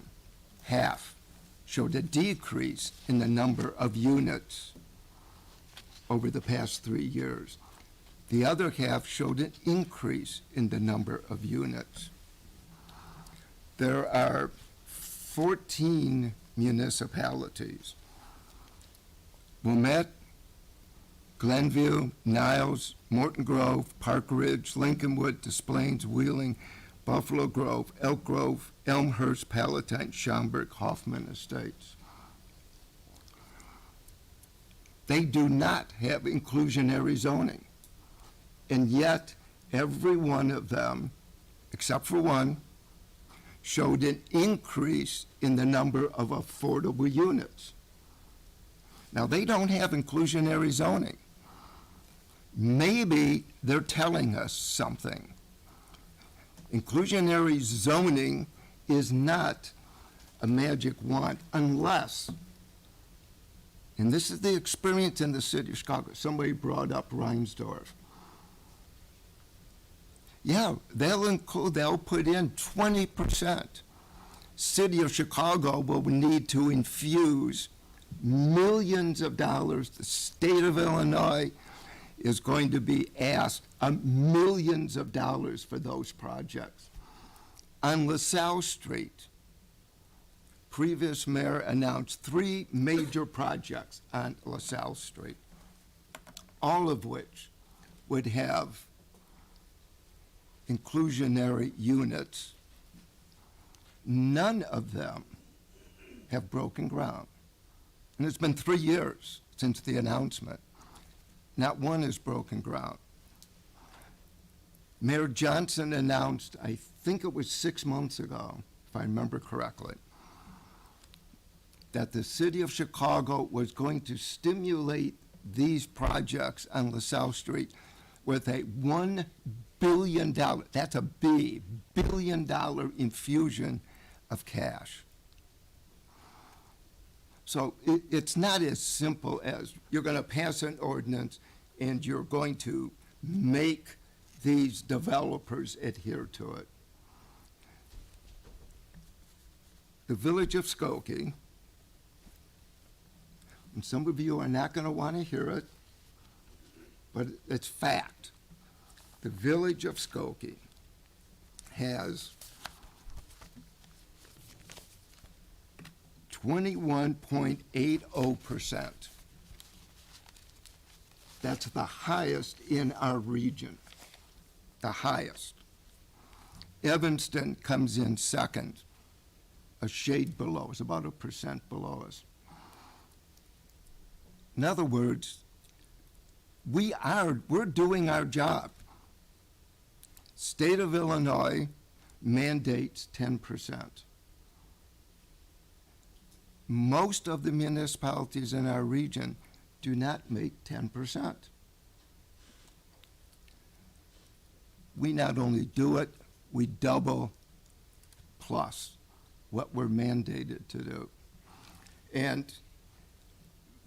showed a decrease in the number of units over the past 3 years. The other half showed an increase in the number of units. There are 14 municipalities: Wilmette, Glenview, Niles, Morton Grove, Park Ridge, Lincolnwood, Des Plaines, Wheeling, Buffalo Grove, Elk Grove, Elmhurst, Palatine, Schaumburg, Hoffman Estates. They do not have inclusionary zoning. And yet, every one of them, except for one, showed an increase in the number of affordable units. Now, they don't have inclusionary zoning. Maybe they're telling us something. Inclusionary zoning is not a magic wand unless, and this is the experience in the city of Chicago, somebody brought up Reinsdorf. Yeah, they'll put in 20%. City of Chicago will need to infuse millions of dollars. The state of Illinois is going to be asked millions of dollars for those projects. On LaSalle Street, previous mayor announced 3 major projects on LaSalle Street, all of which would have inclusionary units. None of them have broken ground. And it's been 3 years since the announcement. Not one has broken ground. Mayor Johnson announced, I think it was 6 months ago, if I remember correctly, that the city of Chicago was going to stimulate these projects on LaSalle Street with a $1 billion, that's a B, $1 billion infusion of cash. So it's not as simple as you're going to pass an ordinance and you're going to make these developers adhere to it. The village of Skokie, and some of you are not going to want to hear it, but it's fact. The village of Skokie has 21.80%. That's the highest in our region, the highest. Evanston comes in second, a shade below us, about 1% below us. In other words, we're doing our job. State of Illinois mandates 10%. Most of the municipalities in our region do not make 10%. We not only do it, we double plus what we're mandated to do. And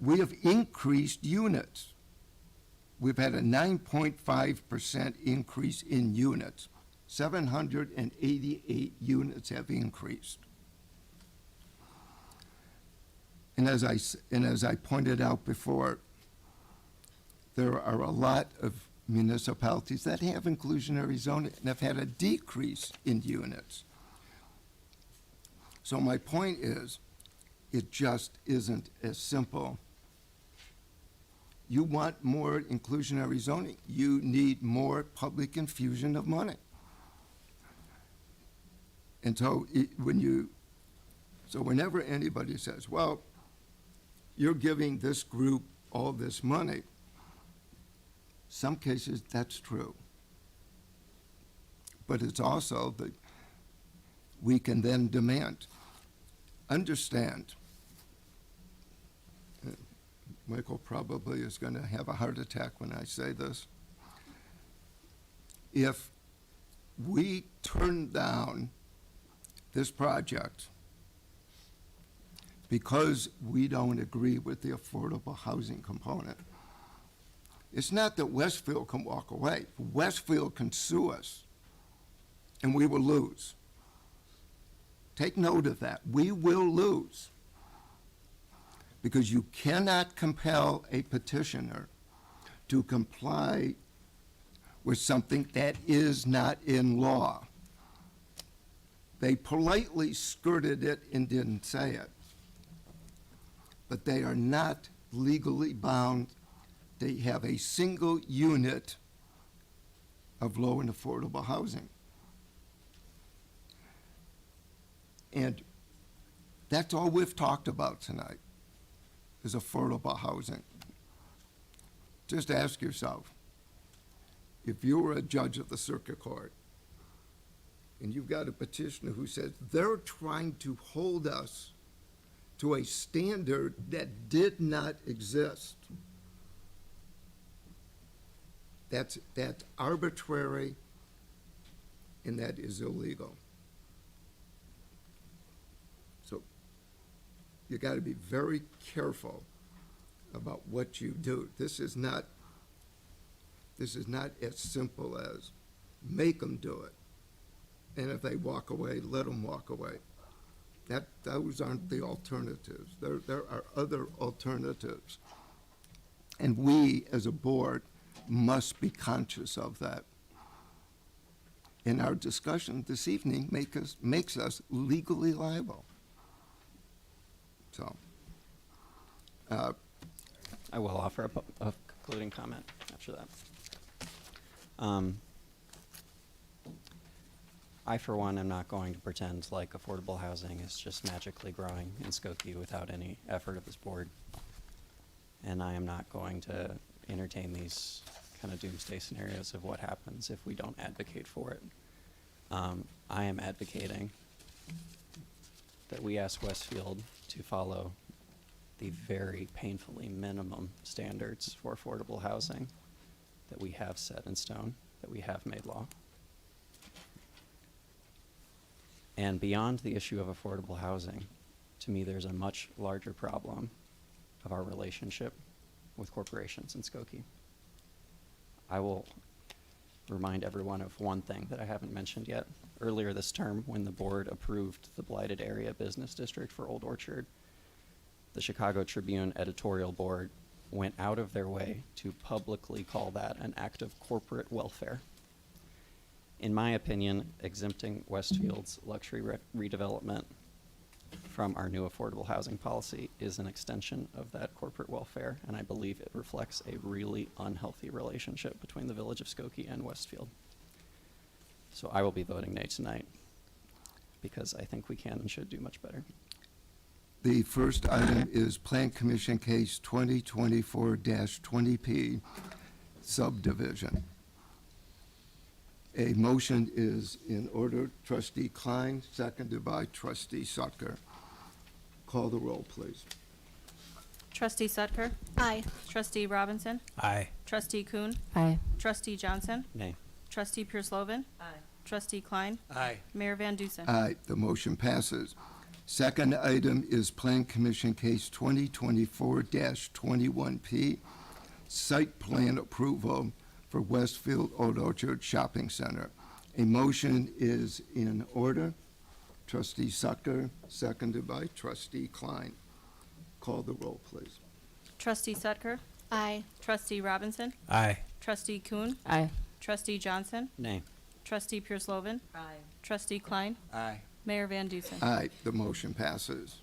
we have increased units. We've had a 9.5% increase in units. 788 units have increased. And as I pointed out before, there are a lot of municipalities that have inclusionary zoning and have had a decrease in units. So my point is, it just isn't as simple. You want more inclusionary zoning, you need more public infusion of money. And so whenever anybody says, well, you're giving this group all this money, some cases that's true. But it's also that we can then demand. Understand, Michael probably is going to have a heart attack when I say this. If we turn down this project because we don't agree with the affordable housing component, it's not that Westfield can walk away. Westfield can sue us, and we will lose. Take note of that. We will lose. Because you cannot compel a petitioner to comply with something that is not in law. They politely skirted it and didn't say it. But they are not legally bound. They have a single unit of low and affordable housing. And that's all we've talked about tonight, is affordable housing. Just ask yourself, if you were a judge of the circuit court, and you've got a petitioner who says they're trying to hold us to a standard that did not exist, that's arbitrary, and that is illegal. So you got to be very careful about what you do. This is not as simple as make them do it, and if they walk away, let them walk away. Those aren't the alternatives. There are other alternatives, and we as a board must be conscious of that. And our discussion this evening makes us legally liable. So, I will offer a concluding comment after that. I, for one, am not going to pretend like affordable housing is just magically growing in Skokie without any effort of this board. And I am not going to entertain these kind of doomsday scenarios of what happens if we don't advocate for it. I am advocating that we ask Westfield to follow the very painfully minimum standards for affordable housing that we have set in stone, that we have made law. And beyond the issue of affordable housing, to me there's a much larger problem of our relationship with corporations in Skokie. I will remind everyone of one thing that I haven't mentioned yet. Earlier this term, when the board approved the blighted area business district for Old Orchard, the Chicago Tribune editorial board went out of their way to publicly call that an act of corporate welfare. In my opinion, exempting Westfield's luxury redevelopment from our new affordable housing policy is an extension of that corporate welfare, and I believe it reflects a really unhealthy relationship between the village of Skokie and Westfield. So I will be voting nay tonight because I think we can and should do much better. the first item is Plan Commission Case 2024-20P subdivision. A motion is in order. Trustee Klein, seconded by Trustee Sucker. Call the roll, please. Trustee Sutker? Aye. Trustee Robinson? Aye. Trustee Kuhn? Aye. Trustee Johnson? Nay. Trustee Pierce-Lovan? Aye. Trustee Klein? Aye. Mayor Van Dusen? Aye, the motion passes. Second item is Plan Commission Case 2024-21P, site plan approval for Westfield Old Orchard Shopping Center. A motion is in order. Trustee Sucker, seconded by Trustee Klein. Call the roll, please. Trustee Sutker? Aye. Trustee Robinson? Aye. Trustee Kuhn? Aye. Trustee Johnson? Nay. Trustee Pierce-Lovan? Aye. Trustee Klein? Aye. Mayor Van Dusen? Aye, the motion passes.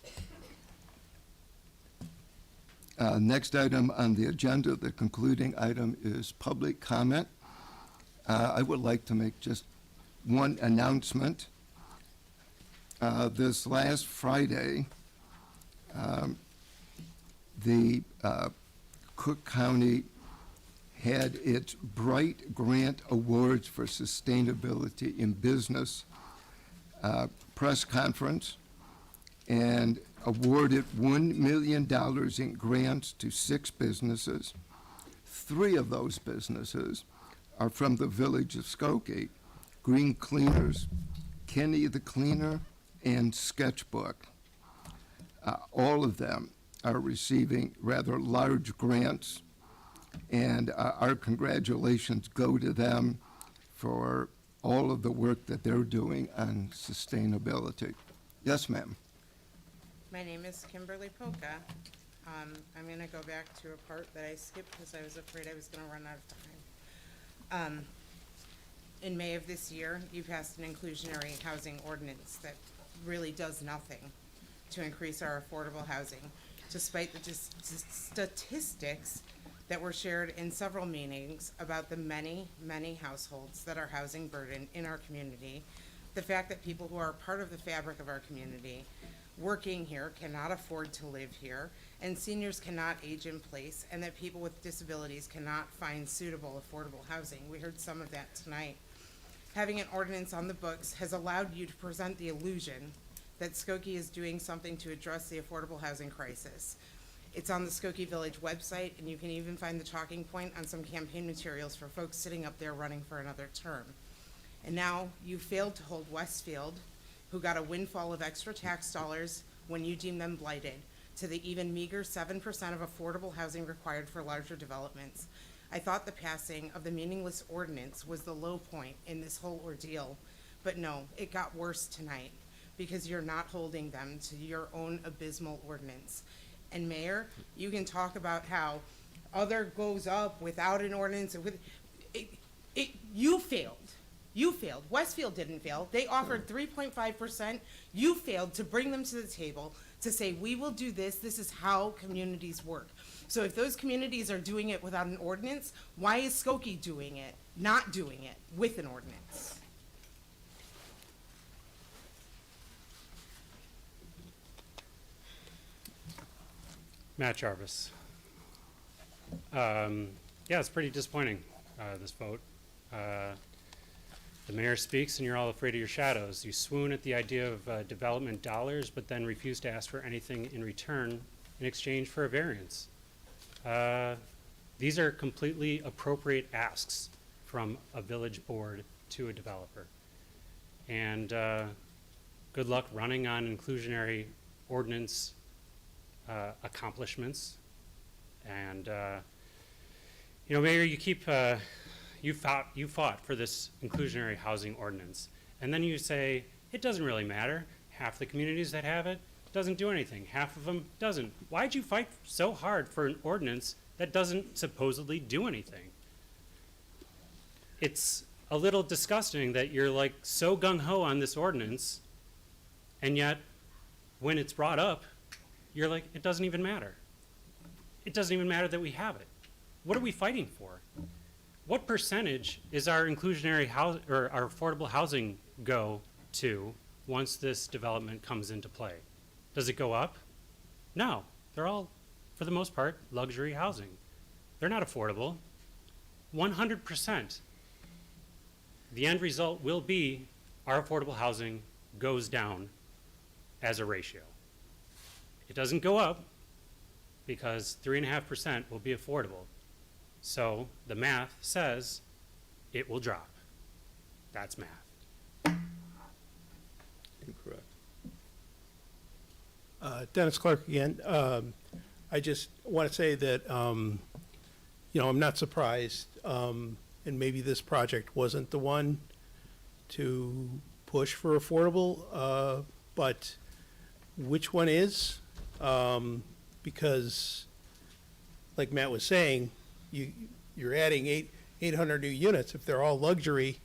Next item on the agenda, the concluding item, is public comment. I would like to make just one announcement. This last Friday, the Cook County had its Bright Grant Awards for Sustainability in Business press conference, and awarded $1 million in grants to 6 businesses. 3 of those businesses are from the village of Skokie: Green Cleaners, Kenny the Cleaner, and Sketchbook. All of them are receiving rather large grants, and our congratulations go to them for all of the work that they're doing on sustainability. Yes, ma'am. My name is Kimberly Polka. I'm gonna go back to a part that I skipped because I was afraid I was gonna run out of time. In May of this year, you passed an inclusionary housing ordinance that really does nothing to increase our affordable housing, despite the statistics that were shared in several meetings about the many, many households that are housing burdened in our community the fact that people who are part of the fabric of our community, working here, cannot afford to live here, and seniors cannot age in place, and that people with disabilities cannot find suitable, affordable housing. We heard some of that tonight. Having an ordinance on the books has allowed you to present the illusion that Skokie is doing something to address the affordable housing crisis. It's on the Skokie Village website, and you can even find the talking point on some campaign materials for folks sitting up there running for another term. And now you failed to hold Westfield, who got a windfall of extra tax dollars when you deemed them blighted, to the even meager 7% of affordable housing required for larger developments. I thought the passing of the meaningless ordinance was the low point in this whole ordeal, but no, it got worse tonight, because you're not holding them to your own abysmal ordinance. And Mayor, you can talk about how other goes up without an ordinance. You failed. You failed. Westfield didn't fail. They offered 3.5%. You failed to bring them to the table to say, we will do this. This is how communities work. So if those communities are doing it without an ordinance, why is Skokie doing it, not doing it with an ordinance? Matt Jarvis. Yeah, it's pretty disappointing, this vote. The mayor speaks and you're all afraid of your shadows. You swoon at the idea of development dollars, but then refuse to ask for anything in return in exchange for a variance. These are completely appropriate asks from a village board to a developer. And good luck running on inclusionary ordinance accomplishments. And you know, Mayor, you keep you fought for this inclusionary housing ordinance, and then you say it doesn't really matter. Half the communities that have it doesn't do anything. Half of them doesn't. Why'd you fight so hard for an ordinance that doesn't supposedly do anything? It's a little disgusting that you're like so gung-ho on this ordinance, and yet when it's brought up, you're like, it doesn't even matter. It doesn't even matter that we have it. What are we fighting for? What percentage is our inclusionary house or our affordable housing go to once this development comes into play? Does it go up? No, they're all, for the most part, luxury housing. They're not affordable. 100%. The end result will be our affordable housing goes down as a ratio. It doesn't go up because 3.5% will be affordable. So the math says it will drop. That's math. Incorrect. Dennis Clark again. I just want to say that, you know, I'm not surprised, and maybe this project wasn't the one to push for affordable, but which one is? Because, like Matt was saying, you're adding 800 new units. If they're all luxury,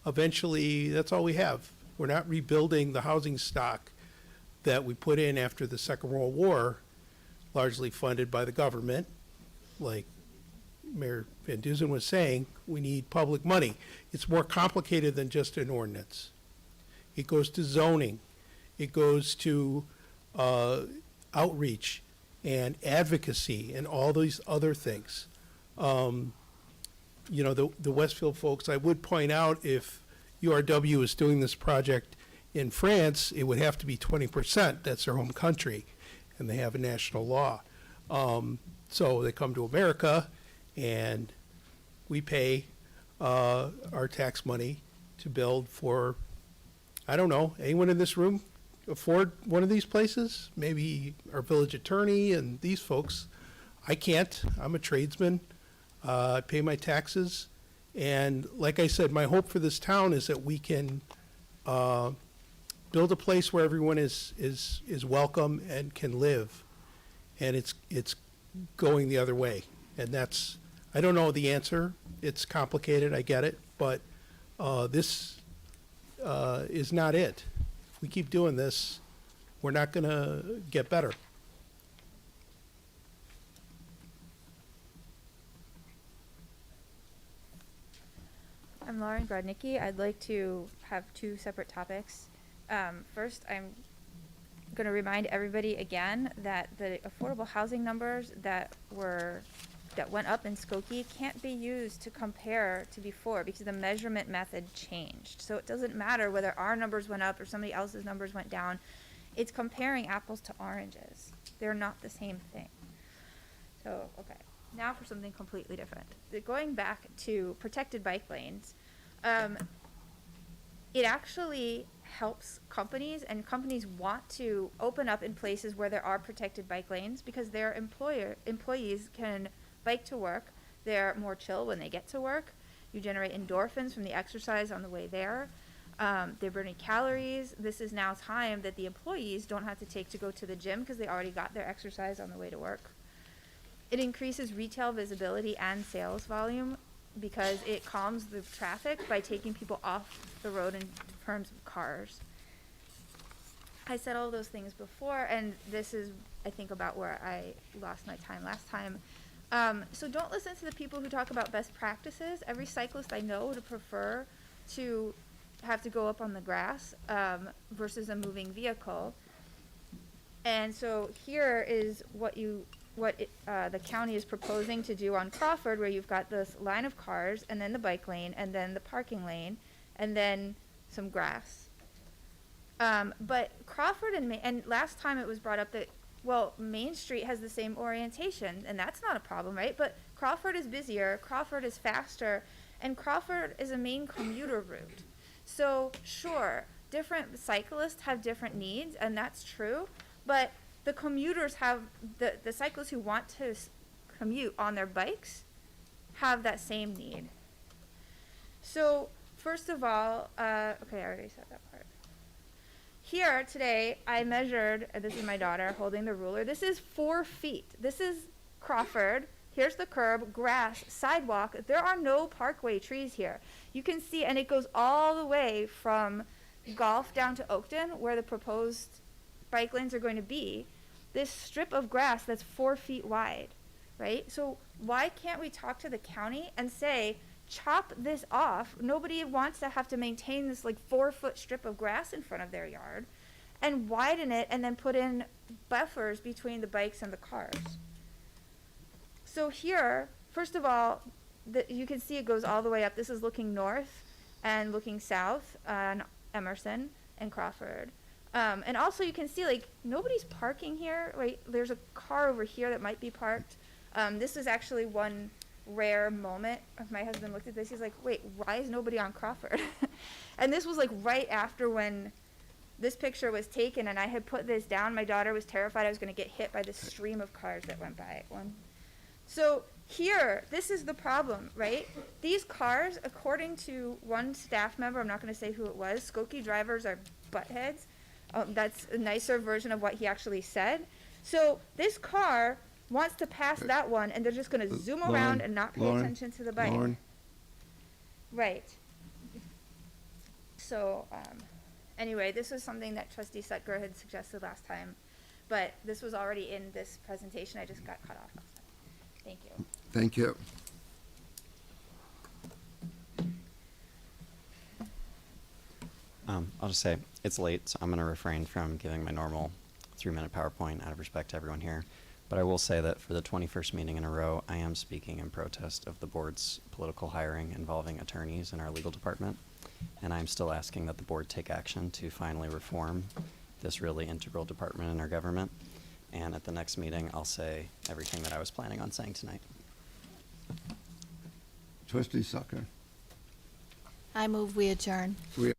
eventually that's all we have. We're not rebuilding the housing stock that we put in after the Second World War, largely funded by the government. Like Mayor Van Duzen was saying, we need public money. It's more complicated than just an ordinance. It goes to zoning. It goes to outreach and advocacy and all these other things. You know, the Westfield folks, I would point out, if URW is doing this project in France, it would have to be 20%. That's their home country, and they have a national law. So they come to America, and we pay our tax money to build for, I don't know, anyone in this room afford one of these places? Maybe our village attorney and these folks. I can't. I'm a tradesman. I pay my taxes. And like I said, my hope for this town is that we can build a place where everyone is welcome and can live. And it's going the other way. And that's, I don't know the answer. It's complicated, I get it. But this is not it. If we keep doing this, we're not going to get better. I'm Lauren Grodnicki. I'd like to have two separate topics. First, I'm going to remind everybody again that the affordable housing numbers that went up in Skokie can't be used to compare to before because the measurement method changed. So it doesn't matter whether our numbers went up or somebody else's numbers went down. It's comparing apples to oranges. They're not the same thing. So, okay. Now for something completely different. Going back to protected bike lanes, it actually helps companies, and companies want to open up in places where there are protected bike lanes because their employees can bike to work. They're more chill when they get to work. You generate endorphins from the exercise on the way there. They're burning calories. This is now time that the employees don't have to take to go to the gym because they already got their exercise on the way to work. It increases retail visibility and sales volume because it calms the traffic by taking people off the road in terms of cars. I said all those things before, and this is, I think, about where I lost my time last time. So don't listen to the people who talk about best practices. Every cyclist I know would prefer to have to go up on the grass versus a moving vehicle. And so here is what the county is proposing to do on Crawford, where you've got this line of cars, and then the bike lane, and then the parking lane, and then some grass. But Crawford and last time it was brought up that, well, Main Street has the same orientation, and that's not a problem, right? But Crawford is busier, Crawford is faster, and Crawford is a main commuter route. So sure, different cyclists have different needs, and that's true, but the commuters have, the cyclists who want to commute on their bikes have that same need. So first of all, okay, I already said that part. Here today, I measured, this is my daughter holding the ruler. This is 4 feet. This is Crawford. Here's the curb, grass, sidewalk. There are no parkway trees here. You can see, and it goes all the way from Gulf down to Oakton, where the proposed bike lanes are going to be. This strip of grass that's 4 feet wide, right? So why can't we talk to the county and say, chop this off? Nobody wants to have to maintain this like 4-foot strip of grass in front of their yard, and widen it and then put in buffers between the bikes and the cars. So here, first of all, you can see it goes all the way up. This is looking north and looking south on Emerson and Crawford. And also you can see, like, nobody's parking here, right? There's a car over here that might be parked. This is actually one rare moment. My husband looked at this, he's like, wait, why is nobody on Crawford? And this was like right after when this picture was taken, and I had put this down. My daughter was terrified I was gonna get hit by the stream of cars that went by. So here, this is the problem, right? These cars, according to one staff member, I'm not gonna say who it was, Skokie drivers are buttheads. That's a nicer version of what he actually said. So this car wants to pass that one, and they're just going to zoom around and not pay attention to the bike. Right. So anyway, this was something that Trustee Sutger had suggested last time, but this was already in this presentation. I just got cut off last time. Thank you. Thank you. I'll just say it's late, so I'm going to refrain from giving my normal 3-minute PowerPoint out of respect to everyone here. But I will say that for the 21st meeting in a row, I am speaking in protest of the board's political hiring involving attorneys in our legal department. And I'm still asking that the board take action to finally reform this really integral department in our government. And at the next meeting, I'll say everything that I was planning on saying tonight. Trustee Sutger. I move we adjourn. We